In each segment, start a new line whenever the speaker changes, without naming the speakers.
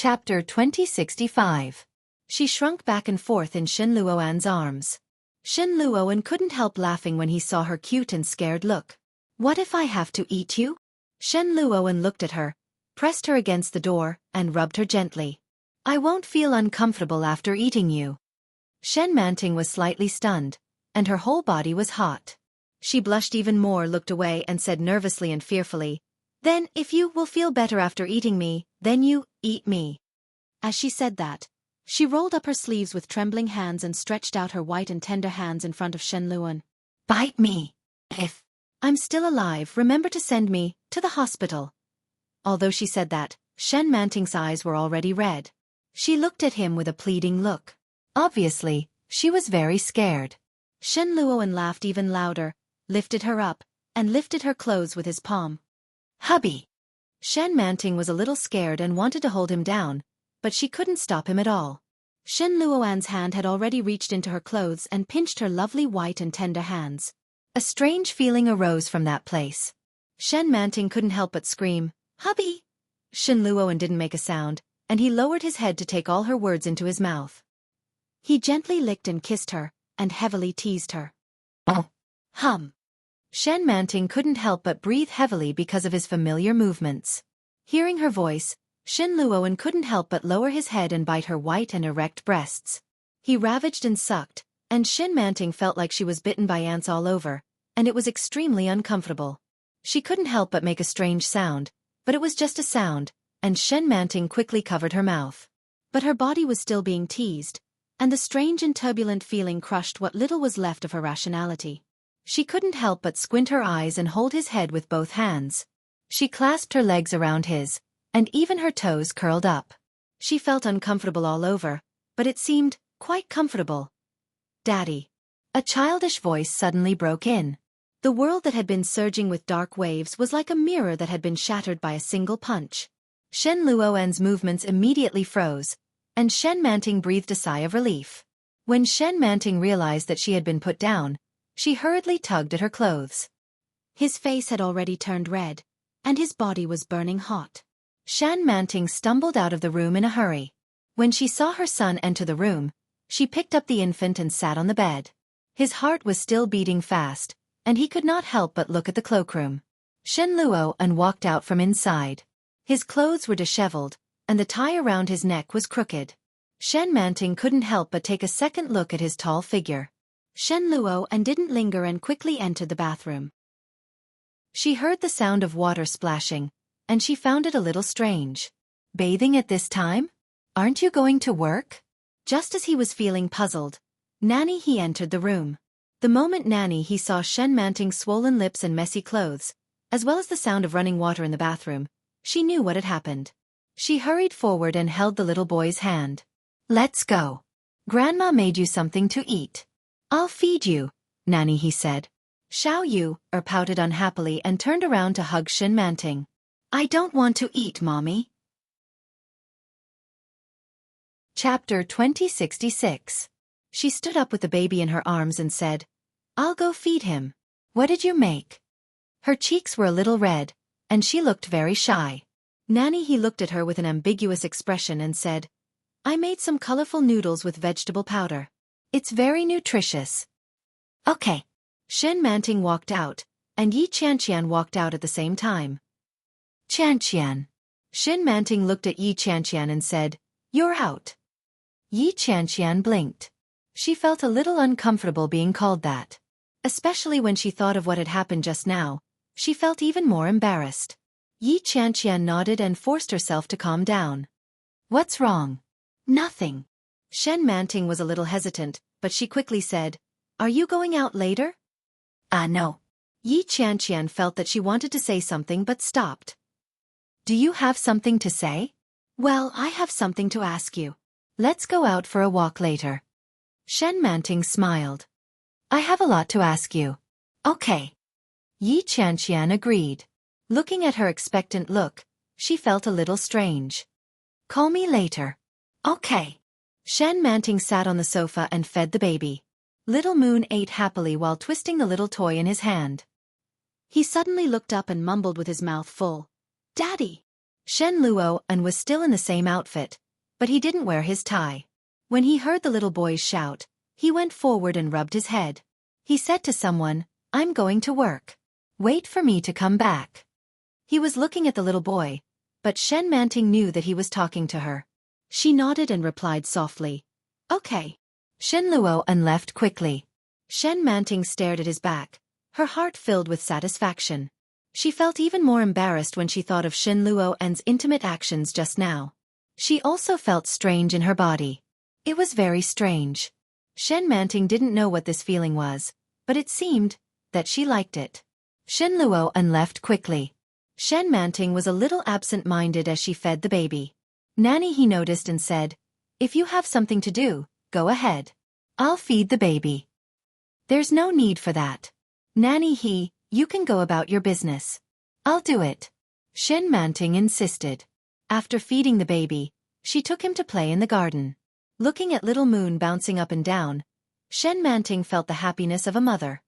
Chapter 2065. She shrunk back and forth in Shen Luoan's arms. Shen Luoan couldn't help laughing when he saw her cute and scared look. "What if I have to eat you?" Shen Luoan looked at her, pressed her against the door, and rubbed her gently. "I won't feel uncomfortable after eating you." Shen Manting was slightly stunned, and her whole body was hot. She blushed even more, looked away, and said nervously and fearfully, "Then, if you will feel better after eating me, then you eat me." As she said that, she rolled up her sleeves with trembling hands and stretched out her white and tender hands in front of Shen Luoan. "Bite me. If I'm still alive, remember to send me to the hospital." Although she said that, Shen Manting's eyes were already red. She looked at him with a pleading look. Obviously, she was very scared. Shen Luoan laughed even louder, lifted her up, and lifted her clothes with his palm. "Hubby!" Shen Manting was a little scared and wanted to hold him down, but she couldn't stop him at all. Shen Luoan's hand had already reached into her clothes and pinched her lovely white and tender hands. A strange feeling arose from that place. Shen Manting couldn't help but scream, "Hubby!" Shen Luoan didn't make a sound, and he lowered his head to take all her words into his mouth. He gently licked and kissed her, and heavily teased her. "Oh. Hum." Shen Manting couldn't help but breathe heavily because of his familiar movements. Hearing her voice, Shen Luoan couldn't help but lower his head and bite her white and erect breasts. He ravaged and sucked, and Shen Manting felt like she was bitten by ants all over, and it was extremely uncomfortable. She couldn't help but make a strange sound, but it was just a sound, and Shen Manting quickly covered her mouth. But her body was still being teased, and the strange and turbulent feeling crushed what little was left of her rationality. She couldn't help but squint her eyes and hold his head with both hands. She clasped her legs around his, and even her toes curled up. She felt uncomfortable all over, but it seemed quite comfortable. "Daddy." A childish voice suddenly broke in. The world that had been surging with dark waves was like a mirror that had been shattered by a single punch. Shen Luoan's movements immediately froze, and Shen Manting breathed a sigh of relief. When Shen Manting realized that she had been put down, she hurriedly tugged at her clothes. His face had already turned red, and his body was burning hot. Shen Manting stumbled out of the room in a hurry. When she saw her son enter the room, she picked up the infant and sat on the bed. His heart was still beating fast, and he could not help but look at the cloakroom. Shen Luoan walked out from inside. His clothes were disheveled, and the tie around his neck was crooked. Shen Manting couldn't help but take a second look at his tall figure. Shen Luoan didn't linger and quickly entered the bathroom. She heard the sound of water splashing, and she found it a little strange. "Bathing at this time? Aren't you going to work?" Just as he was feeling puzzled, Nanny he entered the room. The moment Nanny he saw Shen Manting's swollen lips and messy clothes, as well as the sound of running water in the bathroom, she knew what had happened. She hurried forward and held the little boy's hand. "Let's go. Grandma made you something to eat." "I'll feed you," Nanny he said. Xiao Yu pouted unhappily and turned around to hug Shen Manting. "I don't want to eat, Mommy." Chapter 2066. She stood up with the baby in her arms and said, "I'll go feed him." "What did you make?" Her cheeks were a little red, and she looked very shy. Nanny he looked at her with an ambiguous expression and said, "I made some colorful noodles with vegetable powder. It's very nutritious." "Okay." Shen Manting walked out, and Yi Qianqian walked out at the same time. "Qianqian." Shen Manting looked at Yi Qianqian and said, "You're out." Yi Qianqian blinked. She felt a little uncomfortable being called that. Especially when she thought of what had happened just now, she felt even more embarrassed. Yi Qianqian nodded and forced herself to calm down. "What's wrong?" "Nothing." Shen Manting was a little hesitant, but she quickly said, "Are you going out later?" No." Yi Qianqian felt that she wanted to say something but stopped. "Do you have something to say?" "Well, I have something to ask you. Let's go out for a walk later." Shen Manting smiled. "I have a lot to ask you." "Okay." Yi Qianqian agreed. Looking at her expectant look, she felt a little strange. "Call me later." "Okay." Shen Manting sat on the sofa and fed the baby. Little Moon ate happily while twisting the little toy in his hand. He suddenly looked up and mumbled with his mouth full, "Daddy." Shen Luo and was still in the same outfit, but he didn't wear his tie. When he heard the little boys shout, he went forward and rubbed his head. He said to someone, "I'm going to work. Wait for me to come back." He was looking at the little boy, but Shen Manting knew that he was talking to her. She nodded and replied softly, "Okay." Shen Luo and left quickly. Shen Manting stared at his back, her heart filled with satisfaction. She felt even more embarrassed when she thought of Shen Luo and's intimate actions just now. She also felt strange in her body. It was very strange. Shen Manting didn't know what this feeling was, but it seemed that she liked it. Shen Luo and left quickly. Shen Manting was a little absent-minded as she fed the baby. Nanny, he noticed and said, "If you have something to do, go ahead. I'll feed the baby." "There's no need for that. Nanny, you can go about your business. I'll do it," Shen Manting insisted. After feeding the baby, she took him to play in the garden. Looking at little Moon bouncing up and down, Shen Manting felt the happiness of a mother.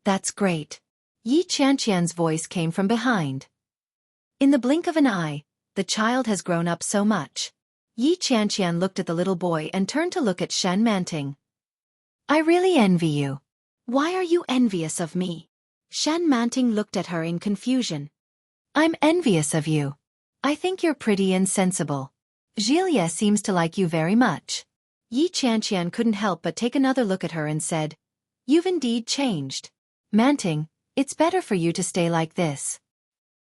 "That's great." Yi Qianqian's voice came from behind. In the blink of an eye, the child has grown up so much. Yi Qianqian looked at the little boy and turned to look at Shen Manting. "I really envy you." "Why are you envious of me?" Shen Manting looked at her in confusion. "I'm envious of you. I think you're pretty and sensible. Gilia seems to like you very much." Yi Qianqian couldn't help but take another look at her and said, "You've indeed changed. Manting, it's better for you to stay like this."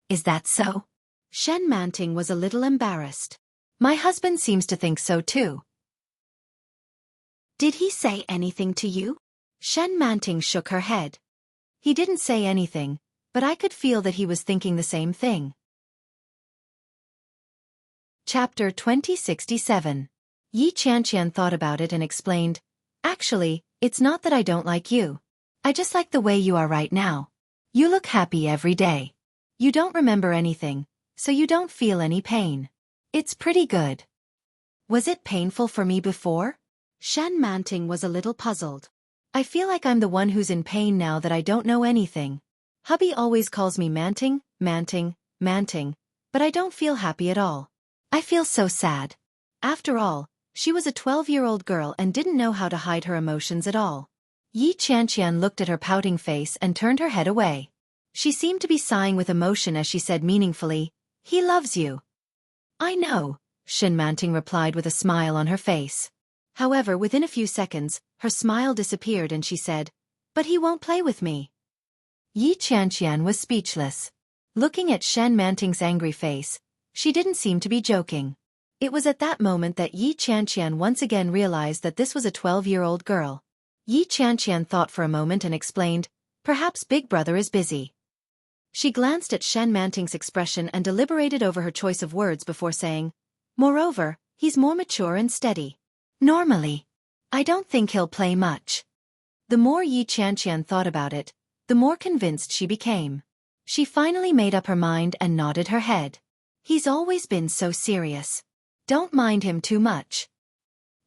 "Is that so?" Shen Manting was a little embarrassed. "My husband seems to think so too." "Did he say anything to you?" Shen Manting shook her head. "He didn't say anything, but I could feel that he was thinking the same thing." Chapter 2067. Yi Qianqian thought about it and explained, "Actually, it's not that I don't like you. I just like the way you are right now. You look happy every day. You don't remember anything, so you don't feel any pain. It's pretty good." "Was it painful for me before?" Shen Manting was a little puzzled. "I feel like I'm the one who's in pain now that I don't know anything. Hubby always calls me Manting, Manting, Manting, but I don't feel happy at all. I feel so sad." After all, she was a 12-year-old girl and didn't know how to hide her emotions at all. Yi Qianqian looked at her pouting face and turned her head away. She seemed to be sighing with emotion as she said meaningfully, "He loves you." "I know," Shen Manting replied with a smile on her face. However, within a few seconds, her smile disappeared and she said, "But he won't play with me." Yi Qianqian was speechless. Looking at Shen Manting's angry face, she didn't seem to be joking. It was at that moment that Yi Qianqian once again realized that this was a 12-year-old girl. Yi Qianqian thought for a moment and explained, "Perhaps Big Brother is busy." She glanced at Shen Manting's expression and deliberated over her choice of words before saying, "Moreover, he's more mature and steady. Normally, I don't think he'll play much." The more Yi Qianqian thought about it, the more convinced she became. She finally made up her mind and nodded her head. "He's always been so serious. Don't mind him too much."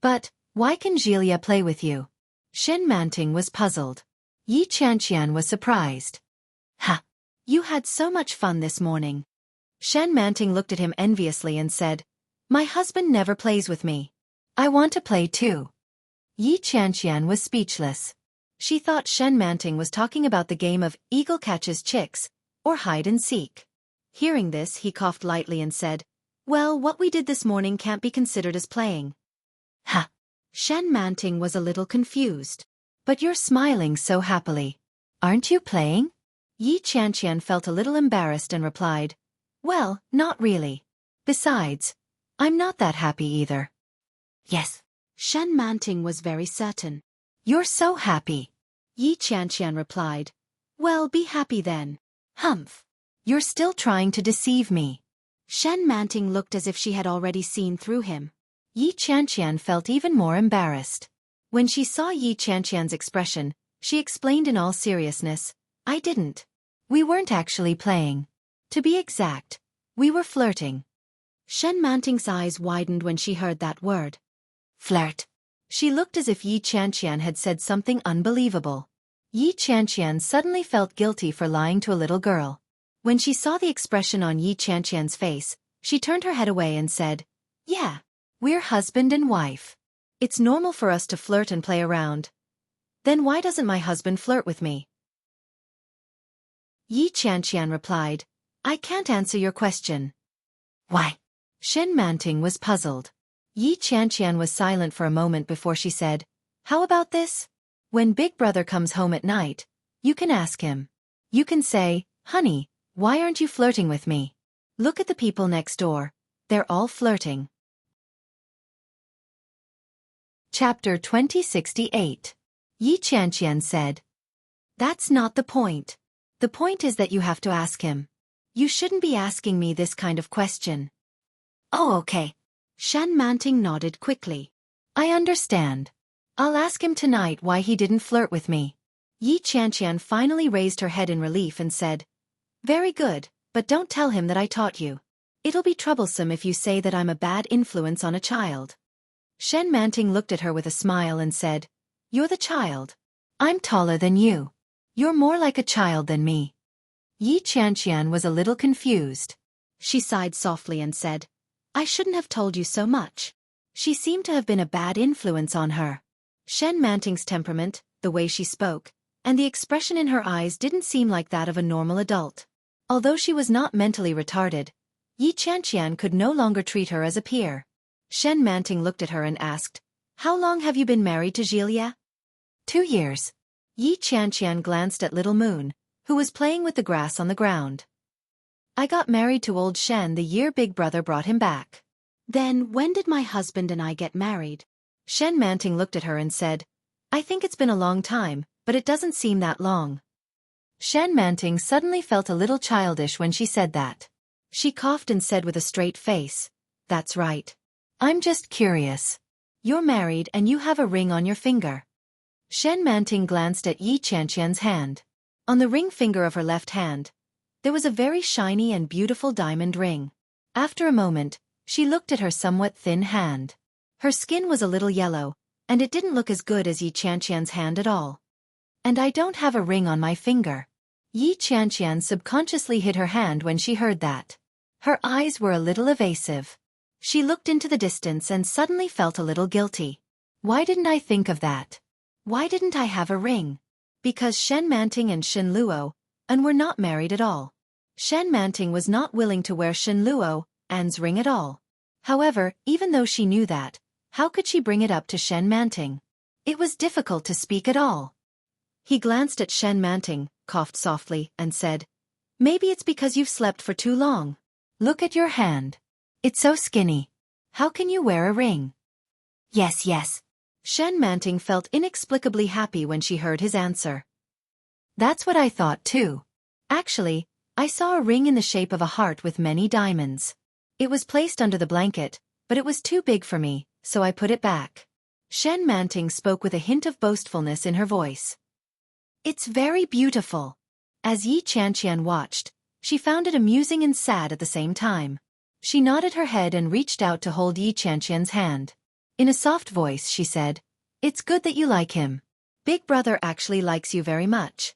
"But, why can Gilia play with you?" Shen Manting was puzzled. Yi Qianqian was surprised. "Ha! You had so much fun this morning." Shen Manting looked at him enviously and said, "My husband never plays with me. I want to play too." Yi Qianqian was speechless. She thought Shen Manting was talking about the game of eagle catches chicks, or hide and seek. Hearing this, he coughed lightly and said, "Well, what we did this morning can't be considered as playing." "Ha!" Shen Manting was a little confused. "But you're smiling so happily. Aren't you playing?" Yi Qianqian felt a little embarrassed and replied, "Well, not really. Besides, I'm not that happy either." "Yes." Shen Manting was very certain. "You're so happy." Yi Qianqian replied, "Well, be happy then." "Humph. You're still trying to deceive me." Shen Manting looked as if she had already seen through him. Yi Qianqian felt even more embarrassed. When she saw Yi Qianqian's expression, she explained in all seriousness, "I didn't. We weren't actually playing. To be exact, we were flirting." Shen Manting's eyes widened when she heard that word. Flirt. She looked as if Yi Qianqian had said something unbelievable. Yi Qianqian suddenly felt guilty for lying to a little girl. When she saw the expression on Yi Qianqian's face, She turned her head away and said, "Yeah, we're husband and wife. It's normal for us to flirt and play around. Then why doesn't my husband flirt with me?" Yi Qianqian replied, "I can't answer your question." "Why?" Shen Manting was puzzled. Yi Qianqian was silent for a moment before she said, "How about this? When Big Brother comes home at night, you can ask him. You can say, 'Honey, why aren't you flirting with me? Look at the people next door. They're all flirting.'" Chapter 2068. Yi Qianqian said, "That's not the point. The point is that you have to ask him. You shouldn't be asking me this kind of question." "Oh, okay." Shen Manting nodded quickly. "I understand. I'll ask him tonight why he didn't flirt with me." Yi Qianqian finally raised her head in relief and said, "Very good, but don't tell him that I taught you. It'll be troublesome if you say that I'm a bad influence on a child." Shen Manting looked at her with a smile and said, "You're the child. I'm taller than you. You're more like a child than me." Yi Qianqian was a little confused. She sighed softly and said, "I shouldn't have told you so much." She seemed to have been a bad influence on her. Shen Manting's temperament, the way she spoke, and the expression in her eyes didn't seem like that of a normal adult. Although she was not mentally retarded, Yi Qianqian could no longer treat her as a peer. Shen Manting looked at her and asked, "How long have you been married to Xilia?" 2 years. Yi Qianqian glanced at Little Moon, who was playing with the grass on the ground. "I got married to old Shen the year Big Brother brought him back." "Then when did my husband and I get married?" Shen Manting looked at her and said, "I think it's been a long time, but it doesn't seem that long." Shen Manting suddenly felt a little childish when she said that. She coughed and said with a straight face, "That's right. I'm just curious. You're married and you have a ring on your finger." Shen Manting glanced at Yi Qianqian's hand. On the ring finger of her left hand, there was a very shiny and beautiful diamond ring. After a moment, she looked at her somewhat thin hand. Her skin was a little yellow, and it didn't look as good as Yi Qianqian's hand at all. "And I don't have a ring on my finger." Yi Qianqian subconsciously hid her hand when she heard that. Her eyes were a little evasive. She looked into the distance and suddenly felt a little guilty. Why didn't I think of that? Why didn't I have a ring? Because Shen Manting and Shen Luo were not married at all. Shen Manting was not willing to wear Shen Luo's ring at all. However, even though she knew that, how could she bring it up to Shen Manting? It was difficult to speak at all. He glanced at Shen Manting, coughed softly, and said, "Maybe it's because you've slept for too long. Look at your hand. It's so skinny. How can you wear a ring?" Yes. Shen Manting felt inexplicably happy when she heard his answer. "That's what I thought too. Actually, I saw a ring in the shape of a heart with many diamonds. It was placed under the blanket, but it was too big for me, so I put it back." Shen Manting spoke with a hint of boastfulness in her voice. "It's very beautiful." As Yi Qianqian watched, she found it amusing and sad at the same time. She nodded her head and reached out to hold Yi Qianqian's hand. In a soft voice she said, "It's good that you like him. Big Brother actually likes you very much.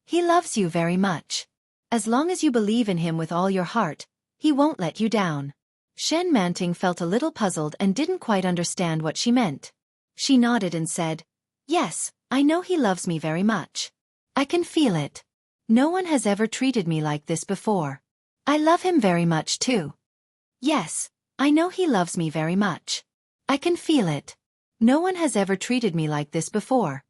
He loves you very much. As long as you believe in him with all your heart, he won't let you down." Shen Manting felt a little puzzled and didn't quite understand what she meant. She nodded and said, "Yes, I know he loves me very much. I can feel it. No one has ever treated me like this before. I love him very much too. Yes, I know he loves me very much. I can feel it. No one has ever treated me like this before."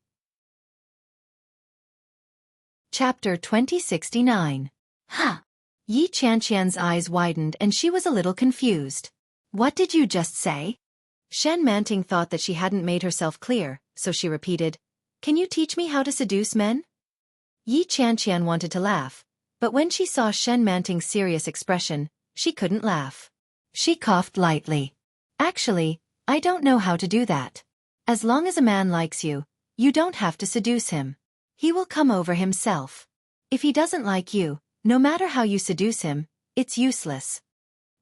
Chapter 2069. Huh. Yi Qianqian's eyes widened and she was a little confused. "What did you just say?" Shen Manting thought that she hadn't made herself clear, so she repeated, "Can you teach me how to seduce men?" Yi Qianqian wanted to laugh, but when she saw Shen Manting's serious expression, she couldn't laugh. She coughed lightly. "Actually, I don't know how to do that. As long as a man likes you, you don't have to seduce him. He will come over himself. If he doesn't like you, no matter how you seduce him, it's useless."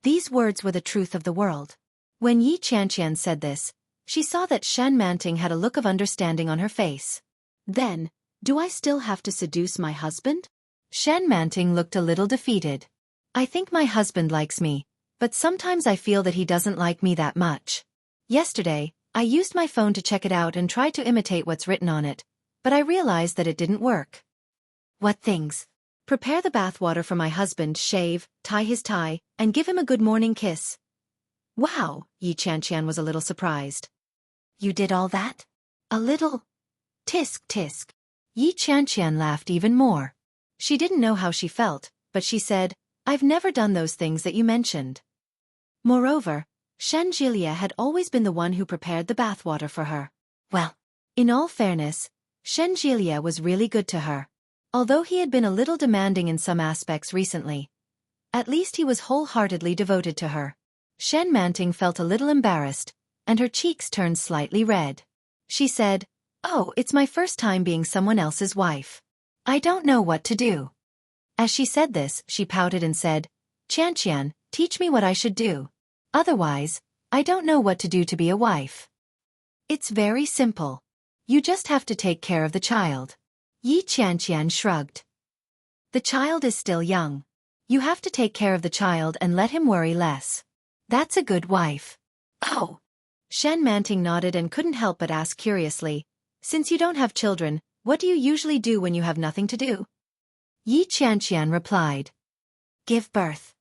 These words were the truth of the world. When Yi Qianqian said this, she saw that Shen Manting had a look of understanding on her face. "Then, do I still have to seduce my husband?" Shen Manting looked a little defeated. I think my husband likes me, but sometimes I feel that he doesn't like me that much. Yesterday, I used my phone to check it out and tried to imitate what's written on it, but I realized that it didn't work. What things? Prepare the bathwater for my husband, shave, tie his tie, and give him a good morning kiss. Wow, Yi Qianqian was a little surprised. You did all that? A little. Tisk tisk. Yi Qianqian laughed even more. She didn't know how she felt, but she said, I've never done those things that you mentioned. Moreover, Shen Jilia had always been the one who prepared the bathwater for her. Well, in all fairness, Shen Jilia was really good to her. Although he had been a little demanding in some aspects recently, at least he was wholeheartedly devoted to her. Shen Manting felt a little embarrassed, and her cheeks turned slightly red. She said, Oh, it's my first time being someone else's wife. I don't know what to do. As she said this, she pouted and said, Qianqian, teach me what I should do. Otherwise, I don't know what to do to be a wife. It's very simple. You just have to take care of the child. Yi Qianqian shrugged. The child is still young. You have to take care of the child and let him worry less. That's a good wife. Oh. Shen Manting nodded and couldn't help but ask curiously, Since you don't have children, what do you usually do when you have nothing to do? Yi Qianqian replied. Give birth.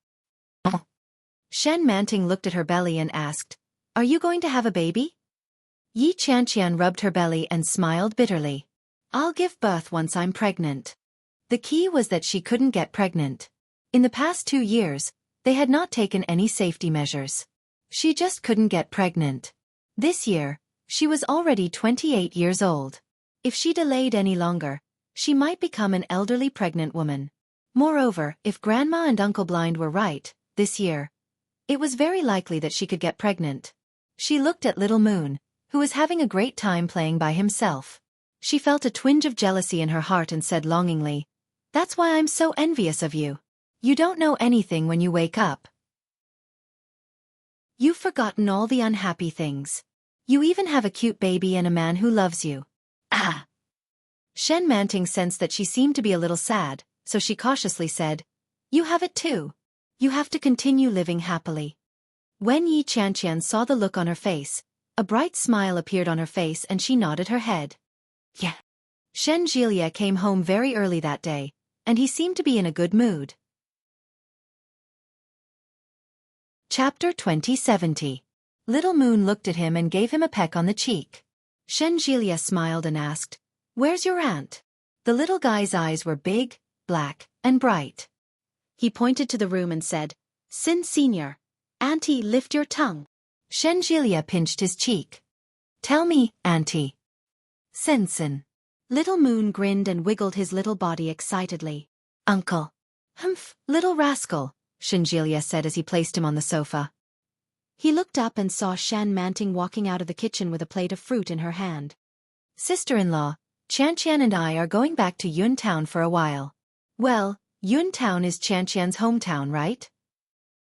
Shen Manting looked at her belly and asked, Are you going to have a baby? Yi Qianqian rubbed her belly and smiled bitterly. I'll give birth once I'm pregnant. The key was that she couldn't get pregnant. In the past 2 years, they had not taken any safety measures. She just couldn't get pregnant. This year, she was already 28 years old. If she delayed any longer, she might become an elderly pregnant woman. Moreover, if Grandma and Uncle Blind were right, this year, it was very likely that she could get pregnant. She looked at Little Moon, who was having a great time playing by himself. She felt a twinge of jealousy in her heart and said longingly, That's why I'm so envious of you. You don't know anything when you wake up. You've forgotten all the unhappy things. You even have a cute baby and a man who loves you. Ah! Shen Manting sensed that she seemed to be a little sad, so she cautiously said, You have it too. You have to continue living happily. When Yi Qianqian saw the look on her face, a bright smile appeared on her face and she nodded her head. Yeah. Shen Jilia came home very early that day, and he seemed to be in a good mood. Chapter 2070. Little Moon looked at him and gave him a peck on the cheek. Shen Jilia smiled and asked, Where's your aunt? The little guy's eyes were big, black, and bright. He pointed to the room and said, Sin Senior. Auntie, lift your tongue. Shen Jilia pinched his cheek. Tell me, Auntie. Sin. Little Moon grinned and wiggled his little body excitedly. Uncle. Humph, little rascal, Shen Jilia said as he placed him on the sofa. He looked up and saw Shen Manting walking out of the kitchen with a plate of fruit in her hand. Sister-in-law, Qianqian and I are going back to Yun Town for a while. Well, Yun Town is Qianqian's hometown, right?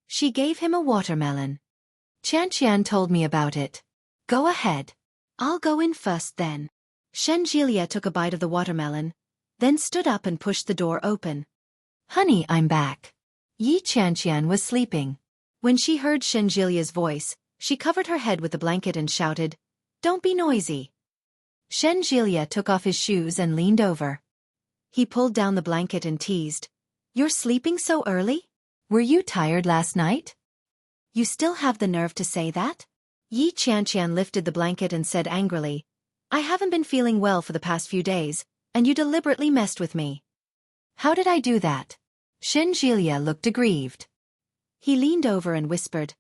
She gave him a watermelon. Qianqian told me about it. Go ahead. I'll go in first then. Shen Jilia took a bite of the watermelon, then stood up and pushed the door open. Honey, I'm back. Yi Qianqian was sleeping. When she heard Shen Jilia's voice, she covered her head with the blanket and shouted, Don't be noisy. Shen Jilia took off his shoes and leaned over. He pulled down the blanket and teased, You're sleeping so early? Were you tired last night? You still have the nerve to say that? Yi Qianqian lifted the blanket and said angrily, I haven't been feeling well for the past few days, and you deliberately messed with me. How did I do that? Shen Jilia looked aggrieved. He leaned over and whispered,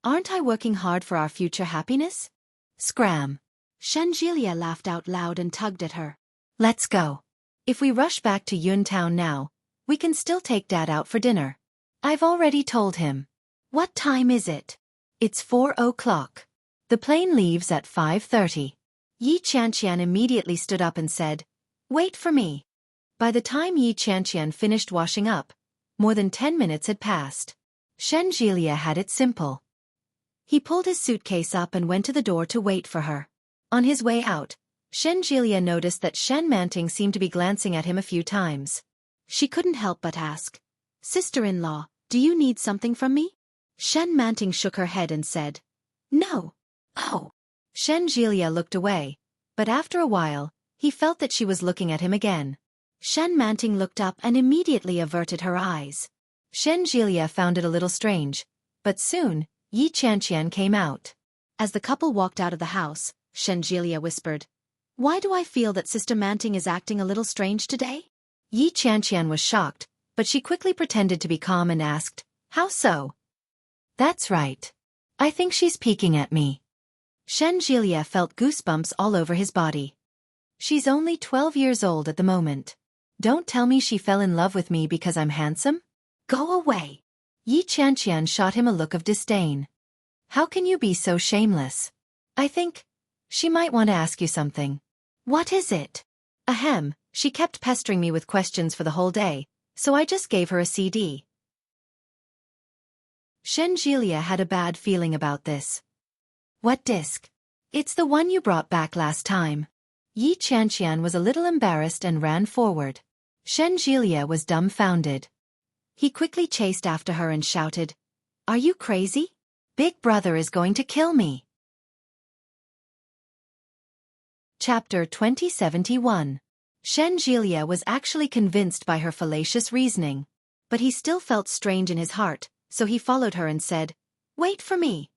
Aren't I working hard for our future happiness? Scram. Shen Jilia laughed out loud and tugged at her. Let's go. If we rush back to Yun Town now, we can still take Dad out for dinner. I've already told him. What time is it? It's 4 o'clock. The plane leaves at 5:30. Yi Qianqian immediately stood up and said, Wait for me. By the time Yi Qianqian finished washing up, more than 10 minutes had passed. Shen Jilia had it simple. He pulled his suitcase up and went to the door to wait for her. On his way out, Shen Jilia noticed that Shen Manting seemed to be glancing at him a few times. She couldn't help but ask, Sister-in-law, Do you need something from me? Shen Manting shook her head and said, No. Oh. Shen Jielia looked away, but after a while, he felt that she was looking at him again. Shen Manting looked up and immediately averted her eyes. Shen Jielia found it a little strange, but soon, Yi Qianqian came out. As the couple walked out of the house, Shen Jielia whispered, Why do I feel that Sister Manting is acting a little strange today? Yi Qianqian was shocked, but she quickly pretended to be calm and asked, How so? That's right. I think she's peeking at me. Shen Jielia felt goosebumps all over his body. She's only 12 years old at the moment. Don't tell me she fell in love with me because I'm handsome? Go away. Yi Qianqian shot him a look of disdain. How can you be so shameless? I think she might want to ask you something. What is it? Ahem, she kept pestering me with questions for the whole day, so I just gave her a CD. Shen Jielia had a bad feeling about this. What disc? It's the one you brought back last time. Yi Qianqian was a little embarrassed and ran forward. Shen Jielia was dumbfounded. He quickly chased after her and shouted, Are you crazy? Big Brother is going to kill me. Chapter 2071. Shen Jielia was actually convinced by her fallacious reasoning. But he still felt strange in his heart, so he followed her and said, Wait for me.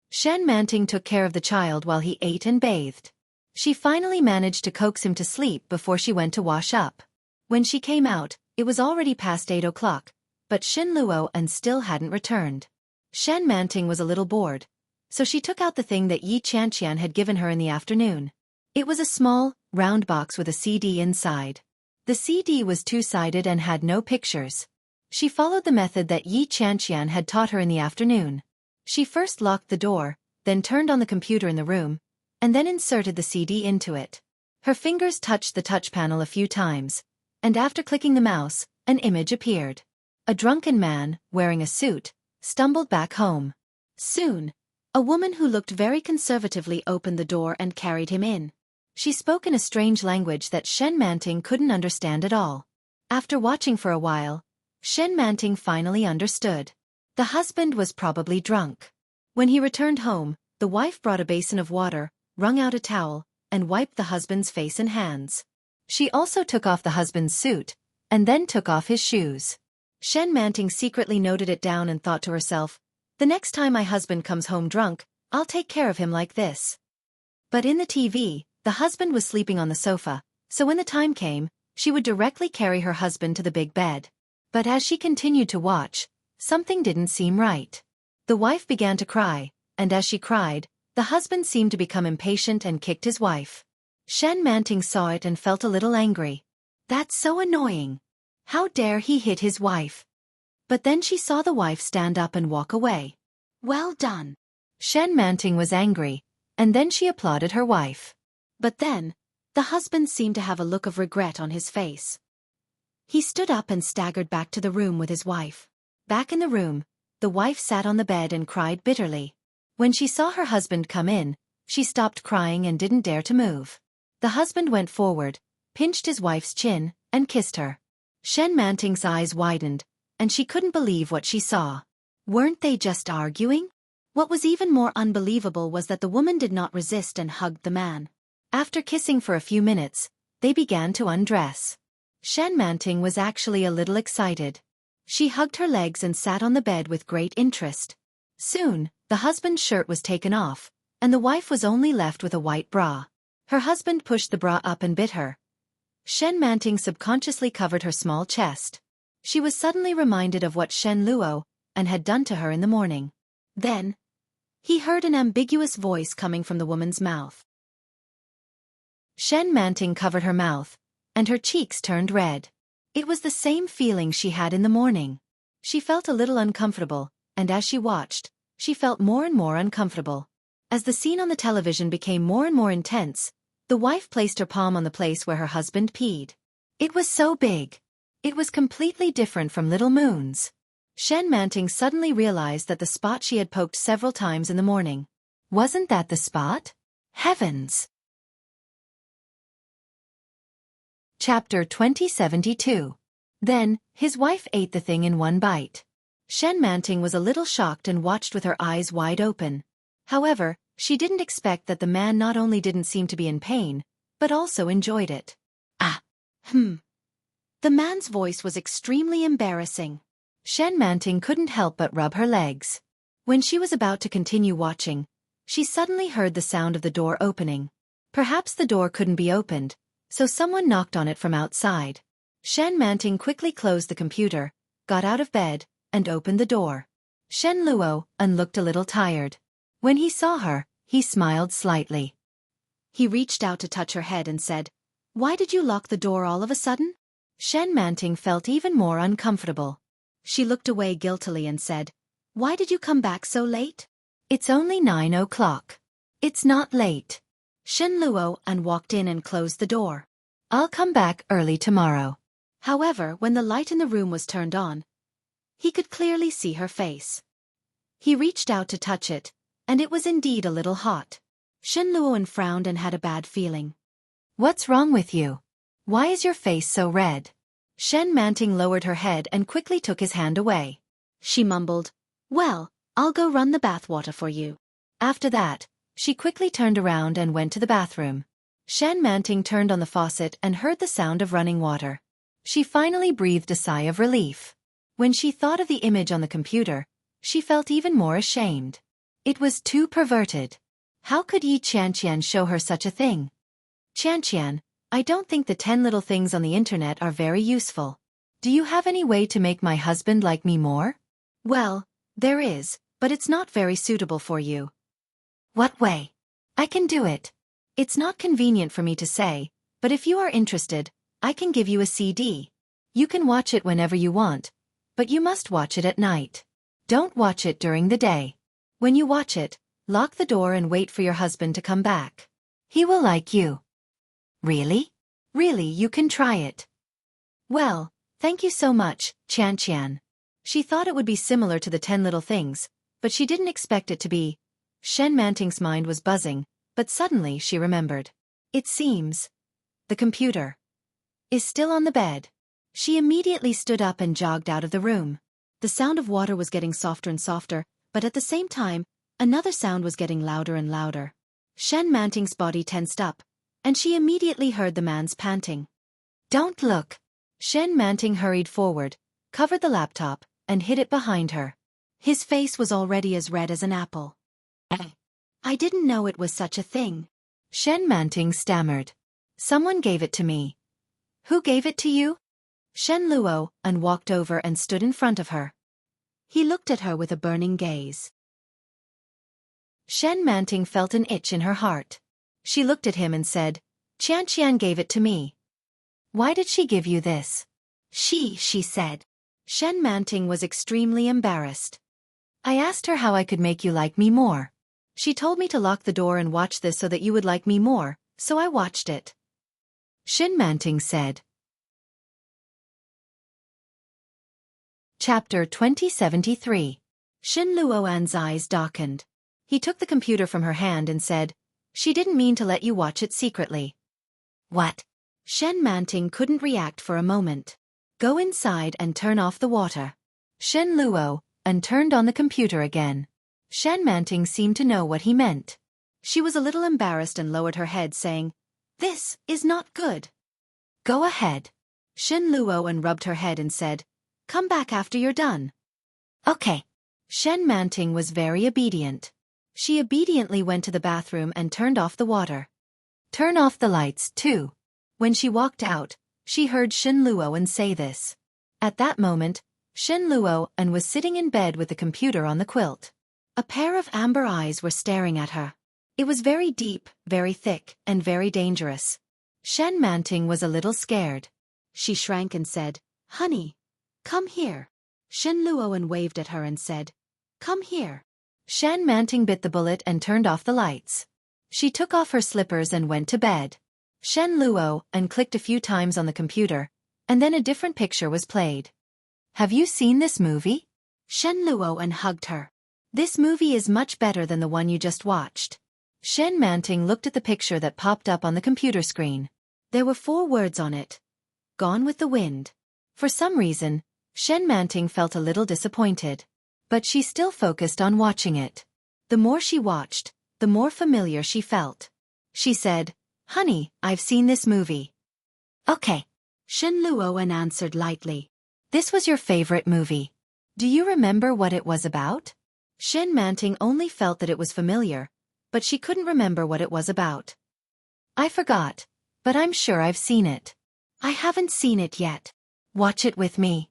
Shen Manting took care of the child while he ate and bathed. She finally managed to coax him to sleep before she went to wash up. When she came out, it was already past 8 o'clock, but Xin Luo and still hadn't returned. Shen Manting was a little bored, so she took out the thing that Yi Qianqian had given her in the afternoon. It was a small, round box with a CD inside. The CD was two-sided and had no pictures. She followed the method that Yi Qianqian had taught her in the afternoon. She first locked the door, then turned on the computer in the room, and then inserted the CD into it. Her fingers touched the touch panel a few times, and after clicking the mouse, an image appeared. A drunken man, wearing a suit, stumbled back home. Soon, a woman who looked very conservatively opened the door and carried him in. She spoke in a strange language that Shen Manting couldn't understand at all. After watching for a while, Shen Manting finally understood. The husband was probably drunk. When he returned home, the wife brought a basin of water, wrung out a towel, and wiped the husband's face and hands. She also took off the husband's suit, and then took off his shoes. Shen Manting secretly noted it down and thought to herself, The next time my husband comes home drunk, I'll take care of him like this. But in the TV, the husband was sleeping on the sofa, so when the time came, she would directly carry her husband to the big bed. But as she continued to watch, something didn't seem right. The wife began to cry, and as she cried, the husband seemed to become impatient and kicked his wife. Shen Manting saw it and felt a little angry. That's so annoying. How dare he hit his wife? But then she saw the wife stand up and walk away. Well done. Shen Manting was angry, and then she applauded her wife. But then, the husband seemed to have a look of regret on his face. He stood up and staggered back to the room with his wife. Back in the room, the wife sat on the bed and cried bitterly. When she saw her husband come in, she stopped crying and didn't dare to move. The husband went forward, pinched his wife's chin, and kissed her. Shen Manting's eyes widened, and she couldn't believe what she saw. Weren't they just arguing? What was even more unbelievable was that the woman did not resist and hugged the man. After kissing for a few minutes, they began to undress. Shen Manting was actually a little excited. She hugged her legs and sat on the bed with great interest. Soon, the husband's shirt was taken off, and the wife was only left with a white bra. Her husband pushed the bra up and bit her. Shen Manting subconsciously covered her small chest. She was suddenly reminded of what Shen Luo and had done to her in the morning. Then, he heard an ambiguous voice coming from the woman's mouth. Shen Manting covered her mouth, and her cheeks turned red. It was the same feeling she had in the morning. She felt a little uncomfortable, and as she watched, she felt more and more uncomfortable. As the scene on the television became more and more intense, the wife placed her palm on the place where her husband peed. It was so big. It was completely different from Little Moon's. Shen Manting suddenly realized that the spot she had poked several times in the morning. Wasn't that the spot? Heavens! Chapter 2072. Then, his wife ate the thing in one bite. Shen Manting was a little shocked and watched with her eyes wide open. However, she didn't expect that the man not only didn't seem to be in pain, but also enjoyed it. Ah. The man's voice was extremely embarrassing. Shen Manting couldn't help but rub her legs. When she was about to continue watching, she suddenly heard the sound of the door opening. Perhaps the door couldn't be opened, so someone knocked on it from outside. Shen Manting quickly closed the computer, got out of bed, and opened the door. Shen Luo looked a little tired. When he saw her, he smiled slightly. He reached out to touch her head and said, "Why did you lock the door all of a sudden?" Shen Manting felt even more uncomfortable. She looked away guiltily and said, "Why did you come back so late?" "It's only 9 o'clock. It's not late." Shen Luo walked in and closed the door. "I'll come back early tomorrow." However, when the light in the room was turned on, he could clearly see her face. He reached out to touch it, and it was indeed a little hot. Shen Luo frowned and had a bad feeling. "What's wrong with you? Why is your face so red?" Shen Manting lowered her head and quickly took his hand away. She mumbled, "Well, I'll go run the bathwater for you." After that, she quickly turned around and went to the bathroom. Shen Manting turned on the faucet and heard the sound of running water. She finally breathed a sigh of relief. When she thought of the image on the computer, she felt even more ashamed. It was too perverted. How could Yi Qianqian show her such a thing? "Qianqian, I don't think the 10 little things on the internet are very useful. Do you have any way to make my husband like me more?" "Well, there is, but it's not very suitable for you." "What way?" "I can do it. It's not convenient for me to say, but if you are interested, I can give you a CD. You can watch it whenever you want, but you must watch it at night. Don't watch it during the day. When you watch it, lock the door and wait for your husband to come back. He will like you." "Really? Really, you can try it." "Well, thank you so much, Qianqian." She thought it would be similar to the 10 little things, but she didn't expect it to be. Shen Manting's mind was buzzing, but suddenly she remembered. It seems the computer is still on the bed. She immediately stood up and jogged out of the room. The sound of water was getting softer and softer, but at the same time, another sound was getting louder and louder. Shen Manting's body tensed up, and she immediately heard the man's panting. "Don't look." Shen Manting hurried forward, covered the laptop, and hid it behind her. His face was already as red as an apple. "I didn't know it was such a thing." Shen Manting stammered. "Someone gave it to me." "Who gave it to you?" Shen Luo walked over and stood in front of her. He looked at her with a burning gaze. Shen Manting felt an itch in her heart. She looked at him and said, "Qianqian gave it to me." "Why did she give you this?" She said. Shen Manting was extremely embarrassed. "I asked her how I could make you like me more. She told me to lock the door and watch this so that you would like me more, so I watched it." Shen Manting said. Chapter 2073. Shen Luoan's eyes darkened. He took the computer from her hand and said, "She didn't mean to let you watch it secretly." "What?" Shen Manting couldn't react for a moment. "Go inside and turn off the water." Shen Luo turned on the computer again. Shen Manting seemed to know what he meant. She was a little embarrassed and lowered her head, saying, "This is not good." "Go ahead." Shen Luo rubbed her head and said, "Come back after you're done." "Okay." Shen Manting was very obedient. She obediently went to the bathroom and turned off the water. "Turn off the lights, too." When she walked out, she heard Shen Luo say this. At that moment, Shen Luo was sitting in bed with the computer on the quilt. A pair of amber eyes were staring at her. It was very deep, very thick, and very dangerous. Shen Manting was a little scared. She shrank and said, "Honey, come here." Shen Luo waved at her and said, "Come here." Shen Manting bit the bullet and turned off the lights. She took off her slippers and went to bed. Shen Luo clicked a few times on the computer, and then a different picture was played. "Have you seen this movie?" Shen Luo hugged her. "This movie is much better than the one you just watched." Shen Manting looked at the picture that popped up on the computer screen. There were 4 words on it. "Gone with the Wind." For some reason, Shen Manting felt a little disappointed. But she still focused on watching it. The more she watched, the more familiar she felt. She said, "Honey, I've seen this movie." "Okay." Shen Luoan answered lightly. "This was your favorite movie. Do you remember what it was about?" Shen Manting only felt that it was familiar, but she couldn't remember what it was about. "I forgot, but I'm sure I've seen it." "I haven't seen it yet. Watch it with me."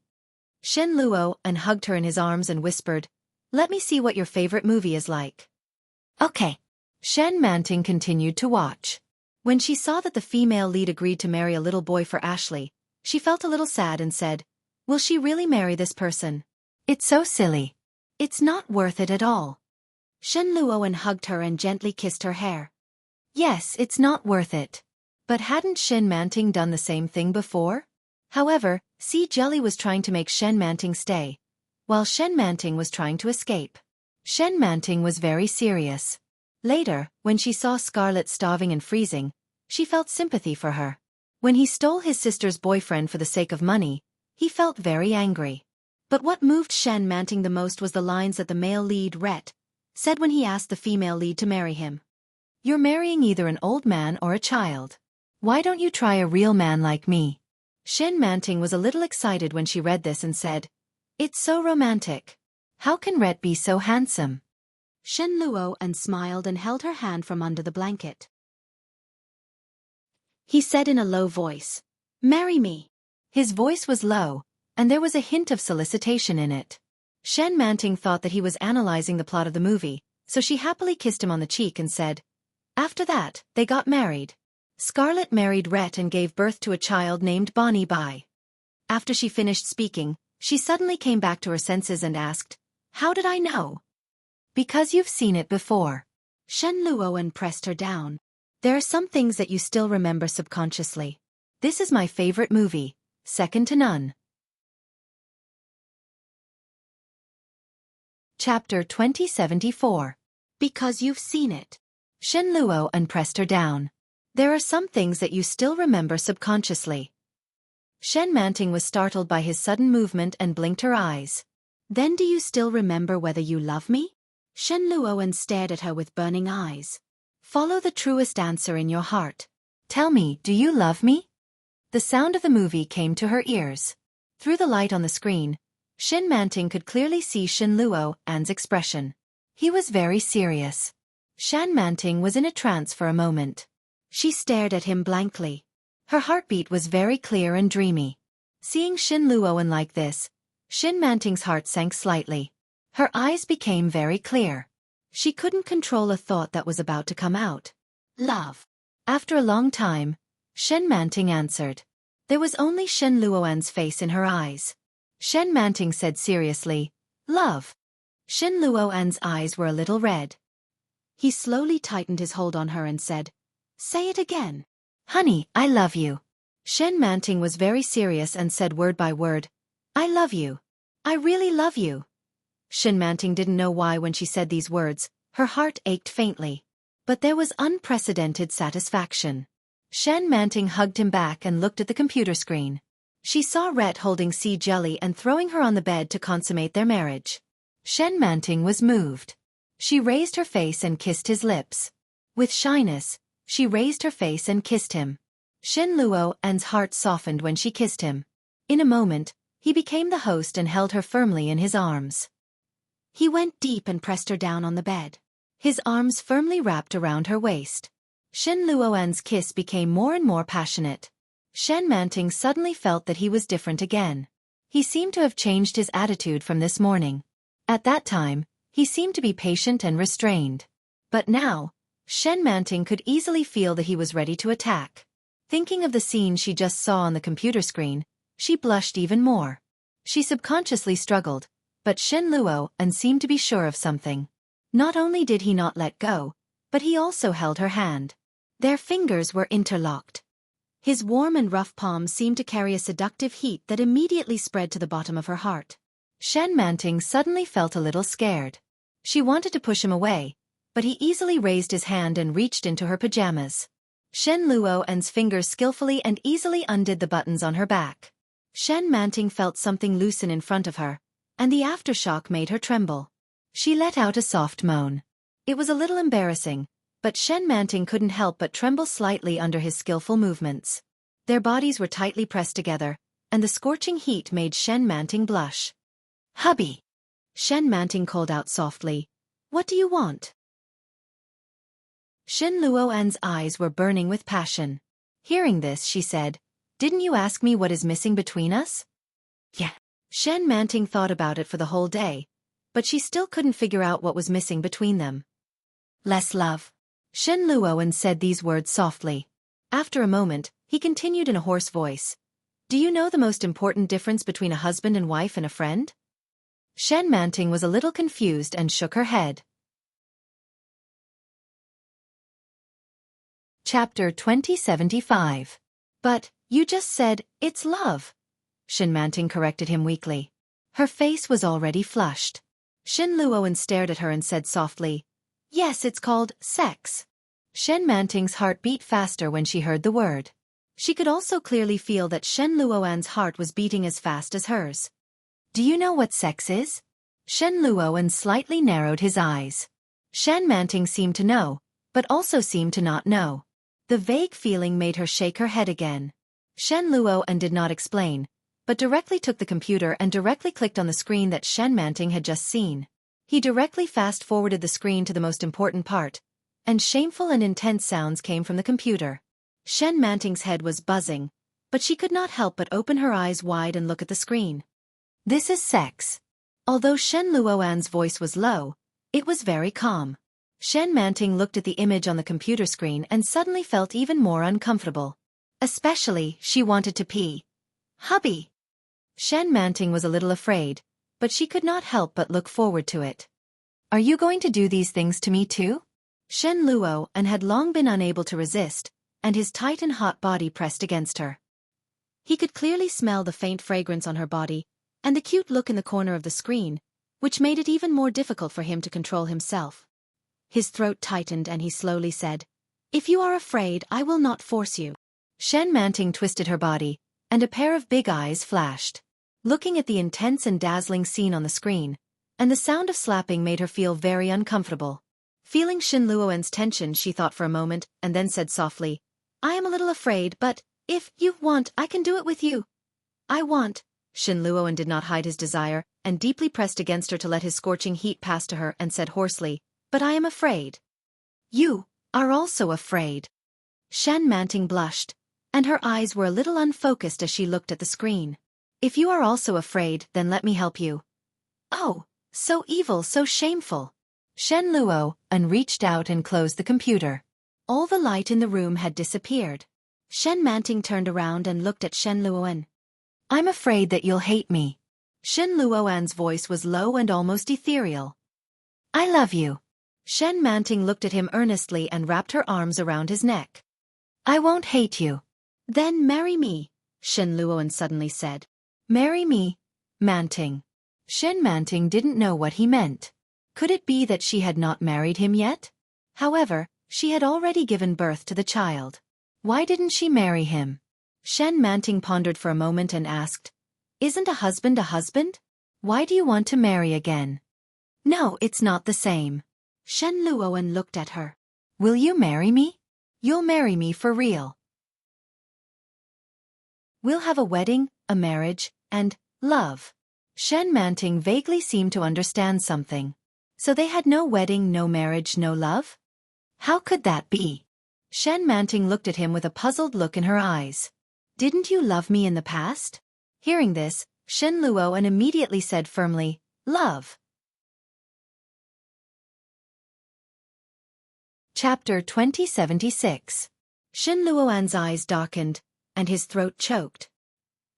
Shen Luoan hugged her in his arms and whispered, "Let me see what your favorite movie is like." "Okay." Shen Manting continued to watch. When she saw that the female lead agreed to marry a little boy for Ashley, she felt a little sad and said, "Will she really marry this person? It's so silly. It's not worth it at all." Shen Luoan hugged her and gently kissed her hair. Yes, it's not worth it. But hadn't Shen Manting done the same thing before? However, Sea Jelly was trying to make Shen Manting stay, while Shen Manting was trying to escape. Shen Manting was very serious. Later, when she saw Scarlet starving and freezing, she felt sympathy for her. When he stole his sister's boyfriend for the sake of money, he felt very angry. But what moved Shen Manting the most was the lines that the male lead, Rhett, said when he asked the female lead to marry him. "You're marrying either an old man or a child. Why don't you try a real man like me?" Shen Manting was a little excited when she read this and said, "It's so romantic. How can Rhett be so handsome?" Shen Luoan smiled and held her hand from under the blanket. He said in a low voice, "Marry me." His voice was low, and there was a hint of solicitation in it. Shen Manting thought that he was analyzing the plot of the movie, so she happily kissed him on the cheek and said, "After that, they got married. Scarlet married Rhett and gave birth to a child named Bonnie Bai." After she finished speaking, she suddenly came back to her senses and asked, "How did I know?" "Because you've seen it before." Shen Luoan pressed her down. "There are some things that you still remember subconsciously. This is my favorite movie, second to none." Chapter 2074. Because you've seen it. Shen Luoan pressed her down. "There are some things that you still remember subconsciously." Shen Manting was startled by his sudden movement and blinked her eyes. "Then do you still remember whether you love me?" Shen Luoan stared at her with burning eyes. "Follow the truest answer in your heart. Tell me, do you love me?" The sound of the movie came to her ears. Through the light on the screen, Shen Manting could clearly see Shen Luoan's expression. He was very serious. Shen Manting was in a trance for a moment. She stared at him blankly. Her heartbeat was very clear and dreamy. Seeing Shen Luoan like this, Shen Manting's heart sank slightly. Her eyes became very clear. She couldn't control a thought that was about to come out. "Love." After a long time, Shen Manting answered. There was only Shen Luoan's face in her eyes. Shen Manting said seriously, "Love." Shen Luoan's eyes were a little red. He slowly tightened his hold on her and said, "Say it again." "Honey, I love you." Shen Manting was very serious and said word by word, "I love you. I really love you." Shen Manting didn't know why when she said these words, her heart ached faintly. But there was unprecedented satisfaction. Shen Manting hugged him back and looked at the computer screen. She saw Rhett holding Sea Jelly and throwing her on the bed to consummate their marriage. Shen Manting was moved. She raised her face and kissed his lips. With shyness, she raised her face and kissed him. Shen Luoan's heart softened when she kissed him. In a moment, he became the host and held her firmly in his arms. He went deep and pressed her down on the bed. His arms firmly wrapped around her waist. Shen Luoan's kiss became more and more passionate. Shen Manting suddenly felt that he was different again. He seemed to have changed his attitude from this morning. At that time, he seemed to be patient and restrained. But now, Shen Manting could easily feel that he was ready to attack. Thinking of the scene she just saw on the computer screen, she blushed even more. She subconsciously struggled, but Shen Luoan seemed to be sure of something. Not only did he not let go, but he also held her hand. Their fingers were interlocked. His warm and rough palms seemed to carry a seductive heat that immediately spread to the bottom of her heart. Shen Manting suddenly felt a little scared. She wanted to push him away, but he easily raised his hand and reached into her pajamas. Shen Luoan's fingers skillfully and easily undid the buttons on her back. Shen Manting felt something loosen in front of her, and the aftershock made her tremble. She let out a soft moan. It was a little embarrassing, but Shen Manting couldn't help but tremble slightly under his skillful movements. Their bodies were tightly pressed together, and the scorching heat made Shen Manting blush. "Hubby!" Shen Manting called out softly. "What do you want?" Shen Luoan's eyes were burning with passion. Hearing this, she said, "Didn't you ask me what is missing between us?" "Yeah." Shen Manting thought about it for the whole day, but she still couldn't figure out what was missing between them. "Less love." Shen Luoan said these words softly. After a moment, he continued in a hoarse voice. "Do you know the most important difference between a husband and wife and a friend?" Shen Manting was a little confused and shook her head. Chapter 2075. "But, you just said, it's love." Shen Manting corrected him weakly. Her face was already flushed. Shen Luoan stared at her and said softly, "Yes, it's called sex." Shen Manting's heart beat faster when she heard the word. She could also clearly feel that Shen Luoan's heart was beating as fast as hers. "Do you know what sex is?" Shen Luoan slightly narrowed his eyes. Shen Manting seemed to know, but also seemed to not know. The vague feeling made her shake her head again. Shen Luoan did not explain, but directly took the computer and directly clicked on the screen that Shen Manting had just seen. He directly fast-forwarded the screen to the most important part, and shameful and intense sounds came from the computer. Shen Manting's head was buzzing, but she could not help but open her eyes wide and look at the screen. "This is sex." Although Shen Luoan's voice was low, it was very calm. Shen Manting looked at the image on the computer screen and suddenly felt even more uncomfortable. Especially, she wanted to pee. "Hubby!" Shen Manting was a little afraid, but she could not help but look forward to it. "Are you going to do these things to me too?" Shen Luoan had long been unable to resist, and his tight and hot body pressed against her. He could clearly smell the faint fragrance on her body, and the cute look in the corner of the screen, which made it even more difficult for him to control himself. His throat tightened and he slowly said, "If you are afraid, I will not force you." Shen Manting twisted her body, and a pair of big eyes flashed. Looking at the intense and dazzling scene on the screen, and the sound of slapping made her feel very uncomfortable. Feeling Shen Luoan's tension, she thought for a moment, and then said softly, "I am a little afraid, but, if you want, I can do it with you." "I want." Shen Luoan did not hide his desire, and deeply pressed against her to let his scorching heat pass to her and said hoarsely, "But I am afraid." "You are also afraid." Shen Manting blushed, and her eyes were a little unfocused as she looked at the screen. "If you are also afraid, then let me help you." "Oh, so evil, so shameful." Shen Luoan reached out and closed the computer. All the light in the room had disappeared. Shen Manting turned around and looked at Shen Luoan. "I'm afraid that you'll hate me." Shen Luoan's voice was low and almost ethereal. "I love you." Shen Manting looked at him earnestly and wrapped her arms around his neck. "I won't hate you." "Then marry me," Shen Luoan suddenly said. "Marry me, Manting." Shen Manting didn't know what he meant. Could it be that she had not married him yet? However, she had already given birth to the child. Why didn't she marry him? Shen Manting pondered for a moment and asked, "Isn't a husband a husband? Why do you want to marry again?" "No, it's not the same." Shen Luoan looked at her. "Will you marry me? You'll marry me for real. We'll have a wedding, a marriage, and love." Shen Manting vaguely seemed to understand something. So they had no wedding, no marriage, no love? How could that be? Shen Manting looked at him with a puzzled look in her eyes. "Didn't you love me in the past?" Hearing this, Shen Luoan immediately said firmly, "Love." Chapter 2076. Shen Luoan's eyes darkened, and his throat choked.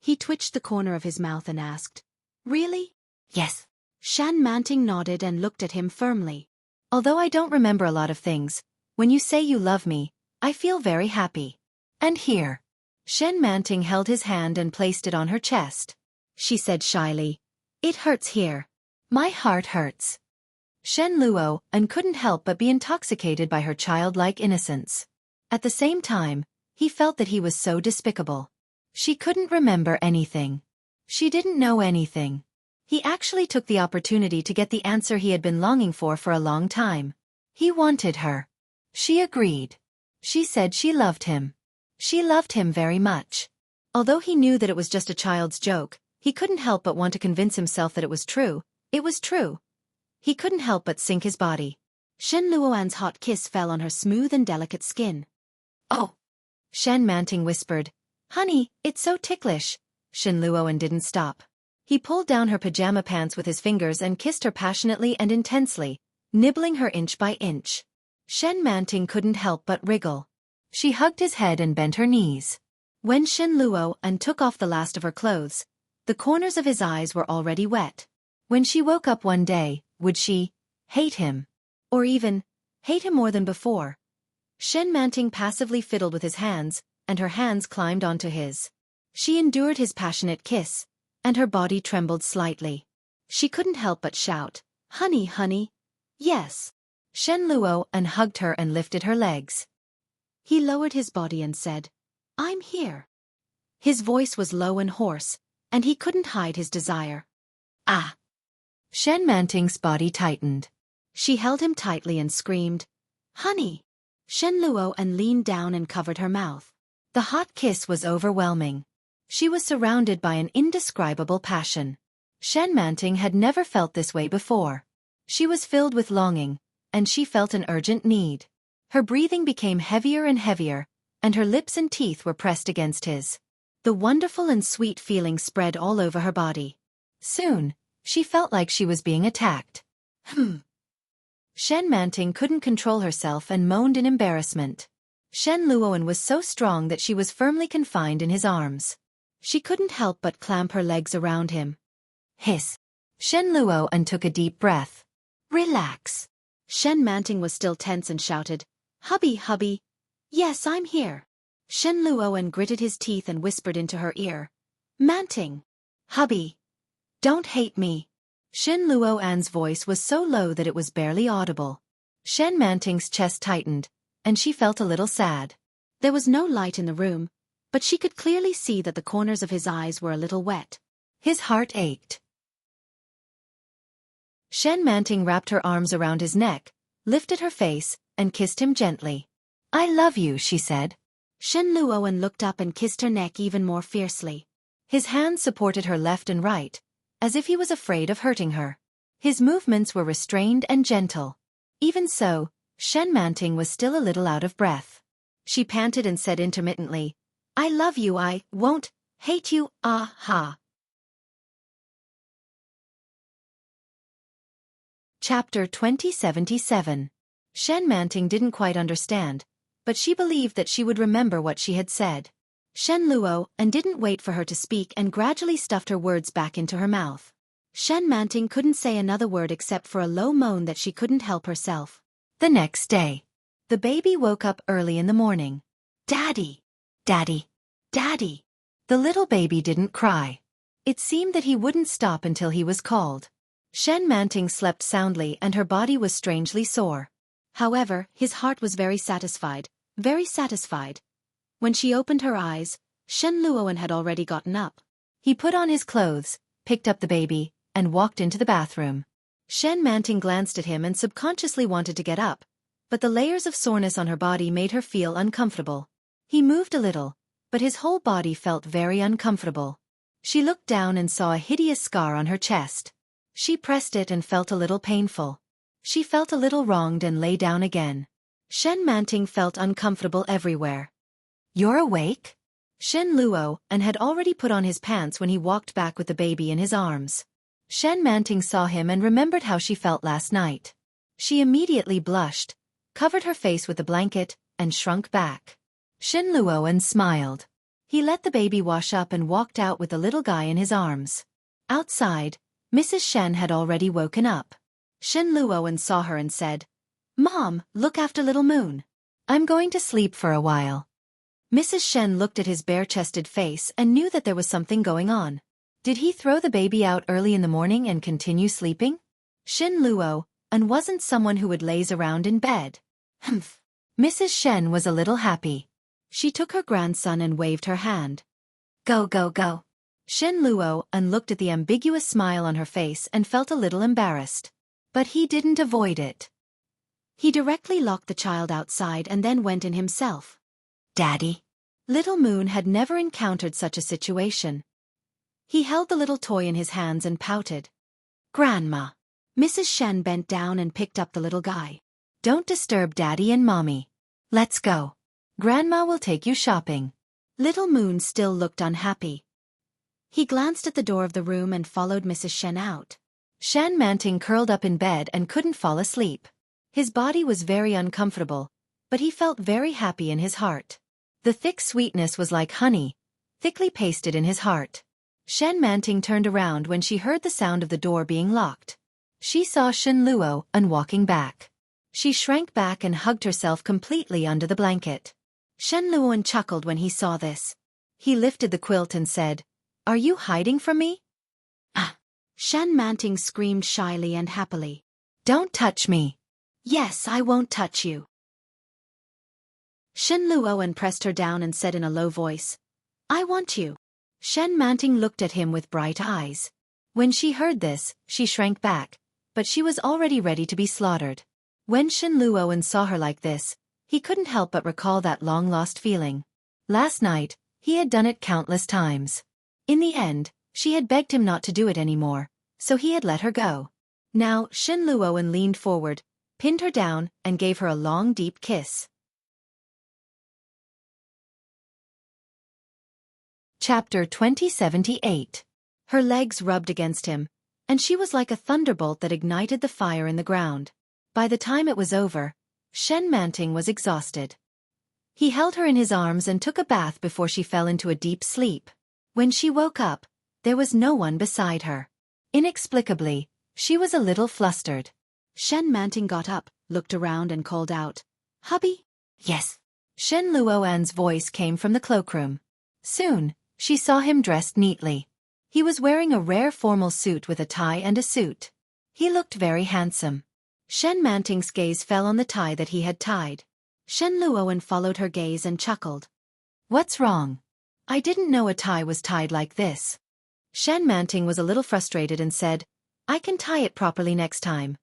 He twitched the corner of his mouth and asked, "Really?" "Yes." Shen Manting nodded and looked at him firmly. "Although I don't remember a lot of things, when you say you love me, I feel very happy. And here." Shen Manting held his hand and placed it on her chest. She said shyly, "It hurts here. My heart hurts." Shen Luoan couldn't help but be intoxicated by her childlike innocence. At the same time, he felt that he was so despicable. She couldn't remember anything. She didn't know anything. He actually took the opportunity to get the answer he had been longing for a long time. He wanted her. She agreed. She said she loved him. She loved him very much. Although he knew that it was just a child's joke, he couldn't help but want to convince himself that it was true. It was true. He couldn't help but sink his body. Shen Luoan's hot kiss fell on her smooth and delicate skin. "Oh!" Shen Manting whispered. "Honey, it's so ticklish." Shen Luoan didn't stop. He pulled down her pajama pants with his fingers and kissed her passionately and intensely, nibbling her inch by inch. Shen Manting couldn't help but wriggle. She hugged his head and bent her knees. When Shen Luoan took off the last of her clothes, the corners of his eyes were already wet. When she woke up one day, would she hate him? Or even hate him more than before? Shen Manting passively fiddled with his hands, and her hands climbed onto his. She endured his passionate kiss, and her body trembled slightly. She couldn't help but shout, "Honey, honey." "Yes." Shen Luoan hugged her and lifted her legs. He lowered his body and said, "I'm here." His voice was low and hoarse, and he couldn't hide his desire. "Ah!" Shen Manting's body tightened. She held him tightly and screamed, "Honey!" Shen Luoan leaned down and covered her mouth. The hot kiss was overwhelming. She was surrounded by an indescribable passion. Shen Manting had never felt this way before. She was filled with longing, and she felt an urgent need. Her breathing became heavier and heavier, and her lips and teeth were pressed against his. The wonderful and sweet feeling spread all over her body. Soon, she felt like she was being attacked. Shen Manting couldn't control herself and moaned in embarrassment. Shen Luoan was so strong that she was firmly confined in his arms. She couldn't help but clamp her legs around him. Hiss. Shen Luoan took a deep breath. "Relax." Shen Manting was still tense and shouted, "Hubby, hubby." "Yes, I'm here." Shen Luoan gritted his teeth and whispered into her ear, "Manting. Hubby. Don't hate me." Shen Luoan's voice was so low that it was barely audible. Shen Manting's chest tightened, and she felt a little sad. There was no light in the room, but she could clearly see that the corners of his eyes were a little wet. His heart ached. Shen Manting wrapped her arms around his neck, lifted her face, and kissed him gently. "I love you," she said. Shen Luoan looked up and kissed her neck even more fiercely. His hands supported her left and right, as if he was afraid of hurting her. His movements were restrained and gentle. Even so, Shen Manting was still a little out of breath. She panted and said intermittently, "I love you, I won't hate you, ah ha." Chapter 2077. Shen Manting didn't quite understand, but she believed that she would remember what she had said. Shen Luoan didn't wait for her to speak and gradually stuffed her words back into her mouth. Shen Manting couldn't say another word except for a low moan that she couldn't help herself. The next day, the baby woke up early in the morning. "Daddy! Daddy! Daddy!" The little baby didn't cry. It seemed that he wouldn't stop until he was called. Shen Manting slept soundly and her body was strangely sore. However, his heart was very satisfied, very satisfied. When she opened her eyes, Shen Luoan had already gotten up. He put on his clothes, picked up the baby, and walked into the bathroom. Shen Manting glanced at him and subconsciously wanted to get up, but the layers of soreness on her body made her feel uncomfortable. He moved a little, but his whole body felt very uncomfortable. She looked down and saw a hideous scar on her chest. She pressed it and felt a little painful. She felt a little wronged and lay down again. Shen Manting felt uncomfortable everywhere. "You're awake?" Shen Luoan had already put on his pants when he walked back with the baby in his arms. Shen Manting saw him and remembered how she felt last night. She immediately blushed, covered her face with a blanket, and shrunk back. Shen Luoan smiled. He let the baby wash up and walked out with the little guy in his arms. Outside, Mrs. Shen had already woken up. Shen Luoan saw her and said, "Mom, look after little Moon. I'm going to sleep for a while." Mrs. Shen looked at his bare-chested face and knew that there was something going on. Did he throw the baby out early in the morning and continue sleeping? Shen Luoan wasn't someone who would laze around in bed. Humph. Mrs. Shen was a little happy. She took her grandson and waved her hand. "Go, go, go. Shen Luoan looked at the ambiguous smile on her face and felt a little embarrassed. But he didn't avoid it. He directly locked the child outside and then went in himself. Daddy. Little Moon had never encountered such a situation. He held the little toy in his hands and pouted. Grandma. Mrs. Shen bent down and picked up the little guy. Don't disturb Daddy and Mommy. Let's go. Grandma will take you shopping. Little Moon still looked unhappy. He glanced at the door of the room and followed Mrs. Shen out. Shen Manting curled up in bed and couldn't fall asleep. His body was very uncomfortable, but he felt very happy in his heart. The thick sweetness was like honey, thickly pasted in his heart. Shen Manting turned around when she heard the sound of the door being locked. She saw Shen Luoan walking back. She shrank back and hugged herself completely under the blanket. Shen Luoan chuckled when he saw this. He lifted the quilt and said, "Are you hiding from me?" Ah! Shen Manting screamed shyly and happily. "Don't touch me." "Yes, I won't touch you." Shen Luoan pressed her down and said in a low voice, "I want you." Shen Manting looked at him with bright eyes. When she heard this, she shrank back, but she was already ready to be slaughtered. When Shen Luoan saw her like this, he couldn't help but recall that long-lost feeling. Last night, he had done it countless times. In the end, she had begged him not to do it anymore, so he had let her go. Now, Shen Luoan leaned forward, pinned her down, and gave her a long deep kiss. Chapter 2078. Her legs rubbed against him, and she was like a thunderbolt that ignited the fire in the ground. By the time it was over, Shen Manting was exhausted. He held her in his arms and took a bath before she fell into a deep sleep. When she woke up, there was no one beside her. Inexplicably, she was a little flustered. Shen Manting got up, looked around and called out, "Hubby?" "Yes." Shen Luoan's voice came from the cloakroom. Soon, she saw him dressed neatly. He was wearing a rare formal suit with a tie and a suit. He looked very handsome. Shen Manting's gaze fell on the tie that he had tied. Shen Luoan followed her gaze and chuckled. "What's wrong? I didn't know a tie was tied like this." Shen Manting was a little frustrated and said, "I can tie it properly next time."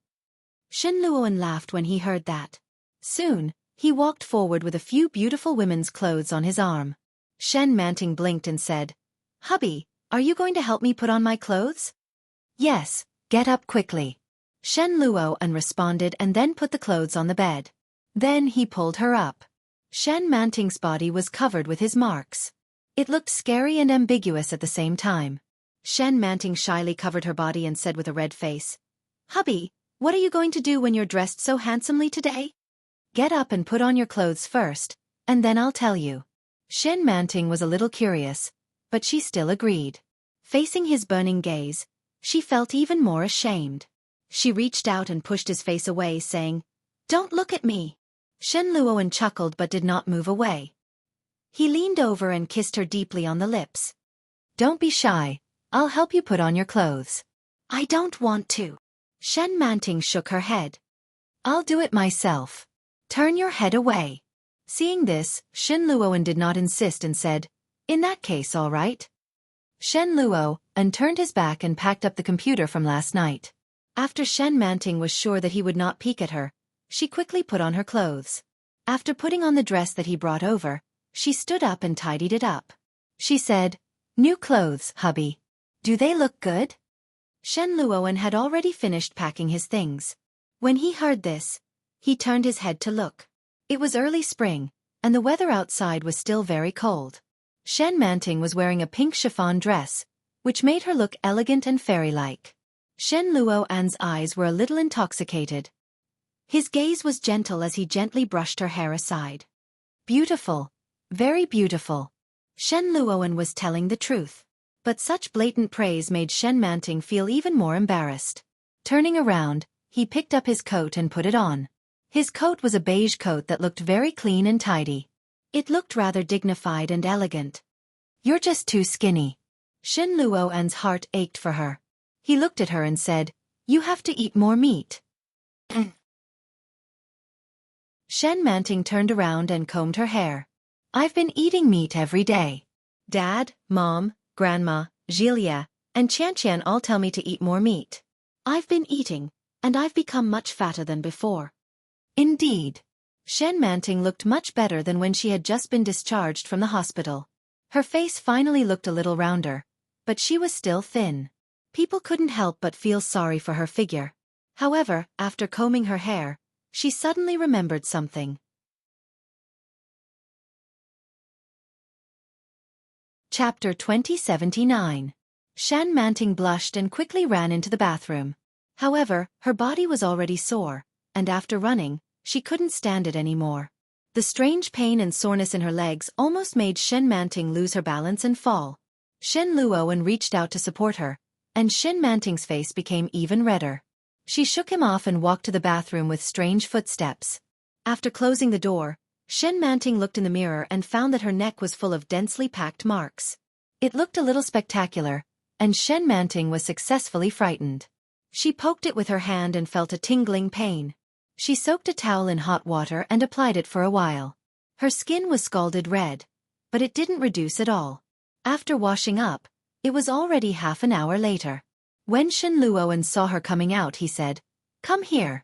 Shen Luoan laughed when he heard that. Soon, he walked forward with a few beautiful women's clothes on his arm. Shen Manting blinked and said, "Hubby, are you going to help me put on my clothes?" "Yes, get up quickly." Shen Luoan responded and then put the clothes on the bed. Then he pulled her up. Shen Manting's body was covered with his marks. It looked scary and ambiguous at the same time. Shen Manting shyly covered her body and said with a red face, "Hubby, what are you going to do when you're dressed so handsomely today?" "Get up and put on your clothes first, and then I'll tell you." Shen Manting was a little curious, but she still agreed. Facing his burning gaze, she felt even more ashamed. She reached out and pushed his face away, saying, "Don't look at me." Shen Luoan chuckled but did not move away. He leaned over and kissed her deeply on the lips. "Don't be shy, I'll help you put on your clothes." "I don't want to." Shen Manting shook her head. "I'll do it myself. Turn your head away." Seeing this, Shen Luoan did not insist and said, "In that case, all right." Shen Luoan turned his back and packed up the computer from last night. After Shen Manting was sure that he would not peek at her, she quickly put on her clothes. After putting on the dress that he brought over, she stood up and tidied it up. She said, "New clothes, hubby. Do they look good?" Shen Luoan had already finished packing his things. When he heard this, he turned his head to look. It was early spring, and the weather outside was still very cold. Shen Manting was wearing a pink chiffon dress, which made her look elegant and fairy-like. Shen Luoan's eyes were a little intoxicated. His gaze was gentle as he gently brushed her hair aside. "Beautiful. Very beautiful." Shen Luoan was telling the truth. But such blatant praise made Shen Manting feel even more embarrassed. Turning around, he picked up his coat and put it on. His coat was a beige coat that looked very clean and tidy. It looked rather dignified and elegant. "You're just too skinny." Shen Luoan's heart ached for her. He looked at her and said, "You have to eat more meat." Shen Manting turned around and combed her hair. "I've been eating meat every day. Dad, Mom, Grandma, Jilia, and Qianqian all tell me to eat more meat. I've been eating, and I've become much fatter than before. Indeed. Shen Manting looked much better than when she had just been discharged from the hospital. Her face finally looked a little rounder, but she was still thin. People couldn't help but feel sorry for her figure. However, after combing her hair, she suddenly remembered something. Chapter 2079. Shen Manting blushed and quickly ran into the bathroom. However, her body was already sore, and after running, she couldn't stand it anymore. The strange pain and soreness in her legs almost made Shen Manting lose her balance and fall. Shen Luoan reached out to support her, and Shen Manting's face became even redder. She shook him off and walked to the bathroom with strange footsteps. After closing the door, Shen Manting looked in the mirror and found that her neck was full of densely packed marks. It looked a little spectacular, and Shen Manting was successfully frightened. She poked it with her hand and felt a tingling pain. She soaked a towel in hot water and applied it for a while. Her skin was scalded red, but it didn't reduce at all. After washing up, it was already half an hour later. When Shen Luoan saw her coming out, he said, "Come here."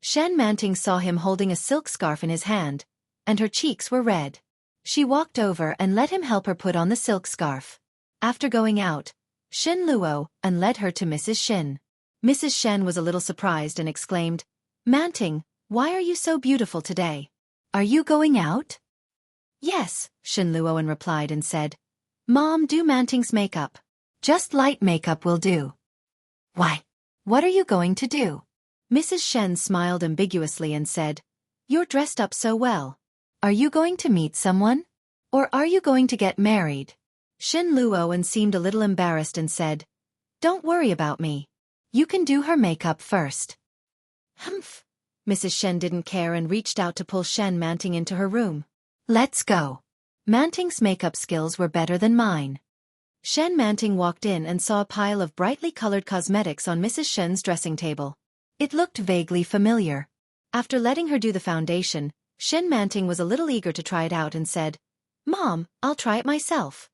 Shen Manting saw him holding a silk scarf in his hand, and her cheeks were red. She walked over and let him help her put on the silk scarf. After going out, Shen Luoan led her to Mrs. Shen. Mrs. Shen was a little surprised and exclaimed, "Manting, why are you so beautiful today? Are you going out?" "Yes," Shen Luoan replied and said, "Mom, do Manting's makeup. Just light makeup will do." "Why? What are you going to do?" Mrs. Shen smiled ambiguously and said, "You're dressed up so well. Are you going to meet someone? Or are you going to get married?" Shen Luoan seemed a little embarrassed and said, "Don't worry about me. You can do her makeup first." "Humph." Mrs. Shen didn't care and reached out to pull Shen Manting into her room. "Let's go. Manting's makeup skills were better than mine." Shen Manting walked in and saw a pile of brightly colored cosmetics on Mrs. Shen's dressing table. It looked vaguely familiar. After letting her do the foundation, Shen Manting was a little eager to try it out and said, "Mom, I'll try it myself."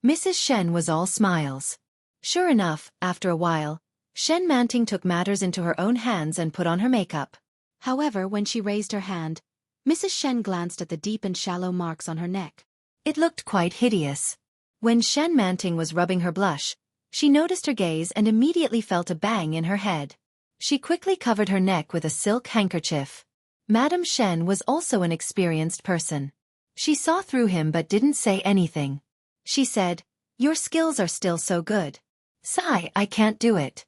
Mrs. Shen was all smiles. Sure enough, after a while, Shen Manting took matters into her own hands and put on her makeup. However, when she raised her hand, Mrs. Shen glanced at the deep and shallow marks on her neck. It looked quite hideous. When Shen Manting was rubbing her blush, she noticed her gaze and immediately felt a bang in her head. She quickly covered her neck with a silk handkerchief. Madame Shen was also an experienced person. She saw through him but didn't say anything. She said, "Your skills are still so good. Sigh, I can't do it."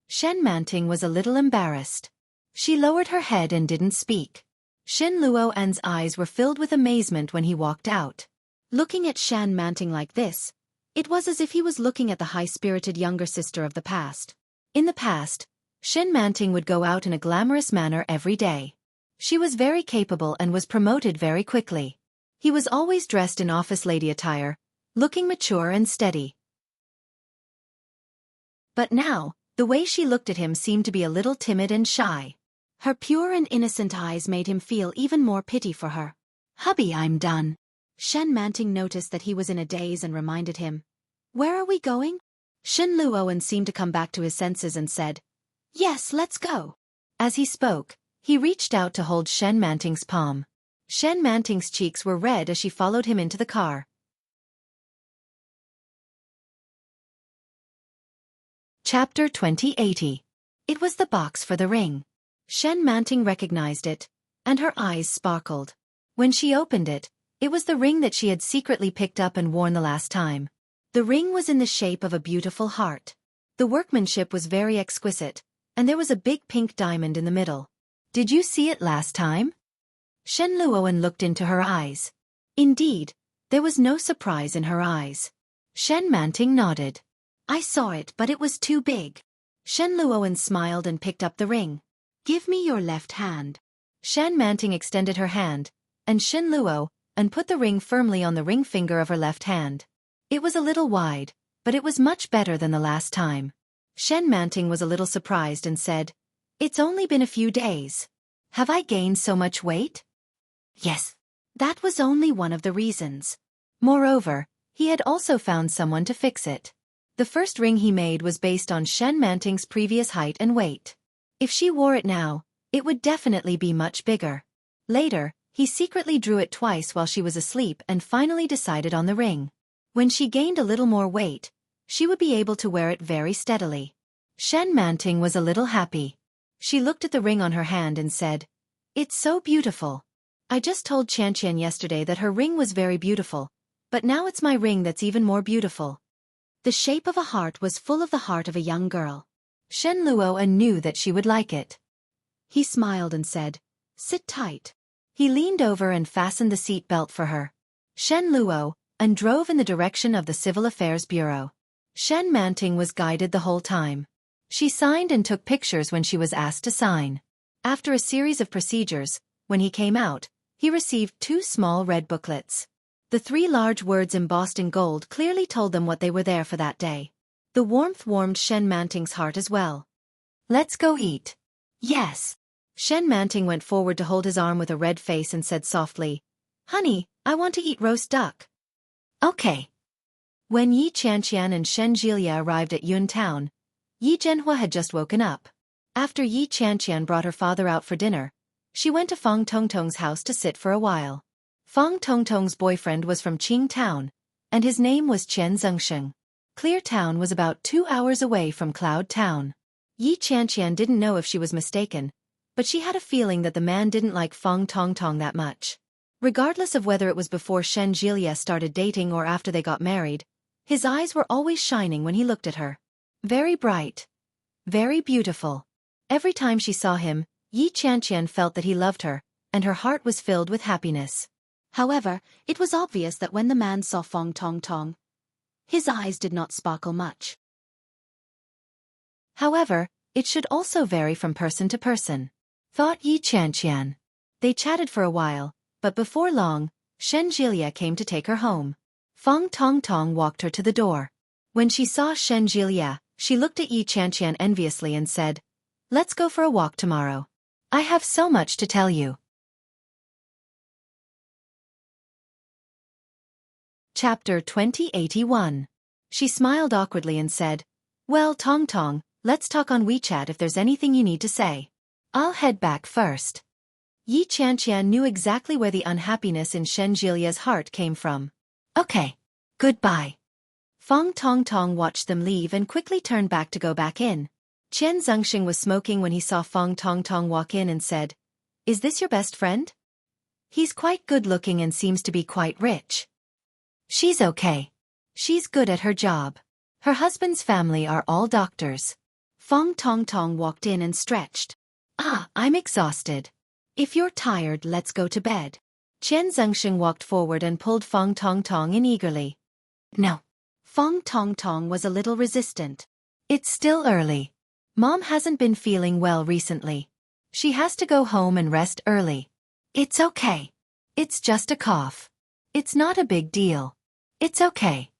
Shen Manting was a little embarrassed. She lowered her head and didn't speak. Shen Luoan's eyes were filled with amazement when he walked out. Looking at Shen Manting like this, it was as if he was looking at the high-spirited younger sister of the past. In the past, Shen Manting would go out in a glamorous manner every day. She was very capable and was promoted very quickly. He was always dressed in office lady attire, looking mature and steady. But now, the way she looked at him seemed to be a little timid and shy. Her pure and innocent eyes made him feel even more pity for her. "Hubby, I'm done." Shen Manting noticed that he was in a daze and reminded him, "Where are we going?" Shen Luoan seemed to come back to his senses and said, "Yes, let's go." As he spoke, he reached out to hold Shen Manting's palm. Shen Manting's cheeks were red as she followed him into the car. Chapter 2080. It was the box for the ring. Shen Manting recognized it, and her eyes sparkled. When she opened it, it was the ring that she had secretly picked up and worn the last time. The ring was in the shape of a beautiful heart. The workmanship was very exquisite, and there was a big pink diamond in the middle. "Did you see it last time?" Shen Luoan looked into her eyes. Indeed, there was no surprise in her eyes. Shen Manting nodded. "I saw it, but it was too big." Shen Luoan smiled and picked up the ring. "Give me your left hand." Shen Manting extended her hand, and Shen Luoan put the ring firmly on the ring finger of her left hand. It was a little wide, but it was much better than the last time. Shen Manting was a little surprised and said, "It's only been a few days. Have I gained so much weight?" Yes. That was only one of the reasons. Moreover, he had also found someone to fix it. The first ring he made was based on Shen Manting's previous height and weight. If she wore it now, it would definitely be much bigger. Later, he secretly drew it twice while she was asleep and finally decided on the ring. When she gained a little more weight, she would be able to wear it very steadily. Shen Manting was a little happy. She looked at the ring on her hand and said, "It's so beautiful. I just told Qianqian yesterday that her ring was very beautiful, but now it's my ring that's even more beautiful." The shape of a heart was full of the heart of a young girl. Shen Luo knew that she would like it. He smiled and said, "Sit tight." He leaned over and fastened the seat belt for her. Shen Luo and drove in the direction of the Civil Affairs Bureau. Shen Manting was guided the whole time. She signed and took pictures when she was asked to sign. After a series of procedures, when he came out, he received 2 small red booklets. The 3 large words embossed in gold clearly told them what they were there for that day. The warmth warmed Shen Manting's heart as well. "Let's go eat." "Yes." Shen Manting went forward to hold his arm with a red face and said softly, "Honey, I want to eat roast duck." "Okay." When Yi Qianqian and Shen Jilia arrived at Yun Town, Yi Zhenhua had just woken up. After Yi Qianqian brought her father out for dinner, she went to Fang Tongtong's house to sit for a while. Fang Tongtong's boyfriend was from Qing Town, and his name was Qian Zengsheng. Clear Town was about 2 hours away from Cloud Town. Yi Qianqian didn't know if she was mistaken, but she had a feeling that the man didn't like Fang Tongtong that much. Regardless of whether it was before Shen Jilia started dating or after they got married, his eyes were always shining when he looked at her. Very bright. Very beautiful. Every time she saw him, Yi Qianqian felt that he loved her, and her heart was filled with happiness. However, it was obvious that when the man saw Fang Tongtong, his eyes did not sparkle much. However, it should also vary from person to person, thought Yi Qianqian. They chatted for a while, but before long, Shen Jilia came to take her home. Fang Tongtong walked her to the door. When she saw Shen Jilia, she looked at Yi Qianqian enviously and said, "Let's go for a walk tomorrow. I have so much to tell you." Chapter 2081. She smiled awkwardly and said, "Well, Tong Tong, let's talk on WeChat if there's anything you need to say. I'll head back first." Yi Qianqian knew exactly where the unhappiness in Shen Jilia's heart came from. "Okay. Goodbye." Fang Tongtong watched them leave and quickly turned back to go back in. Qian Zengsheng was smoking when he saw Fang Tongtong walk in and said, "Is this your best friend? He's quite good-looking and seems to be quite rich." "She's okay. She's good at her job. Her husband's family are all doctors." Fang Tongtong walked in and stretched. "I'm exhausted. If you're tired, let's go to bed." Qian Zengsheng walked forward and pulled Fang Tongtong in eagerly. "No." Fang Tongtong was a little resistant. "It's still early. Mom hasn't been feeling well recently. She has to go home and rest early." "It's okay. It's just a cough. It's not a big deal. It's okay."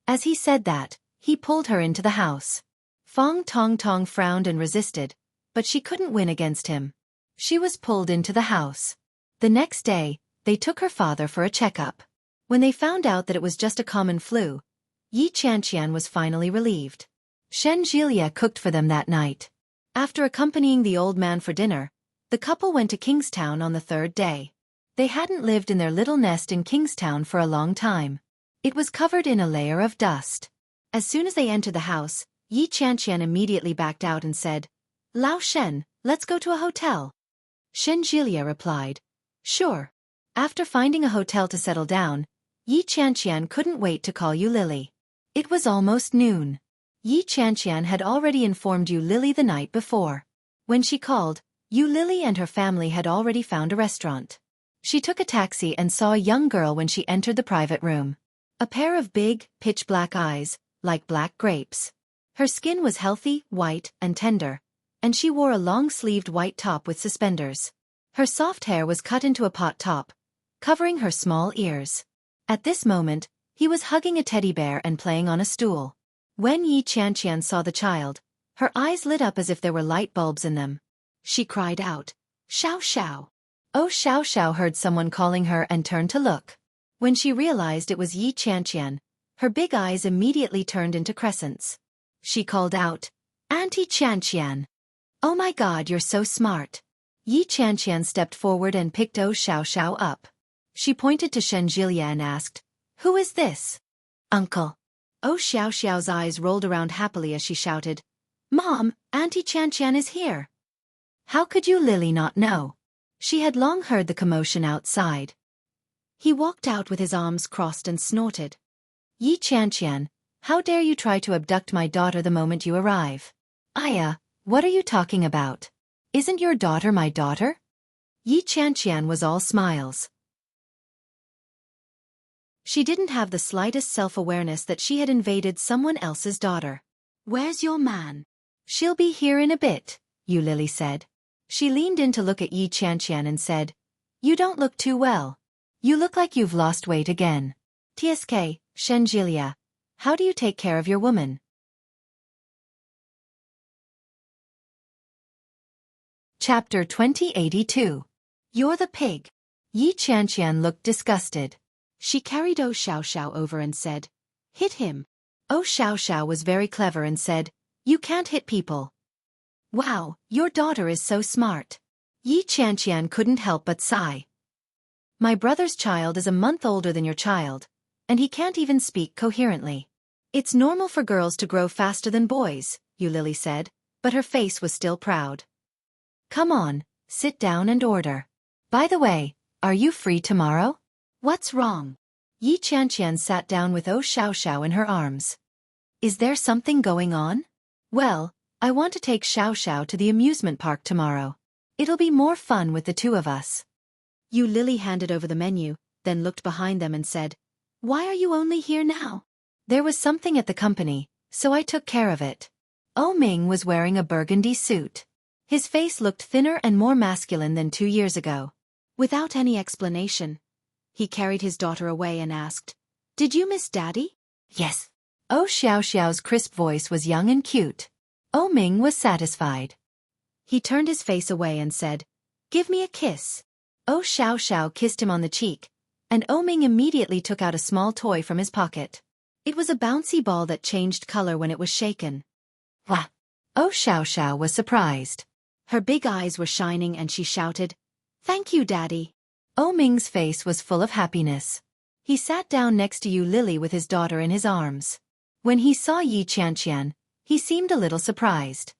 As he said that, he pulled her into the house. Fang Tongtong frowned and resisted, but she couldn't win against him. She was pulled into the house. The next day, they took her father for a checkup. When they found out that it was just a common flu, Yi Qianqian was finally relieved. Shen Jilia cooked for them that night. After accompanying the old man for dinner, the couple went to Kingstown on the 3rd day. They hadn't lived in their little nest in Kingstown for a long time. It was covered in a layer of dust. As soon as they entered the house, Yi Qianqian immediately backed out and said, "Lao Shen, let's go to a hotel." Shen Jilia replied, "Sure." After finding a hotel to settle down, Yi Qianqian couldn't wait to call Yu Lily. It was almost noon. Yi Qianqian had already informed Yu Lily the night before. When she called, Yu Lily and her family had already found a restaurant. She took a taxi and saw a young girl when she entered the private room. A pair of big, pitch-black eyes, like black grapes. Her skin was healthy, white, and tender, and she wore a long-sleeved white top with suspenders. Her soft hair was cut into a pot top, covering her small ears. At this moment, he was hugging a teddy bear and playing on a stool. When Yi Qianqian saw the child, her eyes lit up as if there were light bulbs in them. She cried out, "Xiao Xiao!" Oh, Xiao Xiao heard someone calling her and turned to look. When she realized it was Yi Qianqian, Her big eyes immediately turned into crescents. She called out, "Auntie Qianqian! Oh my god, you're so smart." Yi Qianqian stepped forward and picked Oh Xiao up. She pointed to Shen Jilia and asked, "Who is this?" "Uncle." Oh Xiao's eyes rolled around happily as she shouted, "Mom, Auntie Qianqian is here." How could you Lily not know? She had long heard the commotion outside. He walked out with his arms crossed and snorted. "Yi Qianqian, how dare you try to abduct my daughter the moment you arrive?" "Aya, what are you talking about? Isn't your daughter my daughter?" Yi Qianqian was all smiles. She didn't have the slightest self-awareness that she had invaded someone else's daughter. "Where's your man?" "She'll be here in a bit," Yu Lily said. She leaned in to look at Yi Qianqian and said, "You don't look too well. You look like you've lost weight again. TSK, Shen Jilia, how do you take care of your woman?" Chapter 2082. You're the pig. Yi Qianqian looked disgusted. She carried Oh Xiao over and said, "Hit him." Oh Xiao was very clever and said, "You can't hit people." "Wow, your daughter is so smart." Yi Qianqian couldn't help but sigh. "My brother's child is a month older than your child, and he can't even speak coherently. It's normal for girls to grow faster than boys," Yu Lily said, but her face was still proud. "Come on, sit down and order. By the way, are you free tomorrow?" "What's wrong?" Yi Qianqian sat down with Oh Xiao in her arms. "Is there something going on?" "Well, I want to take Xiao to the amusement park tomorrow. It'll be more fun with the two of us." Yu Lily handed over the menu, then looked behind them and said, "Why are you only here now?" "There was something at the company, so I took care of it." Oh Ming was wearing a burgundy suit. His face looked thinner and more masculine than 2 years ago. Without any explanation, he carried his daughter away and asked, "Did you miss Daddy?" "Yes." Oh Xiao's crisp voice was young and cute. Oh Ming was satisfied. He turned his face away and said, "Give me a kiss." Oh Xiao kissed him on the cheek, and Oh Ming immediately took out a small toy from his pocket. It was a bouncy ball that changed color when it was shaken. Wah! Oh Xiao was surprised. Her big eyes were shining and she shouted, "Thank you, Daddy." Oh Ming's face was full of happiness. He sat down next to Yu Lily with his daughter in his arms. When he saw Yi Qianqian, he seemed a little surprised.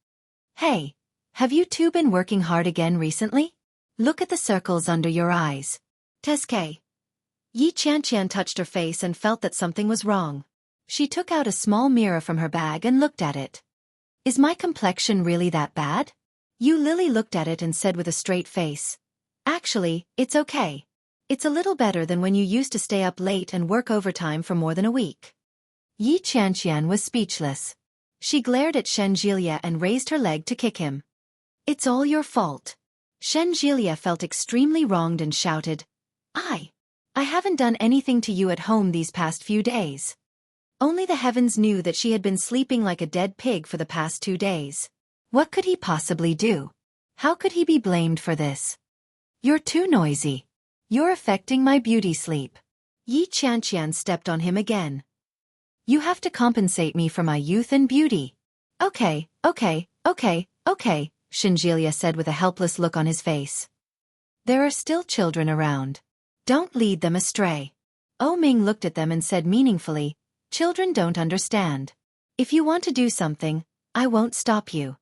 "Hey, have you two been working hard again recently? Look at the circles under your eyes." "Teske." Yi Qianqian touched her face and felt that something was wrong. She took out a small mirror from her bag and looked at it. "Is my complexion really that bad?" Yu Lily looked at it and said with a straight face, "Actually, it's okay. It's a little better than when you used to stay up late and work overtime for more than a week." Yi Qianqian was speechless. She glared at Shen Jilia and raised her leg to kick him. "It's all your fault." Shen Jilia felt extremely wronged and shouted, I haven't done anything to you at home these past few days." Only the heavens knew that she had been sleeping like a dead pig for the past 2 days. What could he possibly do? How could he be blamed for this? "You're too noisy. You're affecting my beauty sleep." Yi Qianqian stepped on him again. "You have to compensate me for my youth and beauty." Okay, Shen Jilia said with a helpless look on his face. "There are still children around. Don't lead them astray." Oh Ming looked at them and said meaningfully, "Children don't understand. If you want to do something, I won't stop you."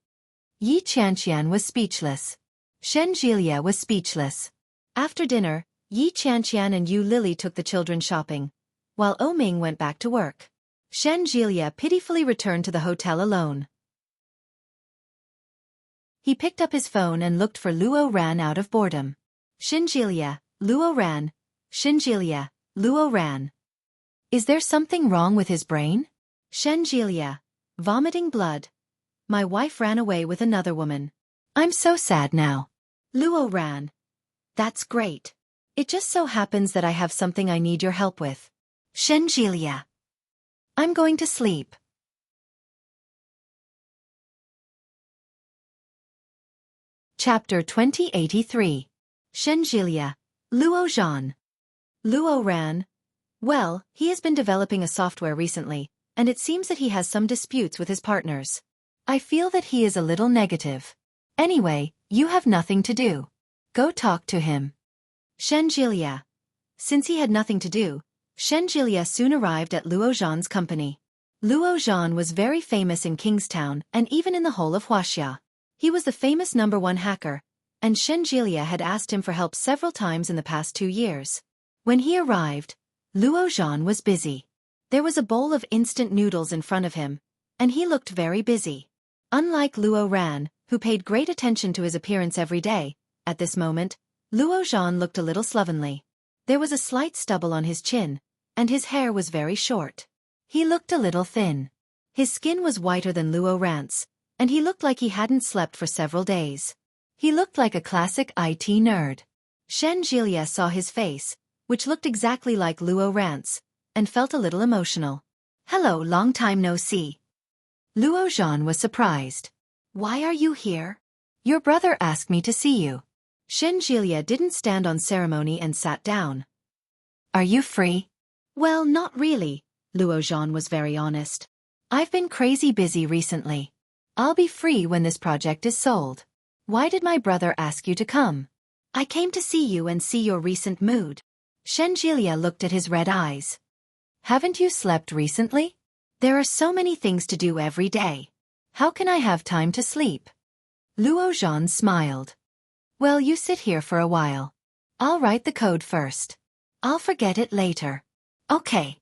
Yi Qianqian was speechless. Shen Jilia was speechless. After dinner, Yi Qianqian and Yu Lily took the children shopping, while Oh Ming went back to work. Shen Jilia pitifully returned to the hotel alone. He picked up his phone and looked for Luo Ran out of boredom. Shen Jilia, Luo Ran. Shen Jilia, Luo Ran. Is there something wrong with his brain? Shen Jilia, vomiting blood. My wife ran away with another woman. I'm so sad now. Luo Ran. That's great. It just so happens that I have something I need your help with. Shen Jilia. I'm going to sleep. Chapter 2083. Shen Jilia, Luo Zhan. Luo Ran. Well, he has been developing a software recently, and it seems that he has some disputes with his partners. I feel that he is a little negative. Anyway, you have nothing to do. Go talk to him. Shen Jilia. Since he had nothing to do, Shen Jilia soon arrived at Luo Zhan's company. Luo Zhan was very famous in Kingstown and even in the whole of Huaxia. He was the famous #1 hacker, and Shen Jilia had asked him for help several times in the past 2 years. When he arrived, Luo Zhan was busy. There was a bowl of instant noodles in front of him, and he looked very busy. Unlike Luo Ran, who paid great attention to his appearance every day, at this moment, Luo Zhan looked a little slovenly. There was a slight stubble on his chin, and his hair was very short. He looked a little thin. His skin was whiter than Luo Ran's, and he looked like he hadn't slept for several days. He looked like a classic IT nerd. Shen Jilia saw his face, which looked exactly like Luo Ran's, and felt a little emotional. Hello, long time no see. Luo Zhan was surprised. Why are you here? Your brother asked me to see you. Shen Jilia didn't stand on ceremony and sat down. Are you free? Well, not really. Luo Zhan was very honest. I've been crazy busy recently. I'll be free when this project is sold. Why did my brother ask you to come? I came to see you and see your recent mood. Shen Jilia looked at his red eyes. Haven't you slept recently? There are so many things to do every day. How can I have time to sleep? Luo Zhan smiled. Well, you sit here for a while. I'll write the code first. I'll forget it later. Okay.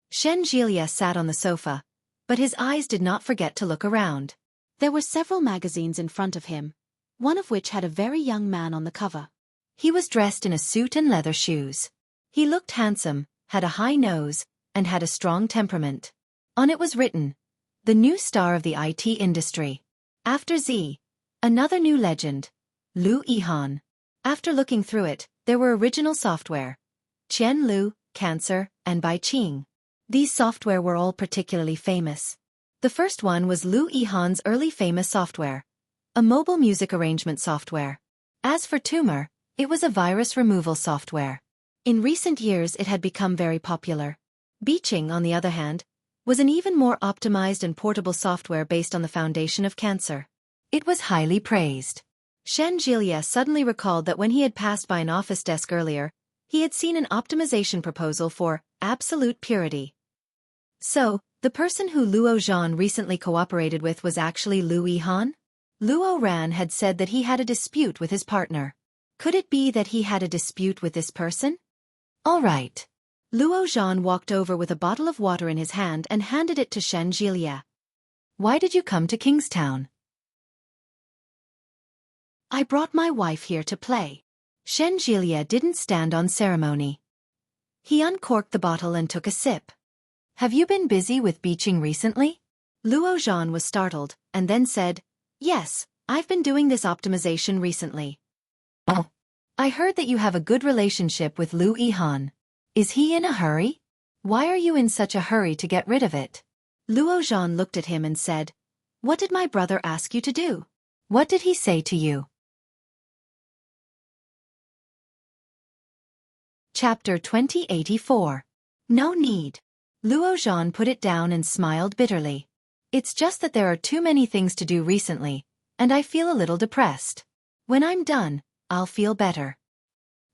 Shen Jilia sat on the sofa, but his eyes did not forget to look around. There were several magazines in front of him, one of which had a very young man on the cover. He was dressed in a suit and leather shoes. He looked handsome, had a high nose, and had a strong temperament. On it was written, the new star of the IT industry. After Z, another new legend, Lu Yihan. After looking through it, there were original software, Qian Lu, Cancer, and Bai Qing. These software were all particularly famous. The first one was Lu Yihan's early famous software, a mobile music arrangement software. As for Tumor, it was a virus removal software. In recent years it had become very popular. Biqing, on the other hand, was an even more optimized and portable software based on the foundation of Cancer. It was highly praised. Shen Jilia suddenly recalled that when he had passed by an office desk earlier, he had seen an optimization proposal for absolute purity. So, the person who Luo Zhan recently cooperated with was actually Lu Yihan? Luo Ran had said that he had a dispute with his partner. Could it be that he had a dispute with this person? All right. Luo Zhan walked over with a bottle of water in his hand and handed it to Shen Jilia. Why did you come to Kingstown? I brought my wife here to play. Shen Jilia didn't stand on ceremony. He uncorked the bottle and took a sip. Have you been busy with Biqing recently? Luo Zhan was startled, and then said, Yes, I've been doing this optimization recently. Oh. I heard that you have a good relationship with Lu Yihan. Is he in a hurry? Why are you in such a hurry to get rid of it? Luo Zhan looked at him and said, What did my brother ask you to do? What did he say to you? Chapter 2084. No need. Luo Zhan put it down and smiled bitterly. It's just that there are too many things to do recently, and I feel a little depressed. When I'm done, I'll feel better.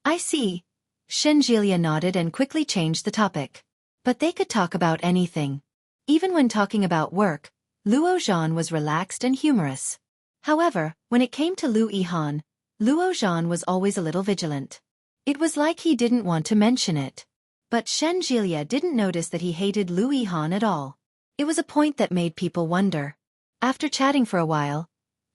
I see. Shen Jilia nodded and quickly changed the topic. But they could talk about anything. Even when talking about work, Luo Zhan was relaxed and humorous. However, when it came to Lu Yihan, Luo Zhan was always a little vigilant. It was like he didn't want to mention it. But Shen Jilia didn't notice that he hated Lu Yihan at all. It was a point that made people wonder. After chatting for a while,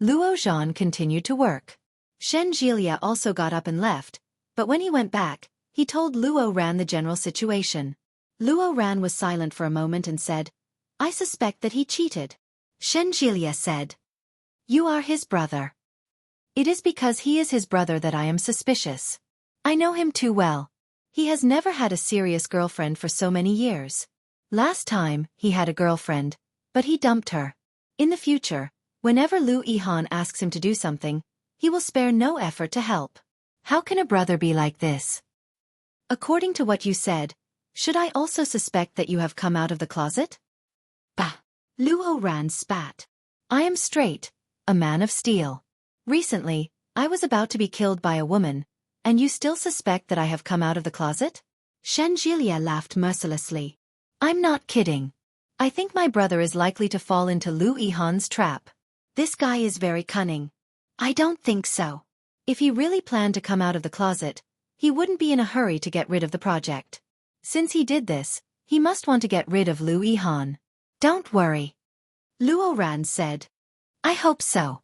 Luo Zhan continued to work. Shen Jilia also got up and left, but when he went back, he told Luo Ran the general situation. Luo Ran was silent for a moment and said, I suspect that he cheated. Shen Jilia said, You are his brother. It is because he is his brother that I am suspicious. I know him too well. He has never had a serious girlfriend for so many years. Last time, he had a girlfriend, but he dumped her. In the future, whenever Lu Yihan asks him to do something, he will spare no effort to help. How can a brother be like this? According to what you said, Should I also suspect that you have come out of the closet? Bah! Luo Ran spat. I am straight, a man of steel. Recently, I was about to be killed by a woman, and you still suspect that I have come out of the closet? Shen Jilia laughed mercilessly. I'm not kidding. I think my brother is likely to fall into Lu Yihan's trap. This guy is very cunning. I don't think so. If he really planned to come out of the closet, he wouldn't be in a hurry to get rid of the project. Since he did this, he must want to get rid of Lu Yihan. Don't worry. Luo Ran said. I hope so.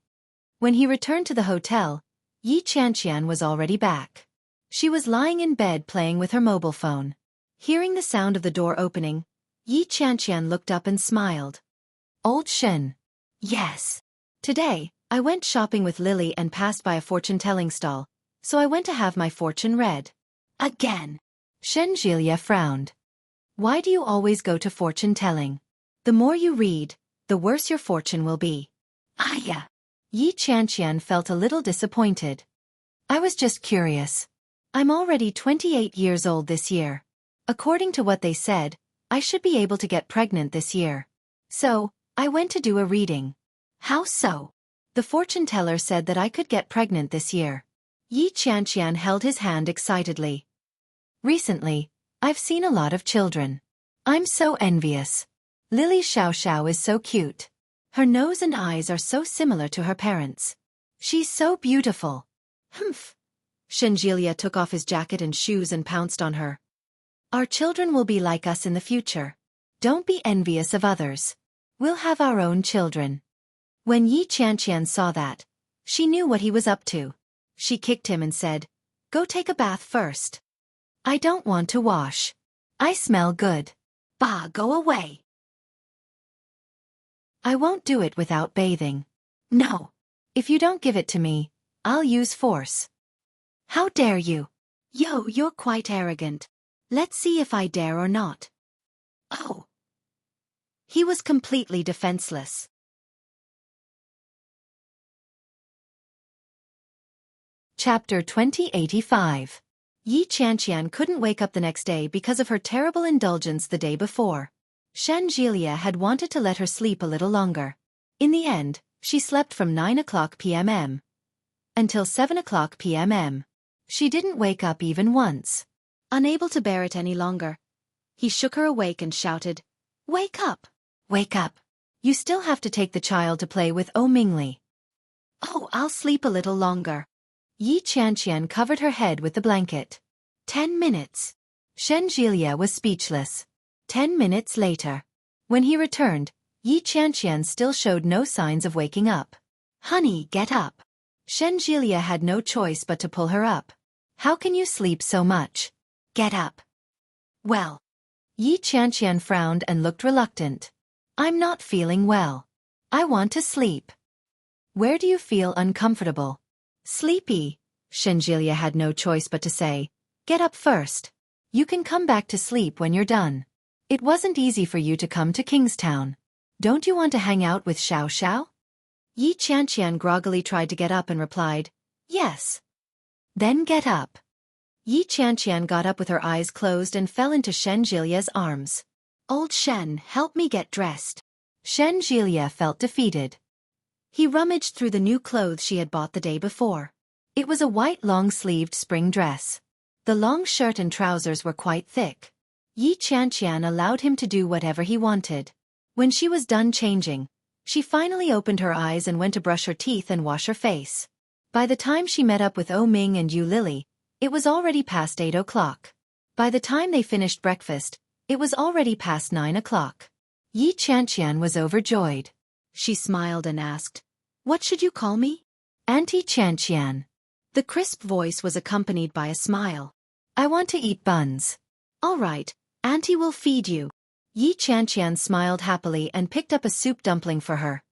When he returned to the hotel, Yi Qianqian was already back. She was lying in bed playing with her mobile phone. Hearing the sound of the door opening, Yi Qianqian looked up and smiled. Old Shen. Yes. Today, I went shopping with Lily and passed by a fortune-telling stall, so I went to have my fortune read. Again. Shen Jilia frowned. Why do you always go to fortune-telling? The more you read, the worse your fortune will be. Yeah. Yi Qianqian felt a little disappointed. I was just curious. I'm already 28 years old this year. According to what they said, I should be able to get pregnant this year. So, I went to do a reading. How so? The fortune teller said that I could get pregnant this year. Yi Qianqian held his hand excitedly. Recently, I've seen a lot of children. I'm so envious. Lily Xiaoxiao is so cute. Her nose and eyes are so similar to her parents. She's so beautiful. Humph. Shen Jilia took off his jacket and shoes and pounced on her. Our children will be like us in the future. Don't be envious of others. We'll have our own children. When Yi Qianqian saw that, she knew what he was up to. She kicked him and said, Go take a bath first. I don't want to wash. I smell good. Bah, go away. I won't do it without bathing. No. If you don't give it to me, I'll use force. How dare you? Yo, you're quite arrogant. Let's see if I dare or not. Oh. He was completely defenseless. Chapter 2085. Yi Qianqian couldn't wake up the next day because of her terrible indulgence the day before. Shen Jilia had wanted to let her sleep a little longer. In the end, she slept from 9 o'clock p.m. until 7 o'clock p.m. She didn't wake up even once. Unable to bear it any longer, he shook her awake and shouted, Wake up! Wake up! You still have to take the child to play with Mingli. Oh, I'll sleep a little longer. Yi Qianqian covered her head with the blanket. 10 minutes. Shen Jilia was speechless. 10 minutes later. When he returned, Yi Qianqian still showed no signs of waking up. Honey, get up. Shen Jilia had no choice but to pull her up. How can you sleep so much? Get up. Well. Yi Qianqian frowned and looked reluctant. I'm not feeling well. I want to sleep. Where do you feel uncomfortable? Sleepy. Shen Jilia had no choice but to say, Get up first. You can come back to sleep when you're done. It wasn't easy for you to come to Kingstown. Don't you want to hang out with Xiaoxiao? Yi Qianqian groggily tried to get up and replied, Yes. Then get up. Yi Qianqian got up with her eyes closed and fell into Shen Jilia's arms. Old Shen, help me get dressed. Shen Jilia felt defeated. He rummaged through the new clothes she had bought the day before. It was a white long-sleeved spring dress. The long shirt and trousers were quite thick. Yi Qianqian allowed him to do whatever he wanted. When she was done changing, she finally opened her eyes and went to brush her teeth and wash her face. By the time she met up with Ming and Yu Lily, it was already past 8 o'clock. By the time they finished breakfast, it was already past 9 o'clock. Yi Qianqian was overjoyed. She smiled and asked, What should you call me? Auntie Qianqian. The crisp voice was accompanied by a smile. I want to eat buns. All right, Auntie will feed you. Yi Qianqian smiled happily and picked up a soup dumpling for her.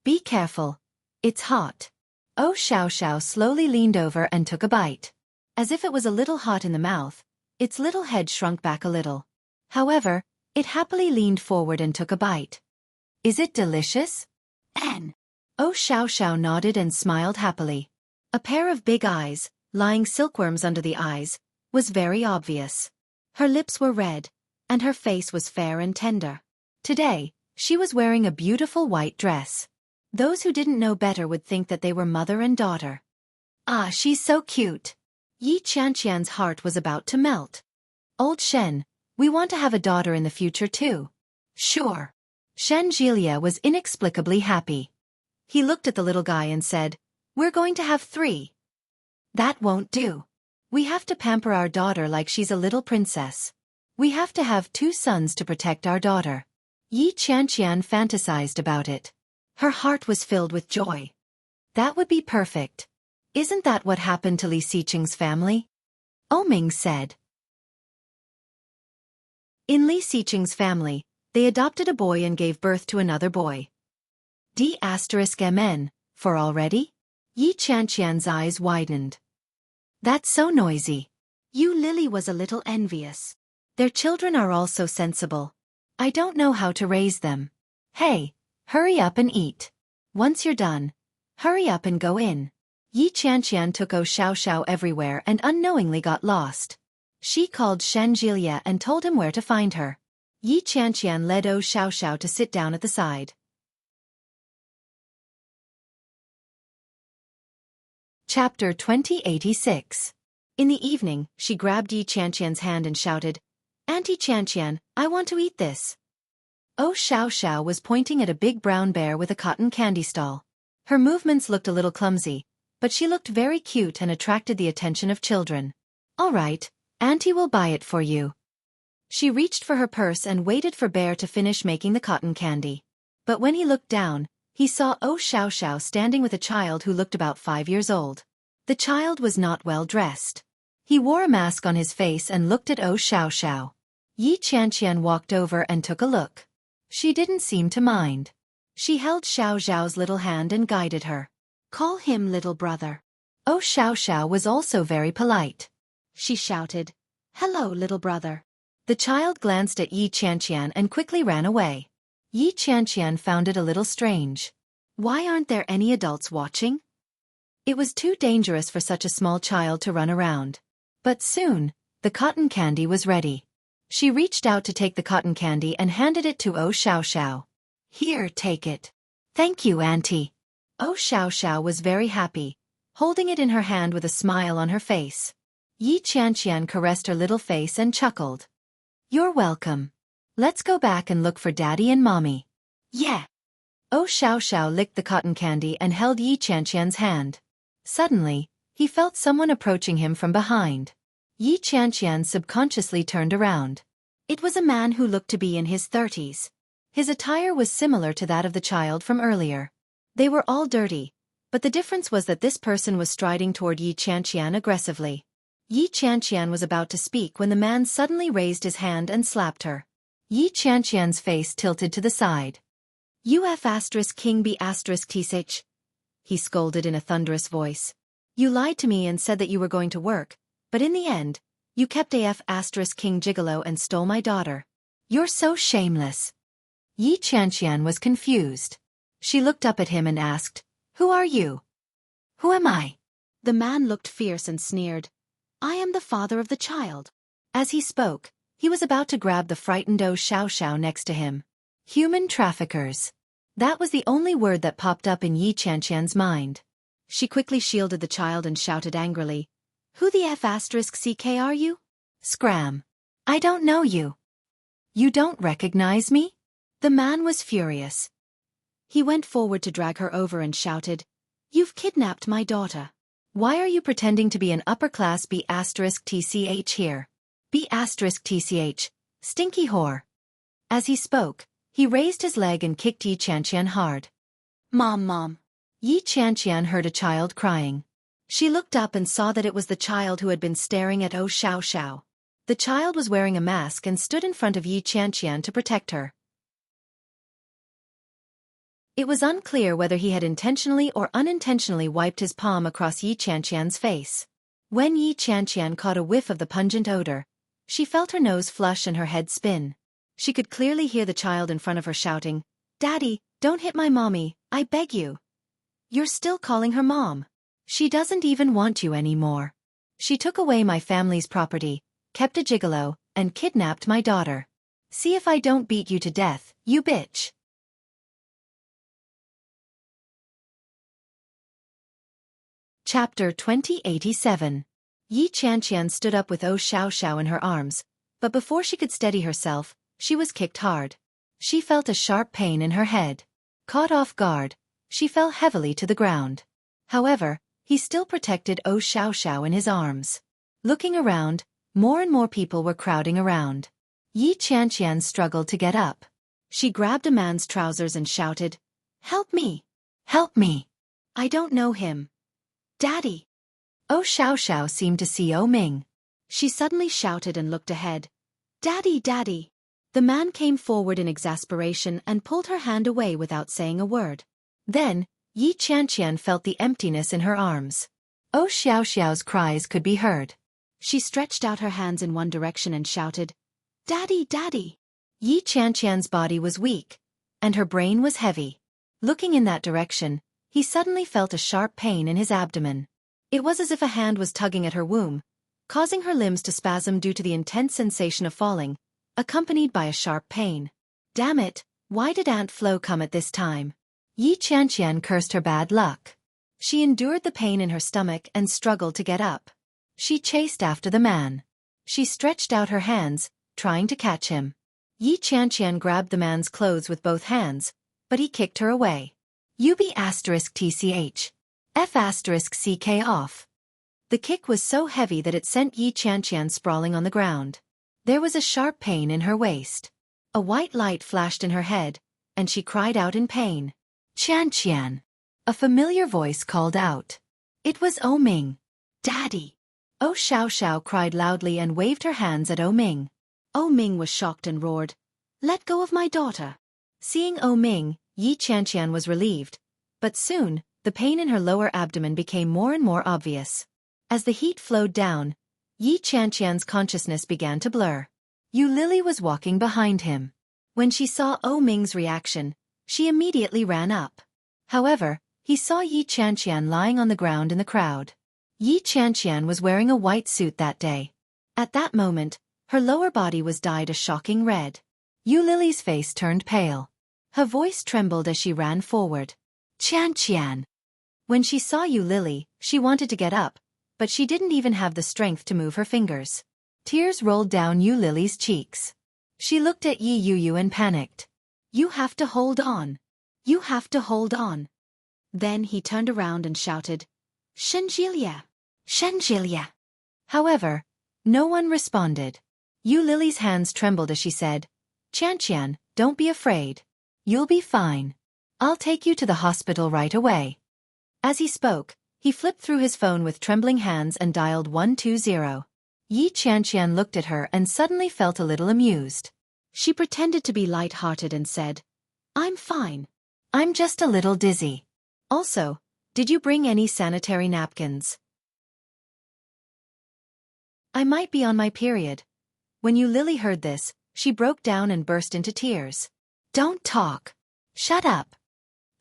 Be careful. It's hot. Oh Xiaoxiao slowly leaned over and took a bite. As if it was a little hot in the mouth, its little head shrunk back a little. However, it happily leaned forward and took a bite. Is it delicious? Oh Xiaoxiao nodded and smiled happily. A pair of big eyes, lying silkworms under the eyes, was very obvious. Her lips were red, and her face was fair and tender. Today, she was wearing a beautiful white dress. Those who didn't know better would think that they were mother and daughter. Ah, she's so cute. Yi Qianqian's heart was about to melt. Old Shen, we want to have a daughter in the future too. Sure. Shen Jilia was inexplicably happy. He looked at the little guy and said, "We're going to have 3. That won't do. We have to pamper our daughter like she's a little princess. We have to have 2 sons to protect our daughter." Yi Qianqian fantasized about it. Her heart was filled with joy. That would be perfect. Isn't that what happened to Li Xiqing's family? Oming said. In Li Xiqing's family, they adopted a boy and gave birth to another boy. D*mn, for already? Yi Qianqian's eyes widened. That's so noisy. Yu Lily was a little envious. Their children are all so sensible. I don't know how to raise them. Hey, hurry up and eat. Once you're done, hurry up and go in. Yi Qianqian took Xiao everywhere and unknowingly got lost. She called Shen Jilia and told him where to find her. Yi Qianqian led Xiao to sit down at the side. Chapter 2086. In the evening, she grabbed Yi Qianqian's hand and shouted, "Auntie Qianqian, I want to eat this." Xiao was pointing at a big brown bear with a cotton candy stall. Her movements looked a little clumsy, but she looked very cute and attracted the attention of children. "All right, Auntie will buy it for you." She reached for her purse and waited for Bear to finish making the cotton candy. But when he looked down, he saw Xiao standing with a child who looked about 5 years old. The child was not well dressed. He wore a mask on his face and looked at Xiao. Yi Qianqian walked over and took a look. She didn't seem to mind. She held Xiao's little hand and guided her. "Call him little brother." Xiao was also very polite. She shouted, "Hello, little brother." The child glanced at Yi Qianqian and quickly ran away. Yi Qianqian found it a little strange. Why aren't there any adults watching? It was too dangerous for such a small child to run around. But soon, the cotton candy was ready. She reached out to take the cotton candy and handed it to Xiao. "Here, take it." "Thank you, Auntie." Xiao was very happy, holding it in her hand with a smile on her face. Yi Qianqian caressed her little face and chuckled. "You're welcome. Let's go back and look for Daddy and Mommy." "Yeah." Xiao licked the cotton candy and held Yi Qianqian's hand. Suddenly, he felt someone approaching him from behind. Yi Qianqian subconsciously turned around. It was a man who looked to be in his 30s. His attire was similar to that of the child from earlier. They were all dirty, but the difference was that this person was striding toward Yi Qianqian aggressively. Yi Qianqian was about to speak when the man suddenly raised his hand and slapped her. Yi Qianqian's face tilted to the side. "King be *tsh," he scolded in a thunderous voice. "You lied to me and said that you were going to work, but in the end, you kept *King gigolo and stole my daughter. You're so shameless." Yi Qianqian was confused. She looked up at him and asked, "Who are you?" "Who am I?" The man looked fierce and sneered. "I am the father of the child." As he spoke, he was about to grab the frightened Xiao next to him. Human traffickers. That was the only word that popped up in Yi Qianqian's mind. She quickly shielded the child and shouted angrily, "Who the *CK are you?" "Scram. I don't know you." "You don't recognize me?" The man was furious. He went forward to drag her over and shouted, "You've kidnapped my daughter. Why are you pretending to be an upper-class B*TCH here? B*TCH, stinky whore." As he spoke, he raised his leg and kicked Yi Qianqian hard. Mom. Yi Qianqian heard a child crying. She looked up and saw that it was the child who had been staring at Xiao. The child was wearing a mask and stood in front of Yi Qianqian to protect her. It was unclear whether he had intentionally or unintentionally wiped his palm across Yi Qianqian's face. When Yi Qianqian caught a whiff of the pungent odor, she felt her nose flush and her head spin. She could clearly hear the child in front of her shouting, "Daddy, don't hit my mommy, I beg you." "You're still calling her mom. She doesn't even want you anymore. She took away my family's property, kept a gigolo, and kidnapped my daughter. See if I don't beat you to death, you bitch. Chapter 2087. Yi Qianqian stood up with Xiao in her arms, but before she could steady herself, she was kicked hard. She felt a sharp pain in her head. Caught off guard, she fell heavily to the ground. However, he still protected Xiao in his arms. Looking around, more and more people were crowding around. Yi Qianqian struggled to get up. She grabbed a man's trousers and shouted, "Help me! Help me! I don't know him. Daddy!" Xiao seemed to see Ming. She suddenly shouted and looked ahead. "Daddy, Daddy!" The man came forward in exasperation and pulled her hand away without saying a word. Then, Yi Qianqian felt the emptiness in her arms. Xiao's cries could be heard. She stretched out her hands in one direction and shouted, "Daddy, Daddy!" Yi Qianqian's body was weak, and her brain was heavy. Looking in that direction, he suddenly felt a sharp pain in his abdomen. It was as if a hand was tugging at her womb, causing her limbs to spasm due to the intense sensation of falling, accompanied by a sharp pain. Damn it, why did Aunt Flo come at this time? Yi Qianqian cursed her bad luck. She endured the pain in her stomach and struggled to get up. She chased after the man. She stretched out her hands, trying to catch him. Yi Qianqian grabbed the man's clothes with both hands, but he kicked her away. UB*TCH. F*CK off. The kick was so heavy that it sent Yi Qianqian sprawling on the ground. There was a sharp pain in her waist. A white light flashed in her head, and she cried out in pain. "Qianqian!" A familiar voice called out. It was Ming. "Daddy!" Xiao cried loudly and waved her hands at Ming. Ming was shocked and roared, "Let go of my daughter!" Seeing Ming, Yi Qianqian was relieved, but soon, the pain in her lower abdomen became more and more obvious. As the heat flowed down, Yi Qianqian's consciousness began to blur. Yu Lily was walking behind him. When she saw Ming's reaction, she immediately ran up. However, he saw Yi Qianqian lying on the ground in the crowd. Yi Qianqian was wearing a white suit that day. At that moment, her lower body was dyed a shocking red. Yu Lily's face turned pale. Her voice trembled as she ran forward. "Qianqian!" When she saw Yu Lily, she wanted to get up, but she didn't even have the strength to move her fingers. Tears rolled down Yu Lily's cheeks. She looked at Yi Yu and panicked. "You have to hold on. You have to hold on." Then he turned around and shouted, "Shenjilia! Shenjilia!" However, no one responded. Yu Lily's hands trembled as she said, "Qianqian, don't be afraid. You'll be fine. I'll take you to the hospital right away." As he spoke, he flipped through his phone with trembling hands and dialed 120. Yi Qianqian looked at her and suddenly felt a little amused. She pretended to be light-hearted and said, "I'm fine. I'm just a little dizzy. Also, did you bring any sanitary napkins? I might be on my period." When Yu Lily heard this, she broke down and burst into tears. "Don't talk. Shut up."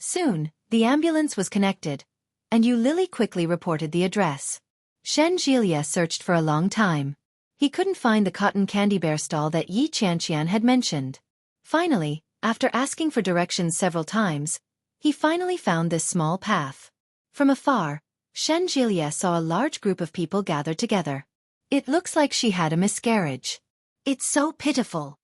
Soon, the ambulance was connected, and Yu Lily quickly reported the address. Shen Jilia searched for a long time. He couldn't find the cotton candy bear stall that Yi Qianqian had mentioned. Finally, after asking for directions several times, he finally found this small path. From afar, Shen Jilia saw a large group of people gathered together. It looks like she had a miscarriage. It's so pitiful.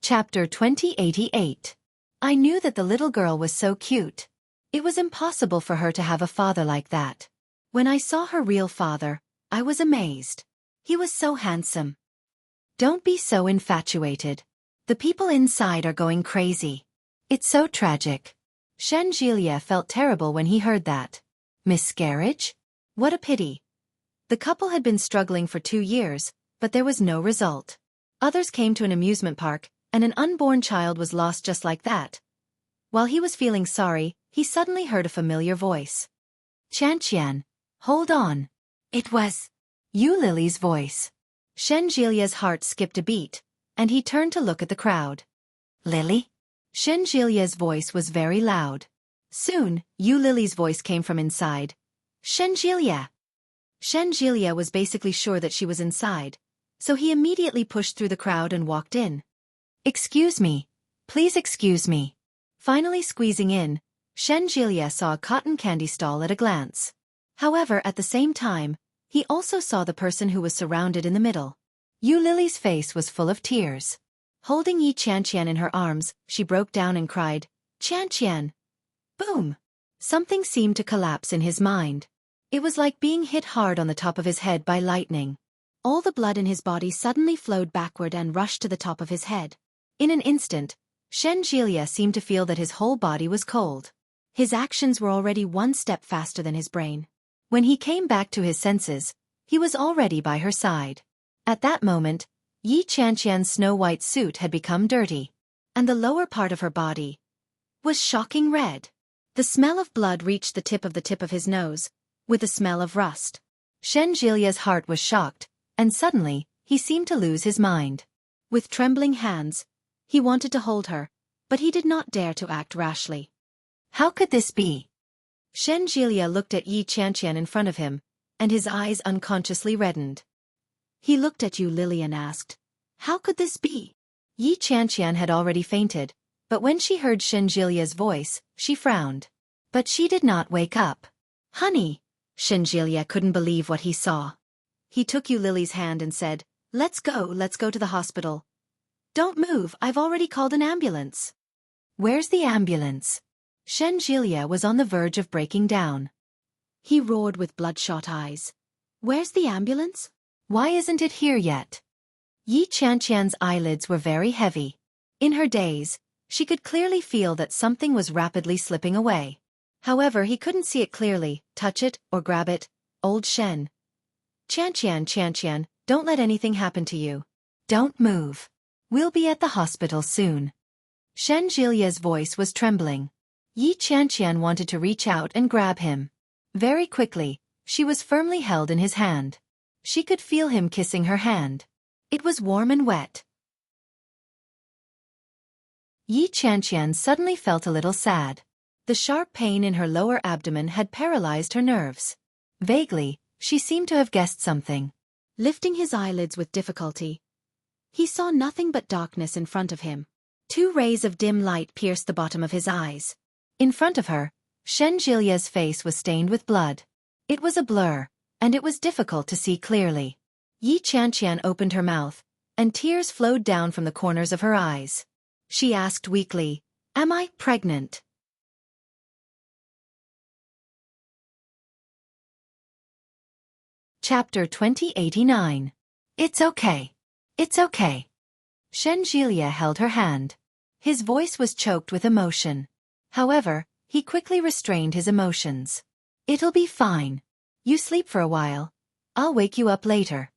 Chapter 2088. I knew that the little girl was so cute. It was impossible for her to have a father like that. When I saw her real father, I was amazed. He was so handsome. Don't be so infatuated. The people inside are going crazy. It's so tragic. Shen Jilia felt terrible when he heard that. Miscarriage? What a pity. The couple had been struggling for 2 years, but there was no result. Others came to an amusement park, and an unborn child was lost just like that. While he was feeling sorry, he suddenly heard a familiar voice. "Qianqian, hold on." It was Yu Lily's voice. Shen Jilia's heart skipped a beat, and he turned to look at the crowd. "Lily?" Shen Jilia's voice was very loud. Soon, Yu Lily's voice came from inside. "Shen Jilia." Shen Jilia was basically sure that she was inside, so he immediately pushed through the crowd and walked in. "Excuse me. Please excuse me." Finally squeezing in, Shen Jilia saw a cotton candy stall at a glance. However, at the same time, he also saw the person who was surrounded in the middle. Yu Lily's face was full of tears. Holding Yi Qianqian in her arms, she broke down and cried, "Qianqian!" Boom! Something seemed to collapse in his mind. It was like being hit hard on the top of his head by lightning. All the blood in his body suddenly flowed backward and rushed to the top of his head. In an instant, Shen Jilia seemed to feel that his whole body was cold. His actions were already one step faster than his brain. When he came back to his senses, he was already by her side. At that moment, Yi Qianqian's snow-white suit had become dirty, and the lower part of her body was shocking red. The smell of blood reached the tip of his nose, with the smell of rust. Shen Jilia's heart was shocked, and suddenly, he seemed to lose his mind. With trembling hands, he wanted to hold her, but he did not dare to act rashly. How could this be? Shen Jilia looked at Yi Qianqian in front of him, and his eyes unconsciously reddened. He looked at Yu Lily and asked, "How could this be?" Yi Qianqian had already fainted, but when she heard Shen Jilia's voice, she frowned. But she did not wake up. "Honey!" Shen Jilia couldn't believe what he saw. He took Yu Lily's hand and said, let's go to the hospital." "Don't move, I've already called an ambulance." "Where's the ambulance?" Shen Jilia was on the verge of breaking down. He roared with bloodshot eyes. "Where's the ambulance? Why isn't it here yet?" Yi Qianqian's eyelids were very heavy. In her daze, she could clearly feel that something was rapidly slipping away. However, he couldn't see it clearly, touch it, or grab it. Old Shen. Qianqian, don't let anything happen to you. Don't move. We'll be at the hospital soon." Shen Jilia's voice was trembling. Yi Qianqian wanted to reach out and grab him. Very quickly, she was firmly held in his hand. She could feel him kissing her hand. It was warm and wet. Yi Qianqian suddenly felt a little sad. The sharp pain in her lower abdomen had paralyzed her nerves. Vaguely, she seemed to have guessed something. Lifting his eyelids with difficulty, he saw nothing but darkness in front of him. 2 rays of dim light pierced the bottom of his eyes. In front of her, Shen Jilia's face was stained with blood. It was a blur, and it was difficult to see clearly. Yi Qianqian opened her mouth, and tears flowed down from the corners of her eyes. She asked weakly, "Am I pregnant?" Chapter 2089. It's okay. It's okay. Shen Jilia held her hand. His voice was choked with emotion. However, he quickly restrained his emotions. "It'll be fine. You sleep for a while. I'll wake you up later."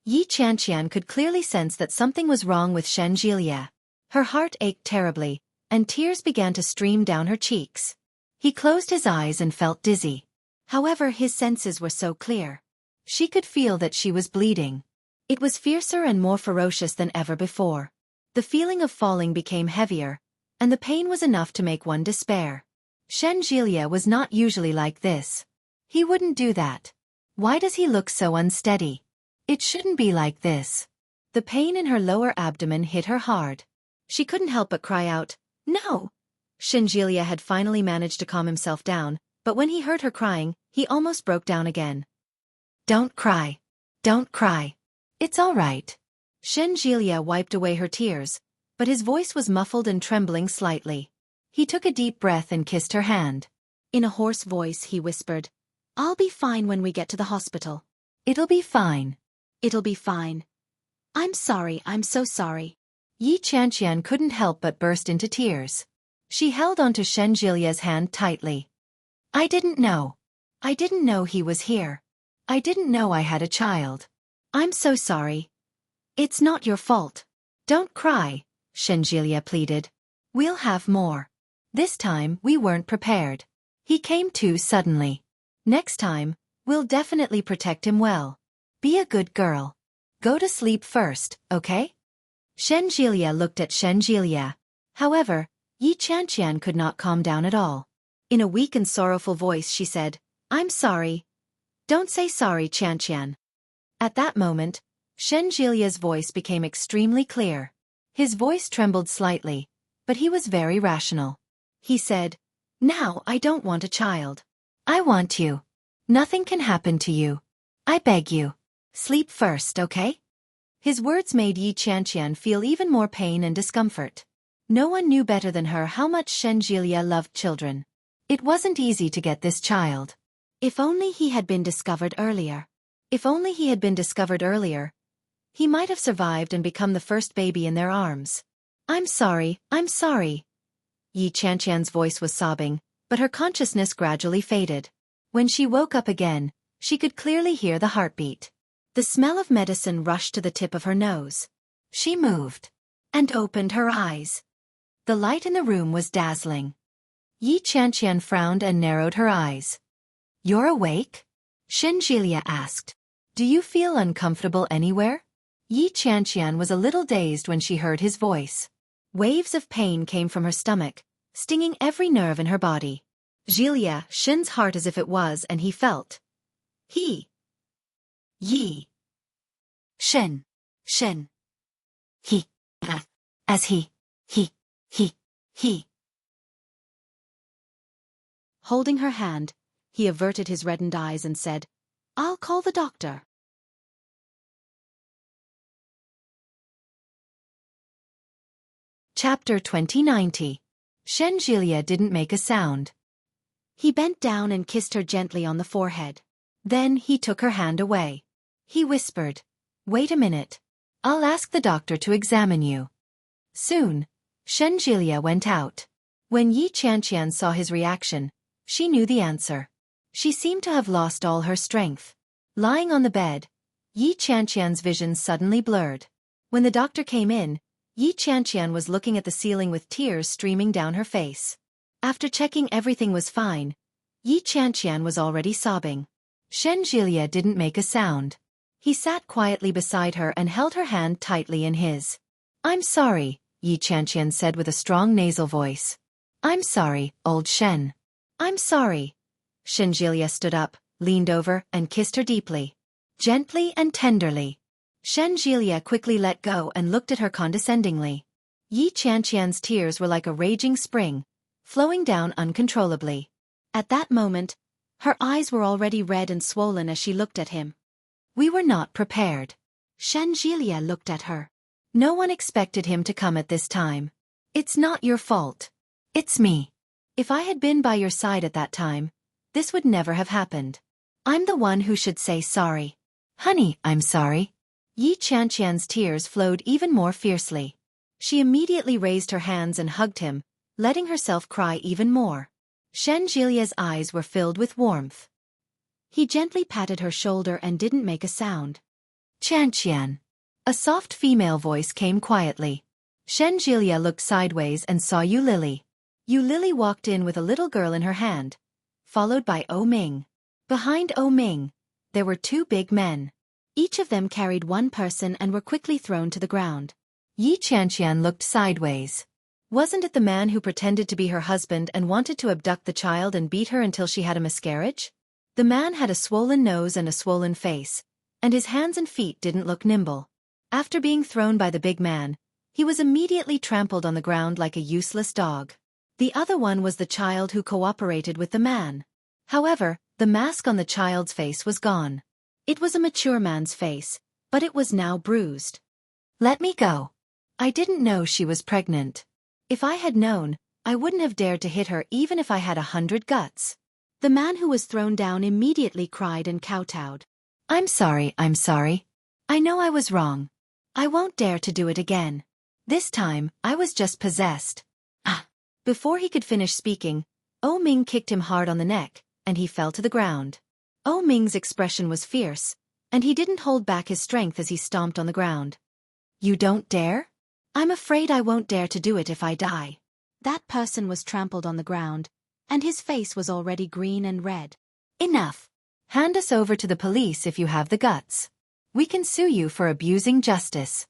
Yi Qianqian could clearly sense that something was wrong with Shen Jilia. Her heart ached terribly, and tears began to stream down her cheeks. He closed his eyes and felt dizzy. However, his senses were so clear. She could feel that she was bleeding. It was fiercer and more ferocious than ever before. The feeling of falling became heavier, and the pain was enough to make one despair. Shen Jilia was not usually like this. He wouldn't do that. Why does he look so unsteady? It shouldn't be like this. The pain in her lower abdomen hit her hard. She couldn't help but cry out, "No!" Shen Jilia had finally managed to calm himself down, but when he heard her crying, he almost broke down again. "Don't cry. Don't cry. It's all right." Shen Jilia wiped away her tears, but his voice was muffled and trembling slightly. He took a deep breath and kissed her hand. In a hoarse voice, he whispered, "I'll be fine when we get to the hospital." "It'll be fine. It'll be fine. I'm sorry, I'm so sorry." Yi Qianqian couldn't help but burst into tears. She held onto Shen Jilia's hand tightly. I didn't know he was here. I didn't know I had a child. I'm so sorry. It's not your fault. Don't cry," Shen Jilia pleaded. "We'll have more. This time, we weren't prepared. He came too suddenly. Next time, we'll definitely protect him well. Be a good girl. Go to sleep first, okay?" Shen Jilia looked at Shen Jilia. However, Yi Qianqian could not calm down at all. In a weak and sorrowful voice she said, "I'm sorry. Don't say sorry, Qian. At that moment, Shen Jilia's voice became extremely clear. His voice trembled slightly, but he was very rational. He said, "Now I don't want a child. I want you. Nothing can happen to you. I beg you. Sleep first, okay?" His words made Yi Qian feel even more pain and discomfort. No one knew better than her how much Shen Jilia loved children. It wasn't easy to get this child. If only he had been discovered earlier. If only he had been discovered earlier, he might have survived and become the first baby in their arms. I'm sorry. Yi Qian's voice was sobbing, but her consciousness gradually faded. When she woke up again, she could clearly hear the heartbeat. The smell of medicine rushed to the tip of her nose. She moved and opened her eyes. The light in the room was dazzling. Yi Qian frowned and narrowed her eyes. "You're awake?" Shen Jilia asked. "Do you feel uncomfortable anywhere?" Yi Qian was a little dazed when she heard his voice. Waves of pain came from her stomach, stinging every nerve in her body. Jilia, Shen's heart as if it was, and he felt. Yi. Shen. He. As he. Holding her hand, he averted his reddened eyes and said, "I'll call the doctor." Chapter 2090. Shen Jilia didn't make a sound. He bent down and kissed her gently on the forehead. Then he took her hand away. He whispered, "Wait a minute. I'll ask the doctor to examine you." Soon, Shen Jilia went out. When Yi Qian saw his reaction, she knew the answer. She seemed to have lost all her strength. Lying on the bed, Yi Qian's vision suddenly blurred. When the doctor came in, Yi Qian was looking at the ceiling with tears streaming down her face. After checking everything was fine, Yi Qian was already sobbing. Shen Jilia didn't make a sound. He sat quietly beside her and held her hand tightly in his. "I'm sorry," Yi Qian said with a strong nasal voice. "I'm sorry, old Shen. I'm sorry." Shen Jilia stood up, leaned over, and kissed her deeply. Gently and tenderly. Shen Jilia quickly let go and looked at her condescendingly. Yi Qian's tears were like a raging spring, flowing down uncontrollably. At that moment, her eyes were already red and swollen as she looked at him. "We were not prepared." Shen Jilia looked at her. "No one expected him to come at this time. It's not your fault. It's me. If I had been by your side at that time, this would never have happened. I'm the one who should say sorry." "Honey, I'm sorry." Yi Qian's tears flowed even more fiercely. She immediately raised her hands and hugged him, letting herself cry even more. Shen Jilia's eyes were filled with warmth. He gently patted her shoulder and didn't make a sound. "Qian." A soft female voice came quietly. Shen Jilia looked sideways and saw Yu Lily. Yu Lily walked in with a little girl in her hand, followed by O Ming. Behind O Ming, there were two big men. Each of them carried one person and were quickly thrown to the ground. Yi Qian looked sideways. Wasn't it the man who pretended to be her husband and wanted to abduct the child and beat her until she had a miscarriage? The man had a swollen nose and a swollen face, and his hands and feet didn't look nimble. After being thrown by the big man, he was immediately trampled on the ground like a useless dog. The other one was the child who cooperated with the man. However, the mask on the child's face was gone. It was a mature man's face, but it was now bruised. "Let me go. I didn't know she was pregnant. If I had known, I wouldn't have dared to hit her even if I had 100 guts." The man who was thrown down immediately cried and kowtowed. I'm sorry. I know I was wrong. I won't dare to do it again. This time, I was just possessed." Before he could finish speaking, O Ming kicked him hard on the neck, and he fell to the ground. O Ming's expression was fierce, and he didn't hold back his strength as he stomped on the ground. "You don't dare? I'm afraid I won't dare to do it if I die." That person was trampled on the ground, and his face was already green and red. "Enough. Hand us over to the police if you have the guts. We can sue you for abusing justice."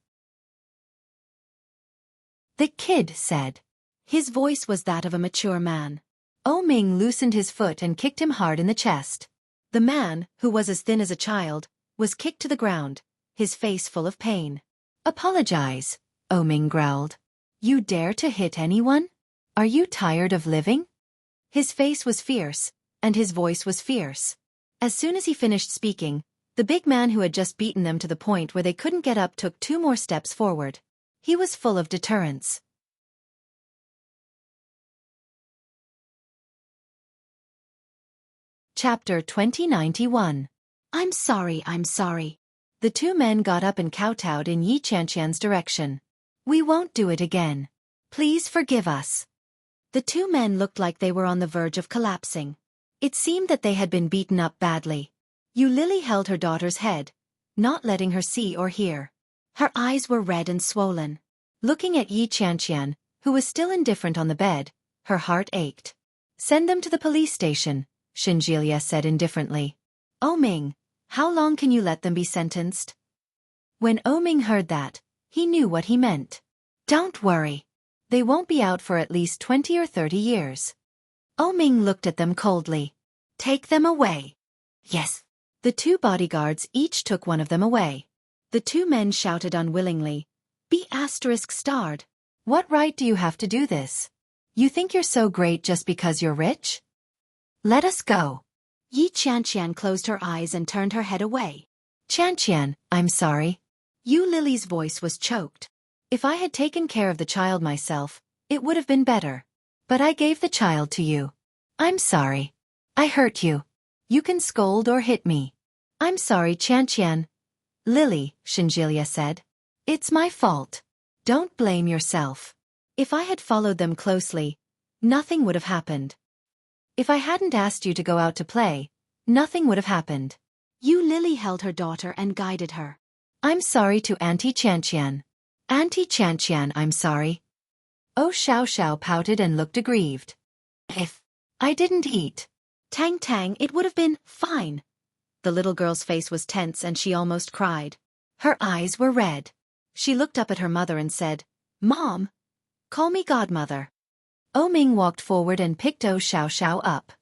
The kid said. His voice was that of a mature man. O Ming loosened his foot and kicked him hard in the chest. The man, who was as thin as a child, was kicked to the ground, his face full of pain. "Apologize," Oming growled. "You dare to hit anyone? Are you tired of living?" His face was fierce, and his voice was fierce. As soon as he finished speaking, the big man who had just beaten them to the point where they couldn't get up took 2 more steps forward. He was full of deterrence. Chapter 2091. I'm sorry. The 2 men got up and kowtowed in Yi Qianqian's direction. "We won't do it again. Please forgive us." The 2 men looked like they were on the verge of collapsing. It seemed that they had been beaten up badly. Yu Lily held her daughter's head, not letting her see or hear. Her eyes were red and swollen. Looking at Yi Qianqian, who was still indifferent on the bed, her heart ached. "Send them to the police station," Xinjilia said indifferently. "Oming, how long can you let them be sentenced?" When Oming heard that, he knew what he meant. "Don't worry. They won't be out for at least 20 or 30 years. Oming looked at them coldly. "Take them away." "Yes." The 2 bodyguards each took one of them away. The 2 men shouted unwillingly, "Be ****. What right do you have to do this? You think you're so great just because you're rich? Let us go." Yi Qianqian closed her eyes and turned her head away. "Qianqian, I'm sorry." Yu Lily's voice was choked. "If I had taken care of the child myself, it would have been better. But I gave the child to you. I'm sorry. I hurt you. You can scold or hit me." "I'm sorry, Qianqian." "Lily," Xinjilia said. "It's my fault. Don't blame yourself. If I had followed them closely, nothing would have happened. If I hadn't asked you to go out to play, nothing would have happened." Yu Lily held her daughter and guided her. "I'm sorry to Auntie Qianqian." "Auntie Qianqian, I'm sorry." Oh Xiao pouted and looked aggrieved. "If I didn't eat Tang, it would have been fine." The little girl's face was tense and she almost cried. Her eyes were red. She looked up at her mother and said, "Mom, call me godmother." Oming walked forward and picked Oh Xiao up.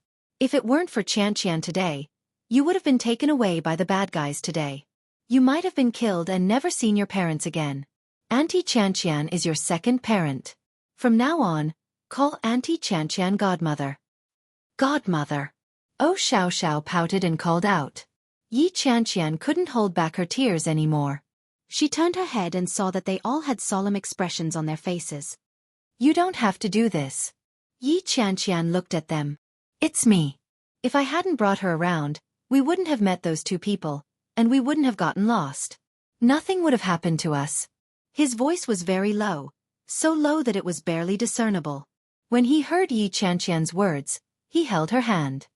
"If it weren't for Qianqian today, you would have been taken away by the bad guys today. You might have been killed and never seen your parents again. Auntie Qianqian is your second parent. From now on, call Auntie Qianqian godmother." "Godmother." Oh Xiao pouted and called out. Yi Qianqian couldn't hold back her tears anymore. She turned her head and saw that they all had solemn expressions on their faces. "You don't have to do this." Yi Qianqian looked at them. "It's me. If I hadn't brought her around, we wouldn't have met those 2 people, and we wouldn't have gotten lost. Nothing would have happened to us." His voice was very low, so low that it was barely discernible. When he heard Yi Qianqian's words, he held her hand.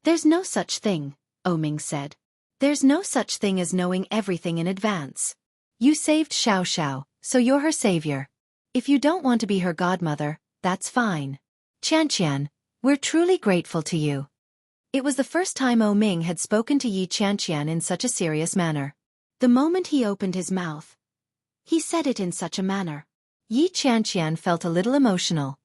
"There's no such thing," Oming said. "There's no such thing as knowing everything in advance. You saved Xiao, so you're her savior. If you don't want to be her godmother, that's fine. Qianqian, we're truly grateful to you." It was the first time Oming had spoken to Yi Qianqian in such a serious manner. The moment he opened his mouth, he said it in such a manner. Yi Qianqian felt a little emotional.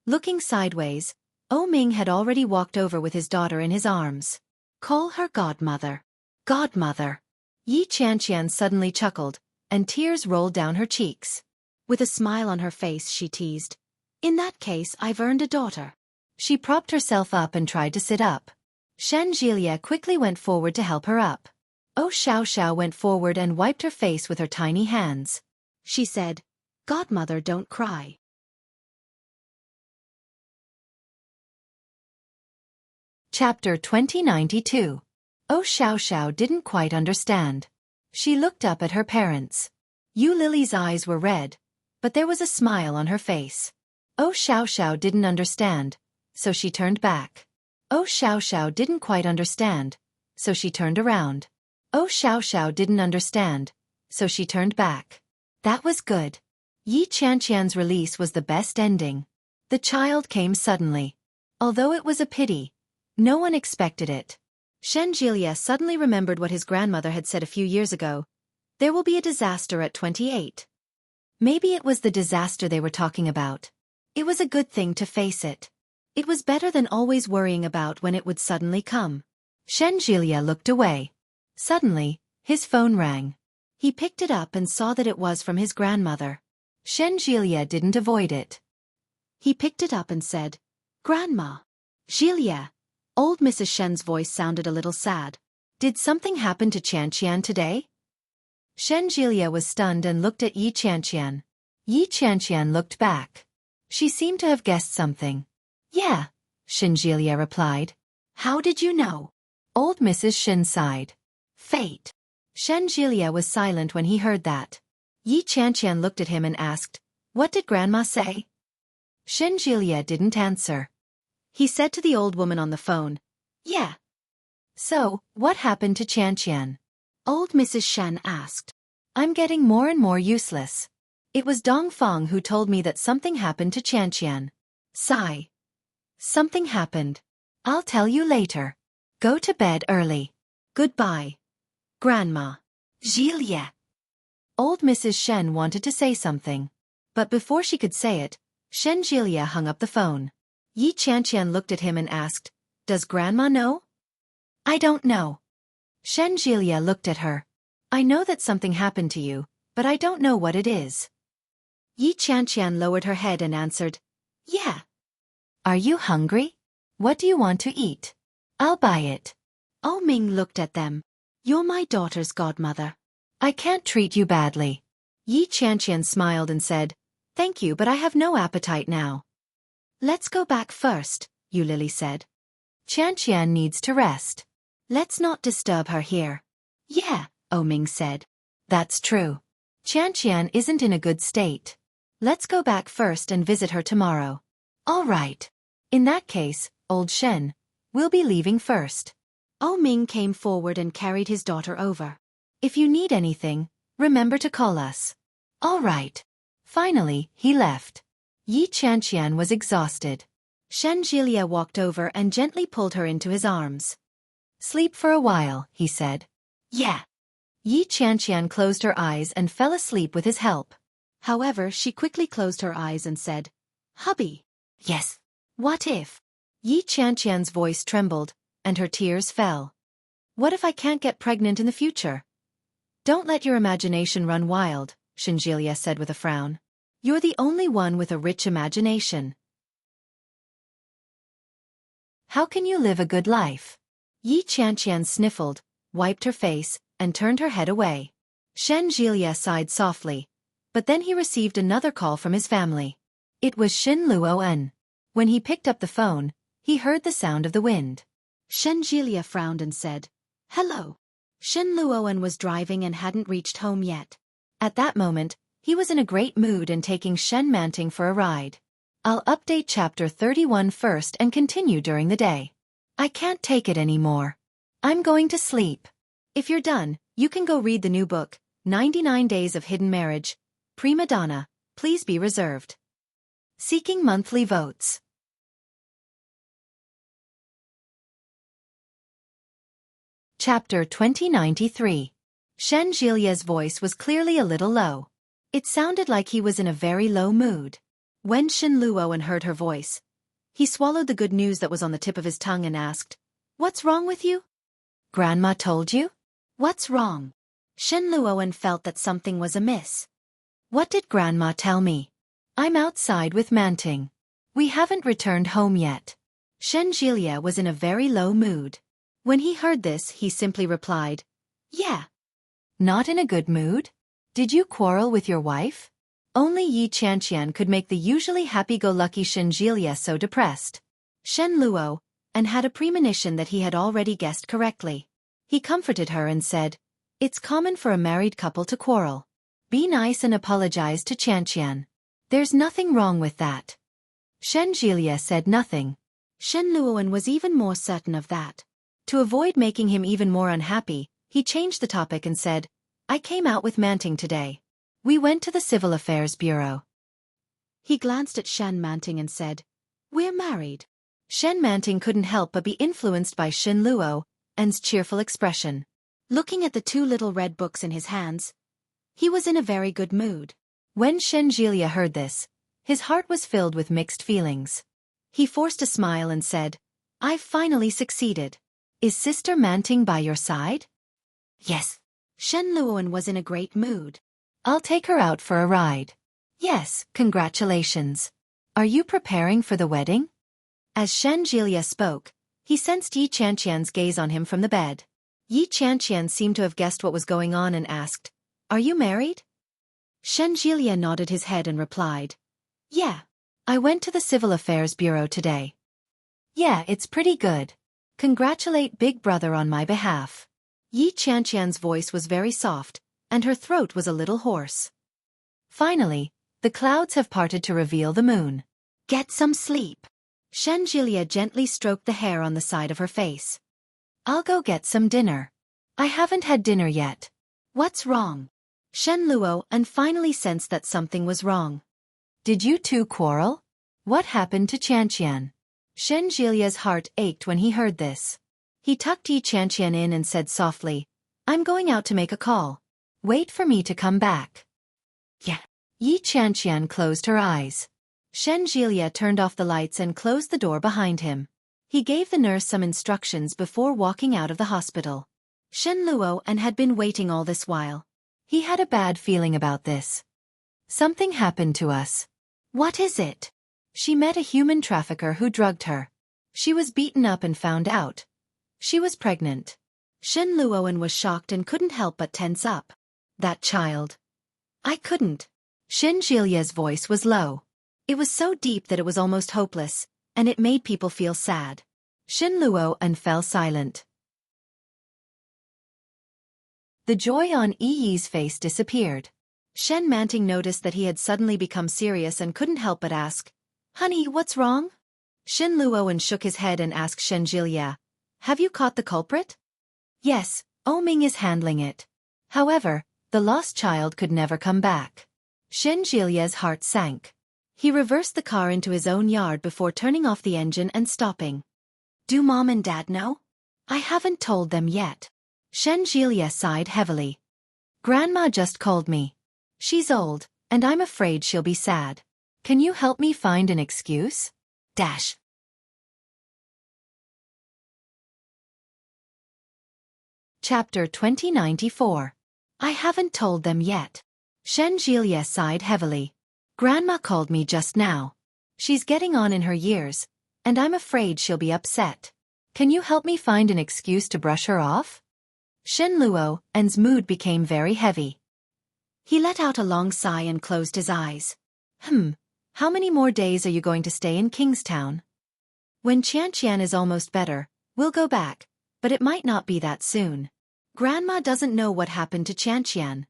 Looking sideways, Oming had already walked over with his daughter in his arms. "Call her godmother." "Godmother." Yi Qianqian suddenly chuckled, and tears rolled down her cheeks. With a smile on her face she teased, "In that case I've earned a daughter." She propped herself up and tried to sit up. Xinjilia quickly went forward to help her up. Oh Xiao went forward and wiped her face with her tiny hands. She said, "Godmother, don't cry." Chapter 2092. Oh Xiao didn't quite understand. She looked up at her parents. Yu Lily's eyes were red, but there was a smile on her face. Oh Xiao didn't understand, so she turned back. Oh Xiao didn't quite understand, so she turned around. Oh Xiao didn't understand, so she turned back. That was good. Yi Qianqian's release was the best ending. The child came suddenly. Although it was a pity, no one expected it. Xinjilia suddenly remembered what his grandmother had said a few years ago. There will be a disaster at 28. Maybe it was the disaster they were talking about. It was a good thing to face it. It was better than always worrying about when it would suddenly come. Shen Jilia looked away. Suddenly, his phone rang. He picked it up and saw that it was from his grandmother. Shen Jilia didn't avoid it. He picked it up and said, "Grandma." "Jilia." Old Mrs. Shen's voice sounded a little sad. "Did something happen to Qianqian today?" Shen Jilia was stunned and looked at Yi Qianqian. Yi Qianqian looked back. She seemed to have guessed something. "Yeah," Shen Jilia replied. "How did you know?" Old Mrs. Shen sighed. "Fate." Shen Jilia was silent when he heard that. Yi Qianqian looked at him and asked, "What did Grandma say?" Shen Jilia didn't answer. He said to the old woman on the phone, "Yeah." "So, what happened to Qianqian?" Old Mrs. Shen asked. "I'm getting more and more useless. It was Dongfang who told me that something happened to Qianqian." Sigh. "Something happened. I'll tell you later. Go to bed early. Goodbye. Grandma." "Jilia." Old Mrs. Shen wanted to say something. But before she could say it, Shen Jilia hung up the phone. Yi Qianqian looked at him and asked, "Does Grandma know?" "I don't know." Shen Jilia looked at her. "I know that something happened to you, but I don't know what it is." Yi Qianqian lowered her head and answered, "Yeah." "Are you hungry? What do you want to eat? I'll buy it." Oh Ming looked at them. "You're my daughter's godmother. I can't treat you badly." Yi Qianqian smiled and said, "Thank you, but I have no appetite now." "Let's go back first," Yu Lily said. "Qianqian needs to rest. Let's not disturb her here." "Yeah," Oh Ming said. "That's true. Qianqian isn't in a good state. Let's go back first and visit her tomorrow." "All right. In that case, old Shen, we'll be leaving first." Oh Ming came forward and carried his daughter over. "If you need anything, remember to call us." "All right." Finally, he left. Yi Qianqian was exhausted. Shen Jilia walked over and gently pulled her into his arms. "Sleep for a while," he said. "Yeah." Yi Qianqian closed her eyes and fell asleep with his help. However, she quickly closed her eyes and said, "Hubby." "Yes." "What if?" Yi Qianqian's voice trembled, and her tears fell. "What if I can't get pregnant in the future?" "Don't let your imagination run wild," Shen Jilia said with a frown. "You're the only one with a rich imagination. How can you live a good life?" Yi Qianqian sniffled, wiped her face, and turned her head away. Shen Jilia sighed softly, but then he received another call from his family. It was Shen Luoan. When he picked up the phone, he heard the sound of the wind. Shen Jilia frowned and said, "Hello." Shen Luoan was driving and hadn't reached home yet. At that moment, he was in a great mood and taking Shen Manting for a ride. I'll update chapter 31 first and continue during the day. I can't take it anymore. I'm going to sleep. If you're done, you can go read the new book, 99 Days of Hidden Marriage. Prima Donna, please be reserved. Seeking monthly votes. Chapter 2093. Shen Jilia's voice was clearly a little low. It sounded like he was in a very low mood. When Shen Luoan heard her voice, he swallowed the good news that was on the tip of his tongue and asked, "What's wrong with you?" "Grandma told you?" "What's wrong?" Shen Luoan felt that something was amiss. "What did Grandma tell me?" "I'm outside with Manting. We haven't returned home yet." Shen Jilia was in a very low mood. When he heard this, he simply replied, "Yeah." "Not in a good mood? Did you quarrel with your wife?" Only Yi Qianqian could make the usually happy-go-lucky Shen Jilia so depressed. Shen Luo, and had a premonition that he had already guessed correctly. He comforted her and said, "It's common for a married couple to quarrel. Be nice and apologize to Qianqian. There's nothing wrong with that." Shen Jilia said nothing. Shen Luoan was even more certain of that. To avoid making him even more unhappy, he changed the topic and said, "I came out with Manting today. We went to the Civil Affairs Bureau." He glanced at Shen Manting and said, "We're married." Shen Manting couldn't help but be influenced by Shen Luoan's cheerful expression. Looking at the two little red books in his hands, he was in a very good mood. When Shen Jilia heard this, his heart was filled with mixed feelings. He forced a smile and said, "I've finally succeeded. Is Sister Manting by your side?" "Yes." Shen Luoan was in a great mood. "I'll take her out for a ride." "Yes, congratulations. Are you preparing for the wedding?" As Shen Jielia spoke, he sensed Yi Qianqian's gaze on him from the bed. Yi Qianqian seemed to have guessed what was going on and asked, "Are you married?" Shen Jielia nodded his head and replied, "Yeah. I went to the Civil Affairs Bureau today." "Yeah, it's pretty good. Congratulate Big Brother on my behalf." Yi Qianqian's voice was very soft, and her throat was a little hoarse. "Finally, the clouds have parted to reveal the moon. Get some sleep." Shen Jielia gently stroked the hair on the side of her face. "I'll go get some dinner. I haven't had dinner yet." "What's wrong?" Shen Luoan finally sensed that something was wrong. "Did you two quarrel? What happened to Qianqian?" Shen Jilia's heart ached when he heard this. He tucked Yi Qianqian in and said softly, "I'm going out to make a call. Wait for me to come back." "Yeah." Yi Qianqian closed her eyes. Shen Jilia turned off the lights and closed the door behind him. He gave the nurse some instructions before walking out of the hospital. Shen Luoan had been waiting all this while. He had a bad feeling about this. "Something happened to us." "What is it?" "She met a human trafficker who drugged her. She was beaten up and found out she was pregnant." Shen Luoan was shocked and couldn't help but tense up. "That child." "I couldn't." Shen Jilia's voice was low. It was so deep that it was almost hopeless, and it made people feel sad. Shen Luoan fell silent. The joy on Yi's face disappeared. Shen Manting noticed that he had suddenly become serious and couldn't help but ask, "Honey, what's wrong?" Shen Luoan shook his head and asked Shen Jilia, "Have you caught the culprit?" "Yes, Oming is handling it. However, the lost child could never come back." Shen Jilia's heart sank. He reversed the car into his own yard before turning off the engine and stopping. "Do Mom and Dad know?" "I haven't told them yet." Shen Jilia sighed heavily. "Grandma just called me. She's old, and I'm afraid she'll be sad. Can you help me find an excuse?" Dash. Chapter 2094. I haven't told them yet. Shen Jilia sighed heavily. "Grandma called me just now. She's getting on in her years, and I'm afraid she'll be upset. Can you help me find an excuse to brush her off?" Shen Luoan's mood became very heavy. He let out a long sigh and closed his eyes. How many more days are you going to stay in Kingstown?" "When Qianqian is almost better, we'll go back, but it might not be that soon. Grandma doesn't know what happened to Qianqian."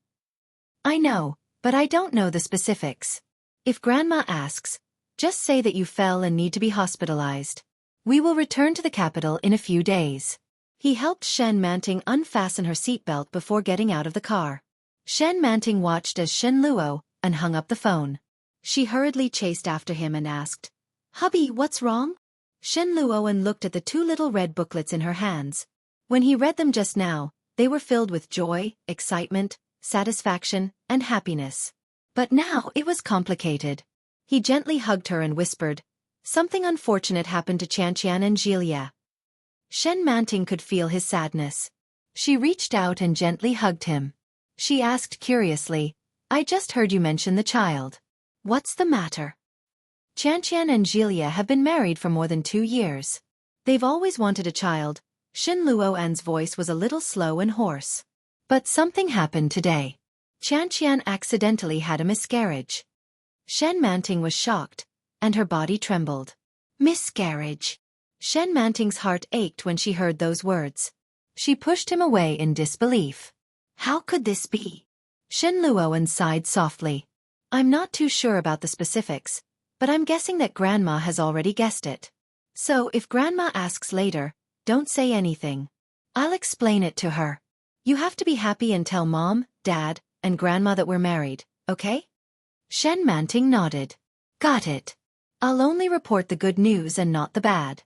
"I know, but I don't know the specifics. If Grandma asks, just say that you fell and need to be hospitalized. We will return to the capital in a few days." He helped Shen Manting unfasten her seatbelt before getting out of the car. Shen Manting watched as Shen Luoan hung up the phone. She hurriedly chased after him and asked, "Hubby, what's wrong?" Shen Luoan looked at the two little red booklets in her hands. When he read them just now, they were filled with joy, excitement, satisfaction, and happiness. But now it was complicated. He gently hugged her and whispered, "Something unfortunate happened to Qianqian and Jilia." Shen Manting could feel his sadness. She reached out and gently hugged him. She asked curiously, "I just heard you mention the child. What's the matter?" "Qianqian and Jilia have been married for more than 2 years. They've always wanted a child." Shen Luoan's voice was a little slow and hoarse. "But something happened today. Qianqian accidentally had a miscarriage." Shen Manting was shocked, and her body trembled. "Miscarriage?" Shen Manting's heart ached when she heard those words. She pushed him away in disbelief. "How could this be?" Shen Luoan sighed softly. "I'm not too sure about the specifics, but I'm guessing that Grandma has already guessed it. So if Grandma asks later, don't say anything. I'll explain it to her. You have to be happy and tell Mom, Dad, and Grandma that we're married, okay?" Shen Manting nodded. "Got it. I'll only report the good news and not the bad."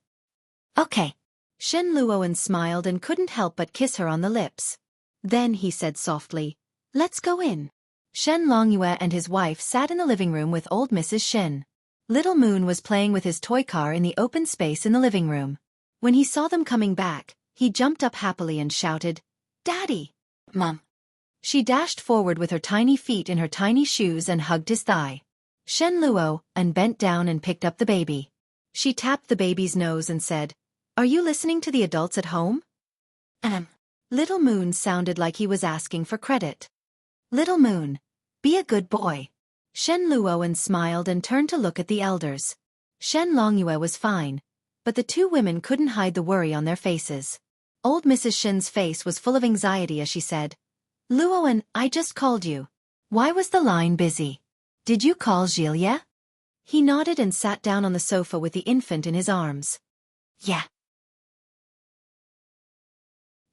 "Okay." Shen Luoan smiled and couldn't help but kiss her on the lips. Then he said softly, "Let's go in." Shen Longyue and his wife sat in the living room with old Mrs. Shen. Little Moon was playing with his toy car in the open space in the living room. When he saw them coming back, he jumped up happily and shouted, "Daddy! Mom!" She dashed forward with her tiny feet in her tiny shoes and hugged his thigh. Shen Luo and bent down and picked up the baby. She tapped the baby's nose and said, "Are you listening to the adults at home?" Little Moon sounded like he was asking for credit. "Little Moon, be a good boy." Shen Luoan smiled and turned to look at the elders. Shen Longyue was fine, but the two women couldn't hide the worry on their faces. Old Mrs. Shen's face was full of anxiety as she said, "Luoan, I just called you. Why was the line busy? Did you call Julia?" He nodded and sat down on the sofa with the infant in his arms. "Yeah.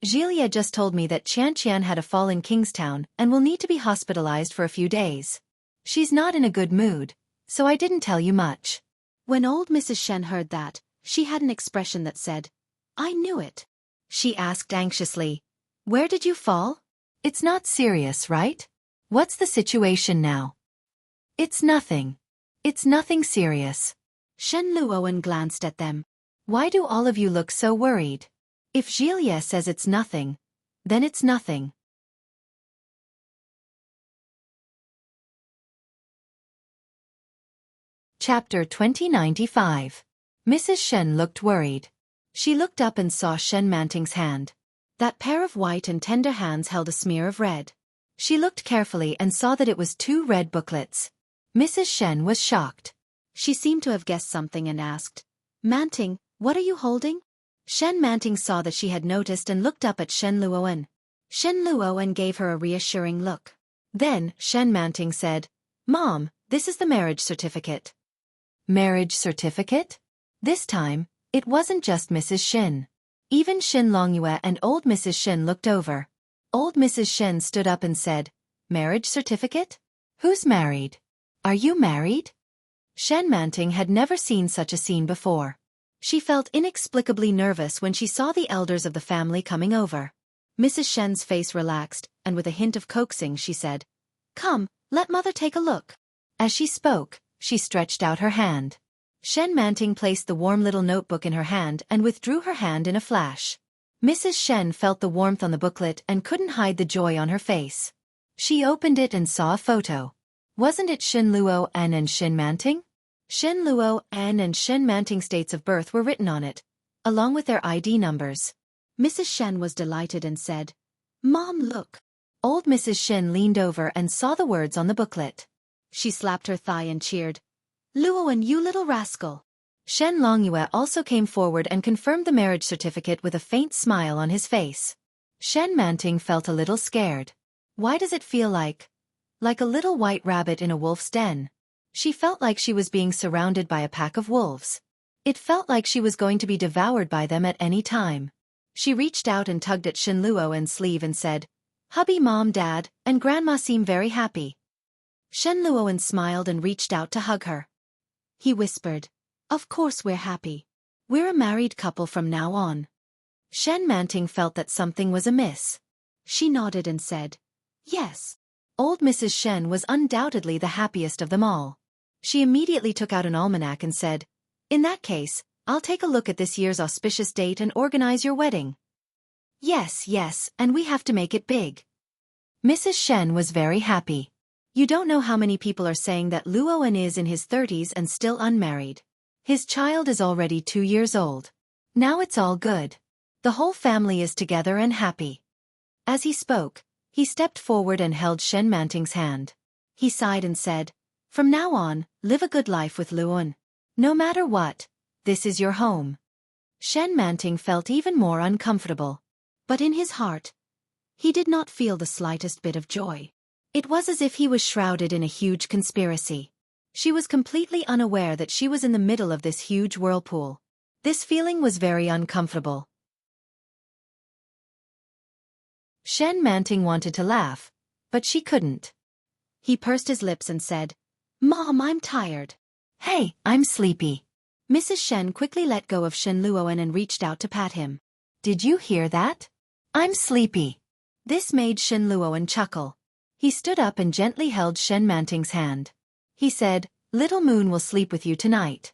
Julia just told me that Qian had a fall in Kingstown and will need to be hospitalized for a few days. She's not in a good mood, so I didn't tell you much." When old Mrs. Shen heard that, she had an expression that said, "I knew it." She asked anxiously, "Where did you fall? It's not serious, right? What's the situation now?" It's nothing serious." Shen Luoan glanced at them. "Why do all of you look so worried? If Julia says it's nothing, then it's nothing." Chapter 2095. Mrs. Shen looked worried. She looked up and saw Shen Manting's hand. That pair of white and tender hands held a smear of red. She looked carefully and saw that it was 2 red booklets. Mrs. Shen was shocked. She seemed to have guessed something and asked, "Manting, what are you holding?" Shen Manting saw that she had noticed and looked up at Shen Luoan. Shen Luoan gave her a reassuring look. Then Shen Manting said, "Mom, this is the marriage certificate." Marriage certificate? This time, it wasn't just Mrs. Shen. Even Shen Longyue and old Mrs. Shen looked over. Old Mrs. Shen stood up and said, "Marriage certificate? Who's married? Are you married?" Shen Manting had never seen such a scene before. She felt inexplicably nervous when she saw the elders of the family coming over. Mrs. Shen's face relaxed, and with a hint of coaxing she said, "Come, let Mother take a look." As she spoke, she stretched out her hand. Shen Manting placed the warm little notebook in her hand and withdrew her hand in a flash. Mrs. Shen felt the warmth on the booklet and couldn't hide the joy on her face. She opened it and saw a photo. Wasn't it Shen Luoan and Shen Manting? Shen Luoan and Shen Manting's dates of birth were written on it, along with their ID numbers. Mrs. Shen was delighted and said, "Mom, look." Old Mrs. Shen leaned over and saw the words on the booklet. She slapped her thigh and cheered, "Luoan, you little rascal." Shen Longyue also came forward and confirmed the marriage certificate with a faint smile on his face. Shen Manting felt a little scared. Why does it feel like a little white rabbit in a wolf's den? She felt like she was being surrounded by a pack of wolves. It felt like she was going to be devoured by them at any time. She reached out and tugged at Shen Luoan's sleeve and said, "Hubby, Mom, Dad, and Grandma seem very happy." Shen Luoan smiled and reached out to hug her. He whispered, "Of course we're happy. We're a married couple from now on." Shen Manting felt that something was amiss. She nodded and said, "Yes." Old Mrs. Shen was undoubtedly the happiest of them all. She immediately took out an almanac and said, "In that case, I'll take a look at this year's auspicious date and organize your wedding." Yes, and we have to make it big." Mrs. Shen was very happy. You don't know how many people are saying that Luoan is in his 30s and still unmarried. His child is already 2 years old. Now it's all good. The whole family is together and happy. As he spoke, he stepped forward and held Shen Manting's hand. He sighed and said, "From now on, live a good life with Luoan. No matter what, this is your home." Shen Manting felt even more uncomfortable. But in his heart, he did not feel the slightest bit of joy. It was as if he was shrouded in a huge conspiracy. She was completely unaware that she was in the middle of this huge whirlpool. This feeling was very uncomfortable. Shen Manting wanted to laugh, but she couldn't. He pursed his lips and said, "Mom, I'm tired." "Hey, I'm sleepy." Mrs. Shen quickly let go of Shen Luoan and reached out to pat him. "Did you hear that? I'm sleepy." This made Shen Luoan chuckle. He stood up and gently held Shen Manting's hand. He said, Little Moon will sleep with you tonight.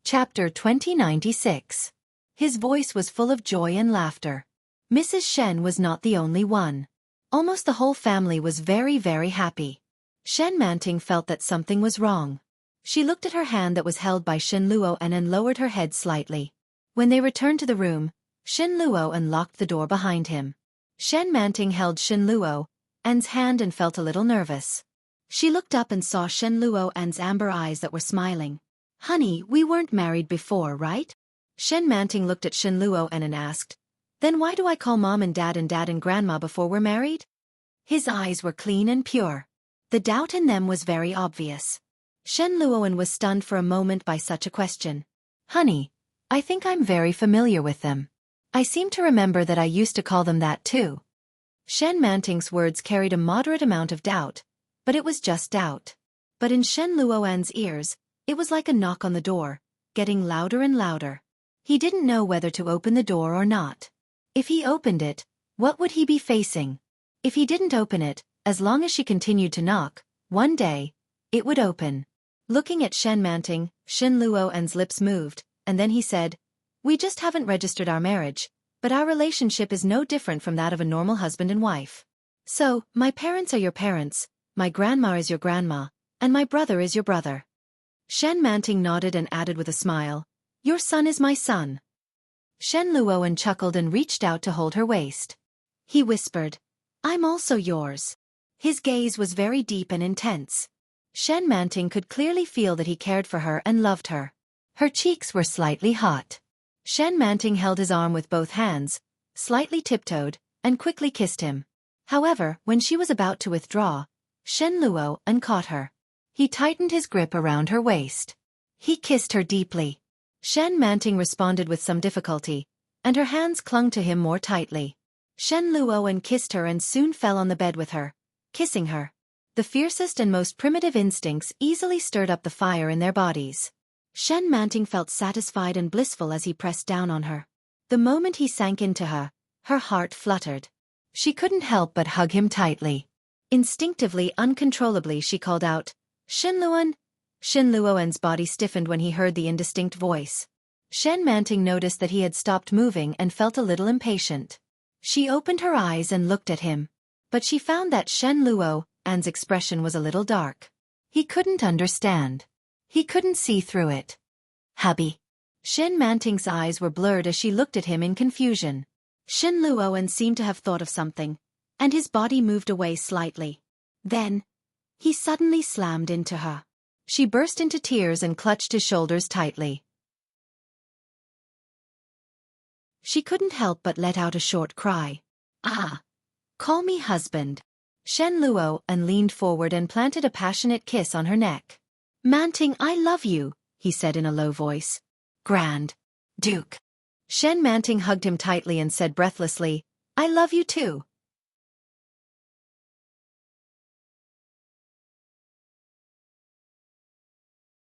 Chapter 2096. His voice was full of joy and laughter. Mrs. Shen was not the only one. Almost the whole family was very, very happy. Shen Manting felt that something was wrong. She looked at her hand that was held by Shen Luoan and lowered her head slightly. When they returned to the room, Shen Luoan locked the door behind him. Shen Manting held Shen Luoan's hand and felt a little nervous. She looked up and saw Shen Luoan's amber eyes that were smiling. "Honey, we weren't married before, right?" Shen Manting looked at Shen Luoan and asked, "Then why do I call Mom and Dad and Grandma before we're married?" His eyes were clean and pure. The doubt in them was very obvious. Shen Luoan was stunned for a moment by such a question. "Honey, I think I'm very familiar with them. I seem to remember that I used to call them that too." Shen Manting's words carried a moderate amount of doubt, but it was just doubt. But in Shen Luoan's ears, it was like a knock on the door, getting louder and louder. He didn't know whether to open the door or not. If he opened it, what would he be facing? If he didn't open it, as long as she continued to knock, one day, it would open. Looking at Shen Manting, Shen Luoan's lips moved, and then he said, "We just haven't registered our marriage, but our relationship is no different from that of a normal husband and wife. So, my parents are your parents, my grandma is your grandma, and my brother is your brother." Shen Manting nodded and added with a smile, "Your son is my son." Shen Luoan chuckled and reached out to hold her waist. He whispered, "I'm also yours." His gaze was very deep and intense. Shen Manting could clearly feel that he cared for her and loved her. Her cheeks were slightly hot. Shen Manting held his arm with both hands, slightly tiptoed, and quickly kissed him. However, when she was about to withdraw, Shen Luoan caught her. He tightened his grip around her waist. He kissed her deeply. Shen Manting responded with some difficulty, and her hands clung to him more tightly. Shen Luoan kissed her and soon fell on the bed with her, kissing her. The fiercest and most primitive instincts easily stirred up the fire in their bodies. Shen Manting felt satisfied and blissful as he pressed down on her. The moment he sank into her, her heart fluttered. She couldn't help but hug him tightly. Instinctively, uncontrollably, she called out, "Shen Luoan." Shen Luoan's body stiffened when he heard the indistinct voice. Shen Manting noticed that he had stopped moving and felt a little impatient. She opened her eyes and looked at him. But she found that Shen Luoan's expression was a little dark. He couldn't understand. He couldn't see through it. "Hubby." Shen Manting's eyes were blurred as she looked at him in confusion. Shen Luoan seemed to have thought of something, and his body moved away slightly. Then, he suddenly slammed into her. She burst into tears and clutched his shoulders tightly. She couldn't help but let out a short cry. "Ah! Call me husband." Shen Luoan leaned forward and planted a passionate kiss on her neck. "Manting, I love you," he said in a low voice. "Grand Duke." Shen Manting hugged him tightly and said breathlessly, "I love you too."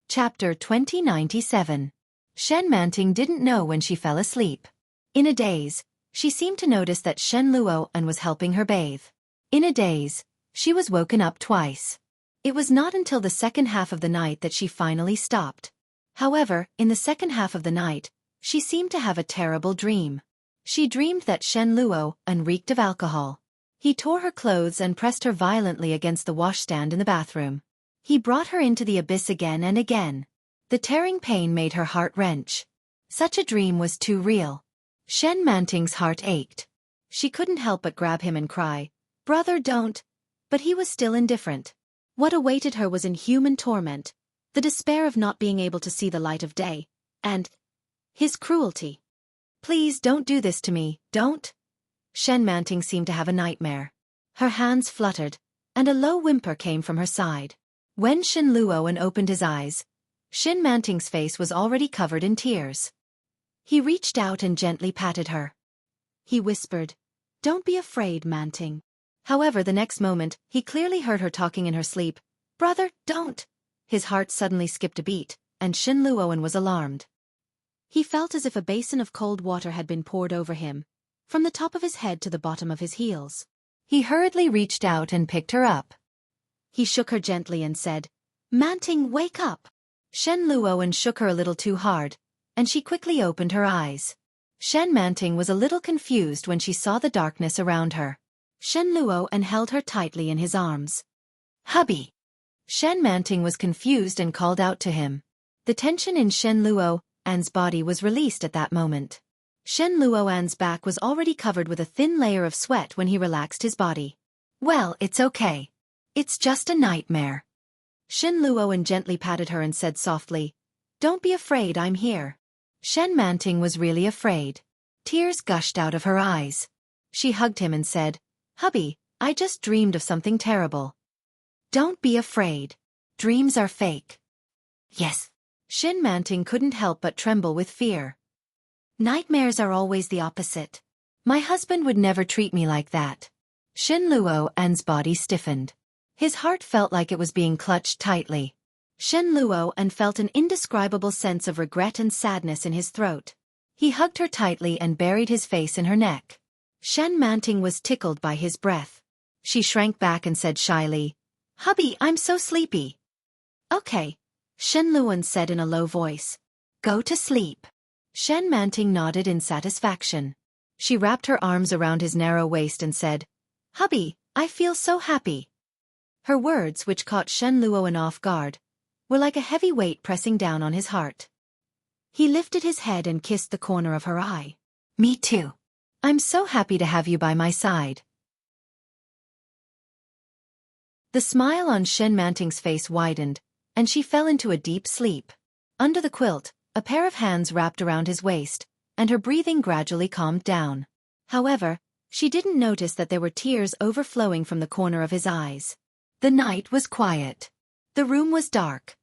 Chapter 2097. Shen Manting didn't know when she fell asleep. In a daze, she seemed to notice that Shen Luoan was helping her bathe. In a daze, she was woken up twice. It was not until the second half of the night that she finally stopped. However, in the second half of the night, she seemed to have a terrible dream. She dreamed that Shen Luoan reeked of alcohol. He tore her clothes and pressed her violently against the washstand in the bathroom. He brought her into the abyss again and again. The tearing pain made her heart wrench. Such a dream was too real. Shen Manting's heart ached. She couldn't help but grab him and cry, "Brother, don't." But he was still indifferent. What awaited her was inhuman torment, the despair of not being able to see the light of day, and his cruelty. "Please don't do this to me, don't." Shen Manting seemed to have a nightmare. Her hands fluttered, and a low whimper came from her side. When Shen Luoan opened his eyes, Shen Manting's face was already covered in tears. He reached out and gently patted her. He whispered, "Don't be afraid, Manting." However, the next moment, he clearly heard her talking in her sleep. "Brother, don't." His heart suddenly skipped a beat, and Shen Luoan was alarmed. He felt as if a basin of cold water had been poured over him, from the top of his head to the bottom of his heels. He hurriedly reached out and picked her up. He shook her gently and said, "Manting, wake up." Shen Luoan shook her a little too hard, and she quickly opened her eyes. Shen Manting was a little confused when she saw the darkness around her. Shen Luoan held her tightly in his arms. "Hubby!" Shen Manting was confused and called out to him. The tension in Shen Luoan's body was released at that moment. Shen Luoan's back was already covered with a thin layer of sweat when he relaxed his body. "Well, it's okay. It's just a nightmare." Shen Luoan gently patted her and said softly, "Don't be afraid, I'm here." Shen Manting was really afraid. Tears gushed out of her eyes. She hugged him and said, "Hubby, I just dreamed of something terrible." "Don't be afraid. Dreams are fake." "Yes." Shen Manting couldn't help but tremble with fear. "Nightmares are always the opposite. My husband would never treat me like that." Shen Luoan's body stiffened. His heart felt like it was being clutched tightly. Shen Luoan felt an indescribable sense of regret and sadness in his throat. He hugged her tightly and buried his face in her neck. Shen Manting was tickled by his breath. She shrank back and said shyly, "Hubby, I'm so sleepy." "Okay," Shen Luoan said in a low voice. "Go to sleep." Shen Manting nodded in satisfaction. She wrapped her arms around his narrow waist and said, "Hubby, I feel so happy." Her words, which caught Shen Luoan off guard, were like a heavy weight pressing down on his heart. He lifted his head and kissed the corner of her eye. "Me too. I'm so happy to have you by my side." The smile on Shen Manting's face widened, and she fell into a deep sleep. Under the quilt, a pair of hands wrapped around his waist, and her breathing gradually calmed down. However, she didn't notice that there were tears overflowing from the corner of his eyes. The night was quiet. The room was dark.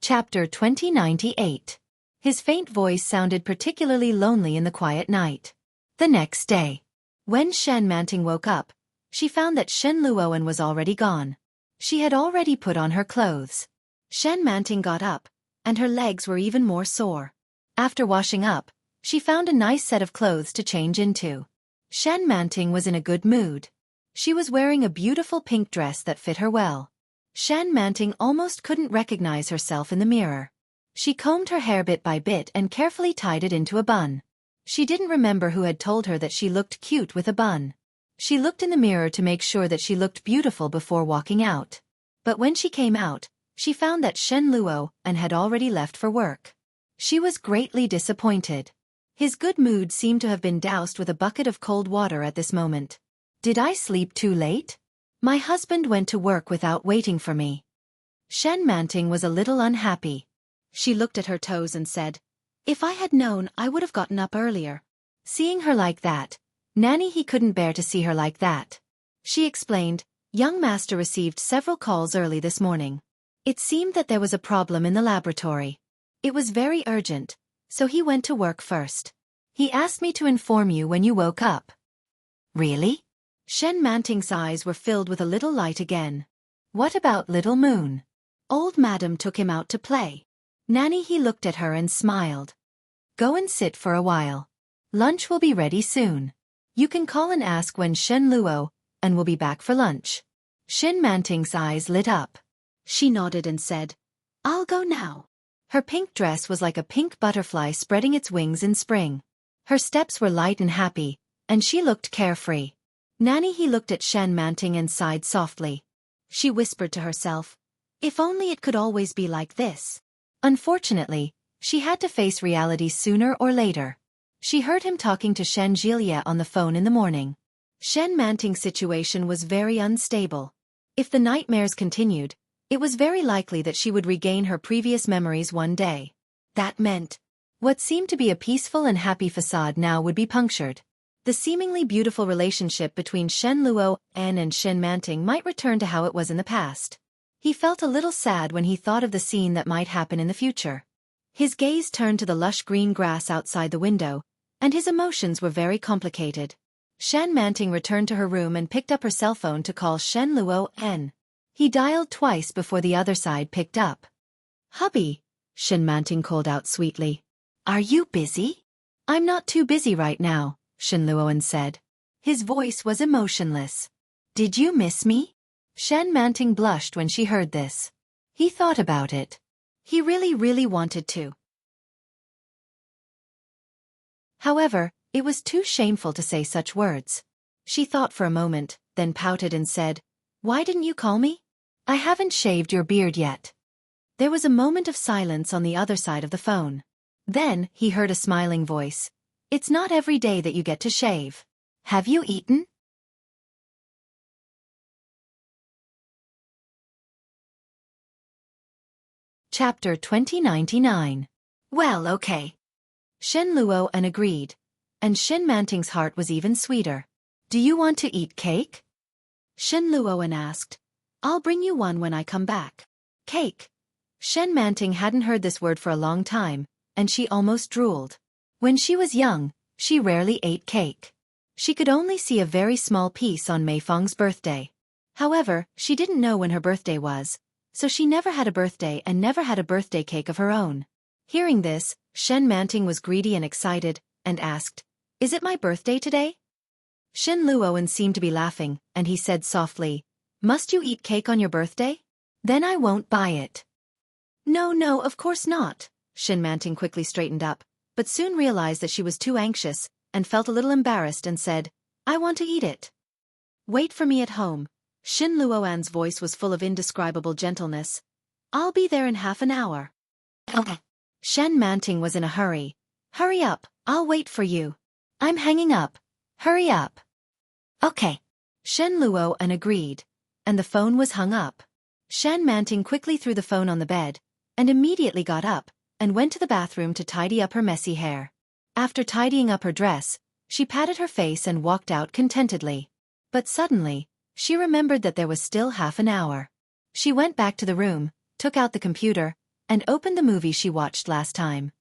Chapter 2098. His faint voice sounded particularly lonely in the quiet night. The next day, when Shen Manting woke up, she found that Shen Luoan was already gone. She had already put on her clothes. Shen Manting got up, and her legs were even more sore. After washing up, she found a nice set of clothes to change into. Shen Manting was in a good mood. She was wearing a beautiful pink dress that fit her well. Shen Manting almost couldn't recognize herself in the mirror. She combed her hair bit by bit and carefully tied it into a bun. She didn't remember who had told her that she looked cute with a bun. She looked in the mirror to make sure that she looked beautiful before walking out. But when she came out, she found that Shen Luoan had already left for work. She was greatly disappointed. His good mood seemed to have been doused with a bucket of cold water at this moment. "Did I sleep too late? My husband went to work without waiting for me." Shen Manting was a little unhappy. She looked at her toes and said, "If I had known, I would have gotten up earlier." Seeing her like that, Nanny he couldn't bear to see her like that. She explained, "Young master received several calls early this morning. It seemed that there was a problem in the laboratory. It was very urgent, so he went to work first. He asked me to inform you when you woke up." "Really?" Shen Manting's eyes were filled with a little light again. "What about little Moon?" "Old Madam took him out to play." Nanny he looked at her and smiled. "Go and sit for a while. Lunch will be ready soon. You can call and ask when Shen Luoan will be back for lunch." Shen Manting's eyes lit up. She nodded and said, "I'll go now." Her pink dress was like a pink butterfly spreading its wings in spring. Her steps were light and happy, and she looked carefree. Nanny he looked at Shen Manting and sighed softly. She whispered to herself, "If only it could always be like this." Unfortunately, she had to face reality sooner or later. She heard him talking to Shen Jiliet on the phone in the morning. Shen Manting's situation was very unstable. If the nightmares continued, it was very likely that she would regain her previous memories one day. That meant, what seemed to be a peaceful and happy facade now would be punctured. The seemingly beautiful relationship between Shen Luoan and Shen Manting might return to how it was in the past. He felt a little sad when he thought of the scene that might happen in the future. His gaze turned to the lush green grass outside the window, and his emotions were very complicated. Shen Manting returned to her room and picked up her cell phone to call Shen Luoan. He dialed twice before the other side picked up. "Hubby," Shen Manting called out sweetly. Are you busy? I'm not too busy right now, Shen Luoan said. His voice was emotionless. Did you miss me? Shen Manting blushed when she heard this. He thought about it. He really wanted to. However, it was too shameful to say such words. She thought for a moment, then pouted and said, "Why didn't you call me? I haven't shaved your beard yet." There was a moment of silence on the other side of the phone. Then, he heard a smiling voice. "It's not every day that you get to shave. Have you eaten?" Chapter 2099. Well, okay. Shen Luoan agreed. And Shen Manting's heart was even sweeter. "Do you want to eat cake?" Shen Luoan asked. "I'll bring you one when I come back." Cake. Shen Manting hadn't heard this word for a long time, and she almost drooled. When she was young, she rarely ate cake. She could only see a very small piece on Meifeng's birthday. However, she didn't know when her birthday was, so she never had a birthday and never had a birthday cake of her own. Hearing this, Shen Manting was greedy and excited, and asked, "Is it my birthday today?" Shen Luoan seemed to be laughing, and he said softly, "Must you eat cake on your birthday? Then I won't buy it." No, of course not." Shen Manting quickly straightened up, but soon realized that she was too anxious, and felt a little embarrassed and said, "I want to eat it." "Wait for me at home." Shen Luoan's voice was full of indescribable gentleness. "I'll be there in half an hour." Okay. Shen Manting was in a hurry. "Hurry up, I'll wait for you." "I'm hanging up. Hurry up." "Okay." Shen Luoan agreed, and the phone was hung up. Shen Manting quickly threw the phone on the bed, and immediately got up, and went to the bathroom to tidy up her messy hair. After tidying up her dress, she patted her face and walked out contentedly. But suddenly, she remembered that there was still half an hour. She went back to the room, took out the computer, and opened the movie she watched last time.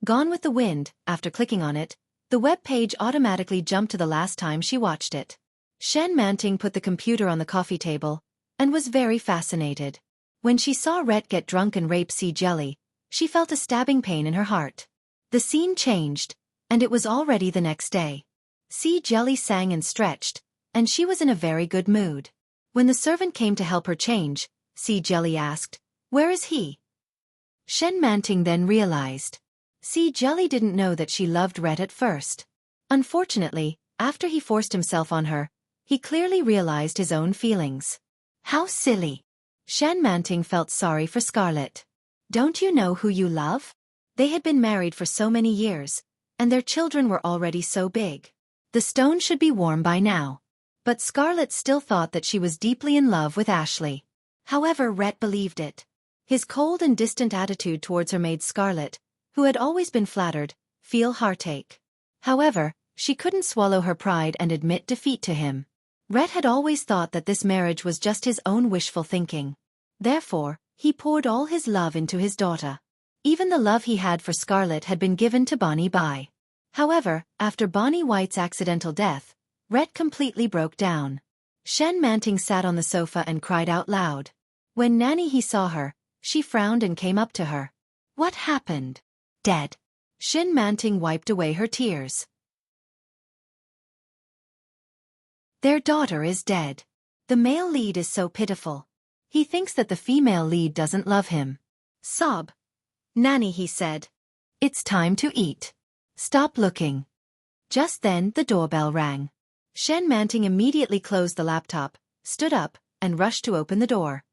Gone with the Wind. After clicking on it, the web page automatically jumped to the last time she watched it. Shen Manting put the computer on the coffee table, and was very fascinated. When she saw Rhett get drunk and rape Xueqi, she felt a stabbing pain in her heart. The scene changed, and it was already the next day. Xueqi sang and stretched, and she was in a very good mood. When the servant came to help her change, Xueqi asked, "Where is he?" Shen Manting then realized. Xueqi didn't know that she loved Rhett at first. Unfortunately, after he forced himself on her, he clearly realized his own feelings. How silly. Shen Manting felt sorry for Scarlett. Don't you know who you love? They had been married for so many years, and their children were already so big. The stone should be warm by now. But Scarlett still thought that she was deeply in love with Ashley. However, Rhett believed it. His cold and distant attitude towards her made Scarlett, who had always been flattered, feel heartache. However, she couldn't swallow her pride and admit defeat to him. Rhett had always thought that this marriage was just his own wishful thinking. Therefore, he poured all his love into his daughter. Even the love he had for Scarlett had been given to Bonnie Bai. However, after Bonnie White's accidental death, Rhett completely broke down. Shen Manting sat on the sofa and cried out loud. When Nanny he saw her, she frowned and came up to her. What happened? Dead. Shen Manting wiped away her tears. Their daughter is dead. The male lead is so pitiful. He thinks that the female lead doesn't love him. Sob. Nanny, he said. It's time to eat. Stop looking. Just then the doorbell rang. Shen Manting immediately closed the laptop, stood up, and rushed to open the door.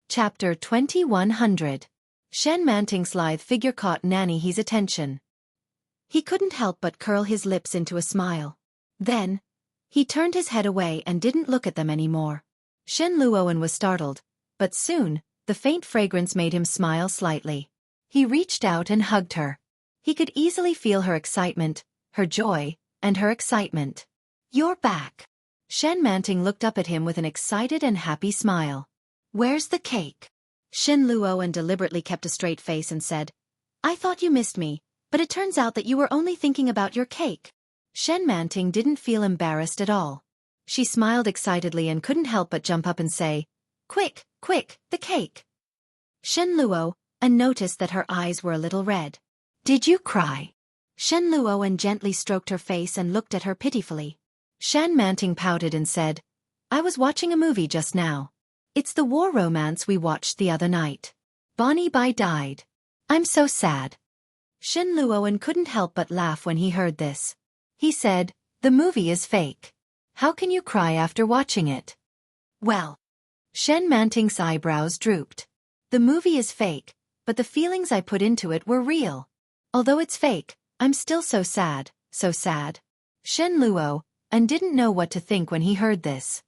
Chapter 2100. Shen Manting's lithe figure caught Nanny He's attention. He couldn't help but curl his lips into a smile. Then, he turned his head away and didn't look at them anymore. Shen Luoan was startled, but soon, the faint fragrance made him smile slightly. He reached out and hugged her. He could easily feel her excitement, her joy, and her excitement. You're back. Shen Manting looked up at him with an excited and happy smile. Where's the cake? Shen Luoan deliberately kept a straight face and said, I thought you missed me, but it turns out that you were only thinking about your cake. Shen Manting didn't feel embarrassed at all. She smiled excitedly and couldn't help but jump up and say, Quick, quick, the cake. Shen Luo, and noticed that her eyes were a little red. Did you cry? Shen Luo and gently stroked her face and looked at her pitifully. Shan Manting pouted and said, I was watching a movie just now. It's the war romance we watched the other night. Bonnie Bai died. I'm so sad. Shen Luoan couldn't help but laugh when he heard this. He said, the movie is fake. How can you cry after watching it? Well. Shen Manting's eyebrows drooped. The movie is fake, but the feelings I put into it were real. Although it's fake, I'm still so sad, so sad. Shen Luo, and didn't know what to think when he heard this.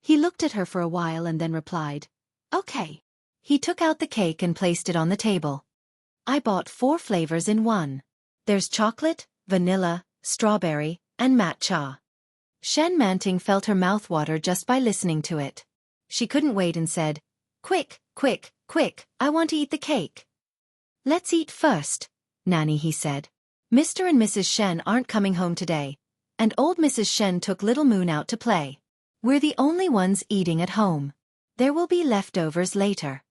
He looked at her for a while and then replied, okay. He took out the cake and placed it on the table. I bought 4 flavors in one. There's chocolate, vanilla, strawberry, and matcha. Shen Manting felt her mouth water just by listening to it. She couldn't wait and said, quick, quick, quick, I want to eat the cake. Let's eat first, Nanny, he said. Mr. and Mrs. Shen aren't coming home today, and old Mrs. Shen took little Moon out to play. We're the only ones eating at home. There will be leftovers later.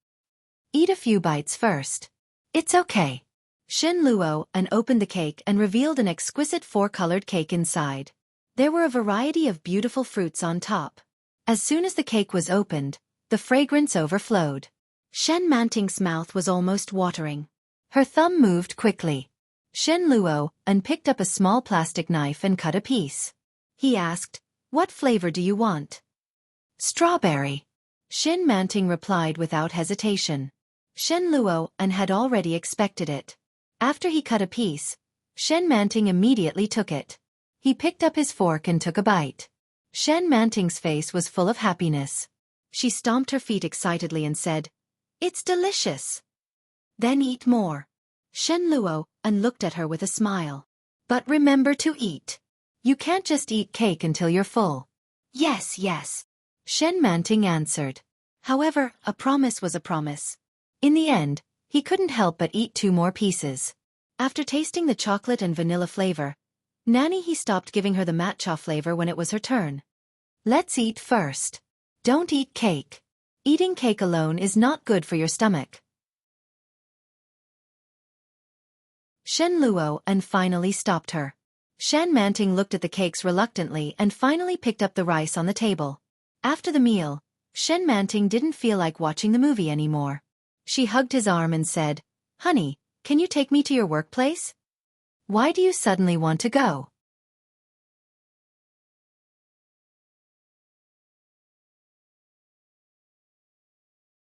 Eat a few bites first. It's okay. Shen Luo and opened the cake and revealed an exquisite 4-colored cake inside. There were a variety of beautiful fruits on top. As soon as the cake was opened, the fragrance overflowed. Shen Manting's mouth was almost watering. Her thumb moved quickly. Shen Luo and picked up a small plastic knife and cut a piece. He asked, what flavor do you want? Strawberry. Shen Manting replied without hesitation. Shen Luo and had already expected it. After he cut a piece, Shen Manting immediately took it. He picked up his fork and took a bite. Shen Manting's face was full of happiness. She stomped her feet excitedly and said, it's delicious. Then eat more. Shen Luo and looked at her with a smile. But remember to eat. You can't just eat cake until you're full. Yes, yes. Shen Manting answered. However, a promise was a promise. In the end, he couldn't help but eat 2 more pieces. After tasting the chocolate and vanilla flavor, Nanny he stopped giving her the matcha flavor when it was her turn. Let's eat first. Don't eat cake. Eating cake alone is not good for your stomach. Shen Luo and finally stopped her. Shan Manting looked at the cakes reluctantly and finally picked up the rice on the table. After the meal, Shen Manting didn't feel like watching the movie anymore. She hugged his arm and said, honey, can you take me to your workplace? Why do you suddenly want to go?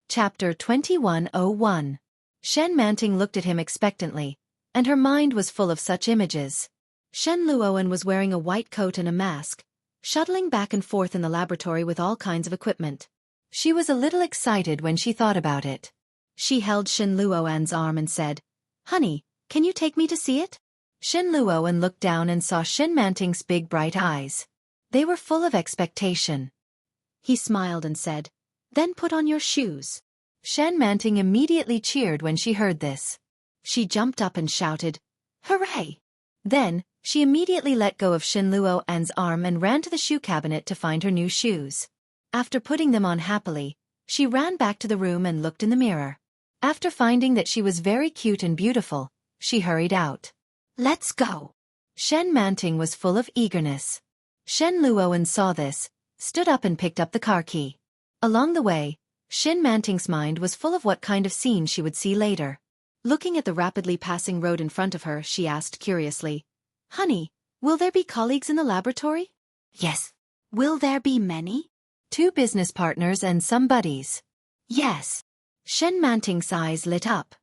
Chapter 2101. Shen Manting looked at him expectantly, and her mind was full of such images. Shen Luoan was wearing a white coat and a mask, shuttling back and forth in the laboratory with all kinds of equipment. She was a little excited when she thought about it. She held Shen Luoan's arm and said, honey, can you take me to see it? Shen Luoan looked down and saw Shen Manting's big bright eyes. They were full of expectation. He smiled and said, then put on your shoes. Shen Manting immediately cheered when she heard this. She jumped up and shouted, hooray! Then, she immediately let go of Shen Luoan's arm and ran to the shoe cabinet to find her new shoes. After putting them on happily, she ran back to the room and looked in the mirror. After finding that she was very cute and beautiful, she hurried out. Let's go! Shen Manting was full of eagerness. Shen Luoan saw this, stood up and picked up the car key. Along the way, Shen Manting's mind was full of what kind of scene she would see later. Looking at the rapidly passing road in front of her, she asked curiously, honey, will there be colleagues in the laboratory? Yes. Will there be many? 2 business partners and some buddies. Yes. Shen Manting's eyes lit up.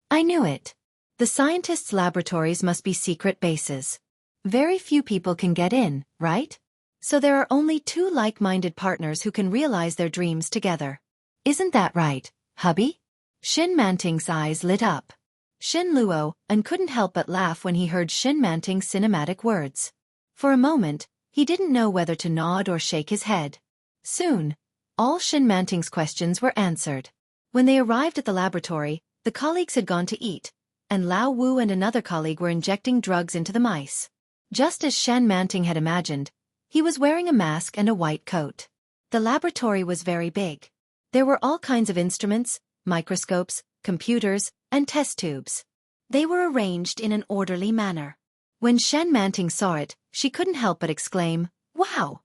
I knew it. The scientists' laboratories must be secret bases. Very few people can get in, right? So there are only 2 like-minded partners who can realize their dreams together. Isn't that right, hubby? Shen Manting's eyes lit up. Shen Luo and couldn't help but laugh when he heard Shen Manting's cinematic words. For a moment, he didn't know whether to nod or shake his head. Soon, all Shen Manting's questions were answered. When they arrived at the laboratory, the colleagues had gone to eat, and Lao Wu and another colleague were injecting drugs into the mice. Just as Shen Manting had imagined, he was wearing a mask and a white coat. The laboratory was very big. There were all kinds of instruments, microscopes, computers, and test tubes. They were arranged in an orderly manner. When Shen Manting saw it, she couldn't help but exclaim, "Wow!"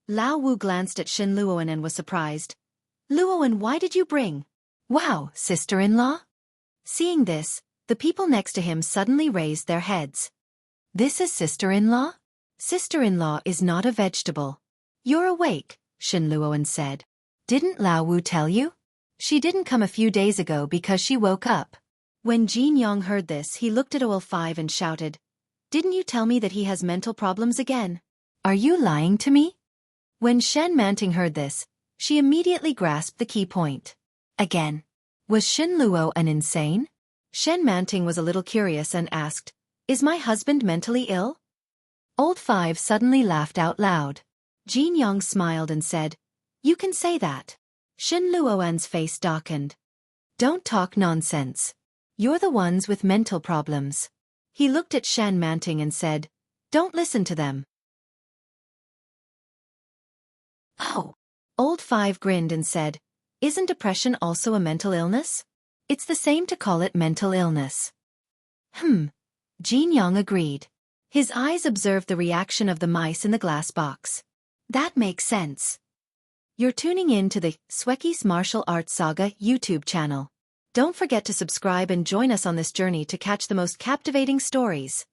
Lao Wu glanced at Shen Luoan and was surprised. "Luoan, why did you bring?" "Wow, sister-in-law?" Seeing this, the people next to him suddenly raised their heads. "This is sister-in-law?" "Sister-in-law is not a vegetable." "You're awake," Shen Luoan said. "Didn't Lao Wu tell you? She didn't come a few days ago because she woke up." When Jin Yong heard this, he looked at OL5 and shouted, "Didn't you tell me that he has mental problems again? Are you lying to me?" When Shen Manting heard this, she immediately grasped the key point. Again. Was Shen Luo an insane? Shen Manting was a little curious and asked, "Is my husband mentally ill?" Old Five suddenly laughed out loud. Jin Yong smiled and said, "You can say that." Shen Luoan's face darkened. "Don't talk nonsense. You're the ones with mental problems." He looked at Shen Manting and said, "Don't listen to them." "Oh." Old Five grinned and said, "Isn't depression also a mental illness? It's the same to call it mental illness." Jin Yong agreed. His eyes observed the reaction of the mice in the glass box. "That makes sense." You're tuning in to the Xueqi's Martial Arts Saga YouTube channel. Don't forget to subscribe and join us on this journey to catch the most captivating stories.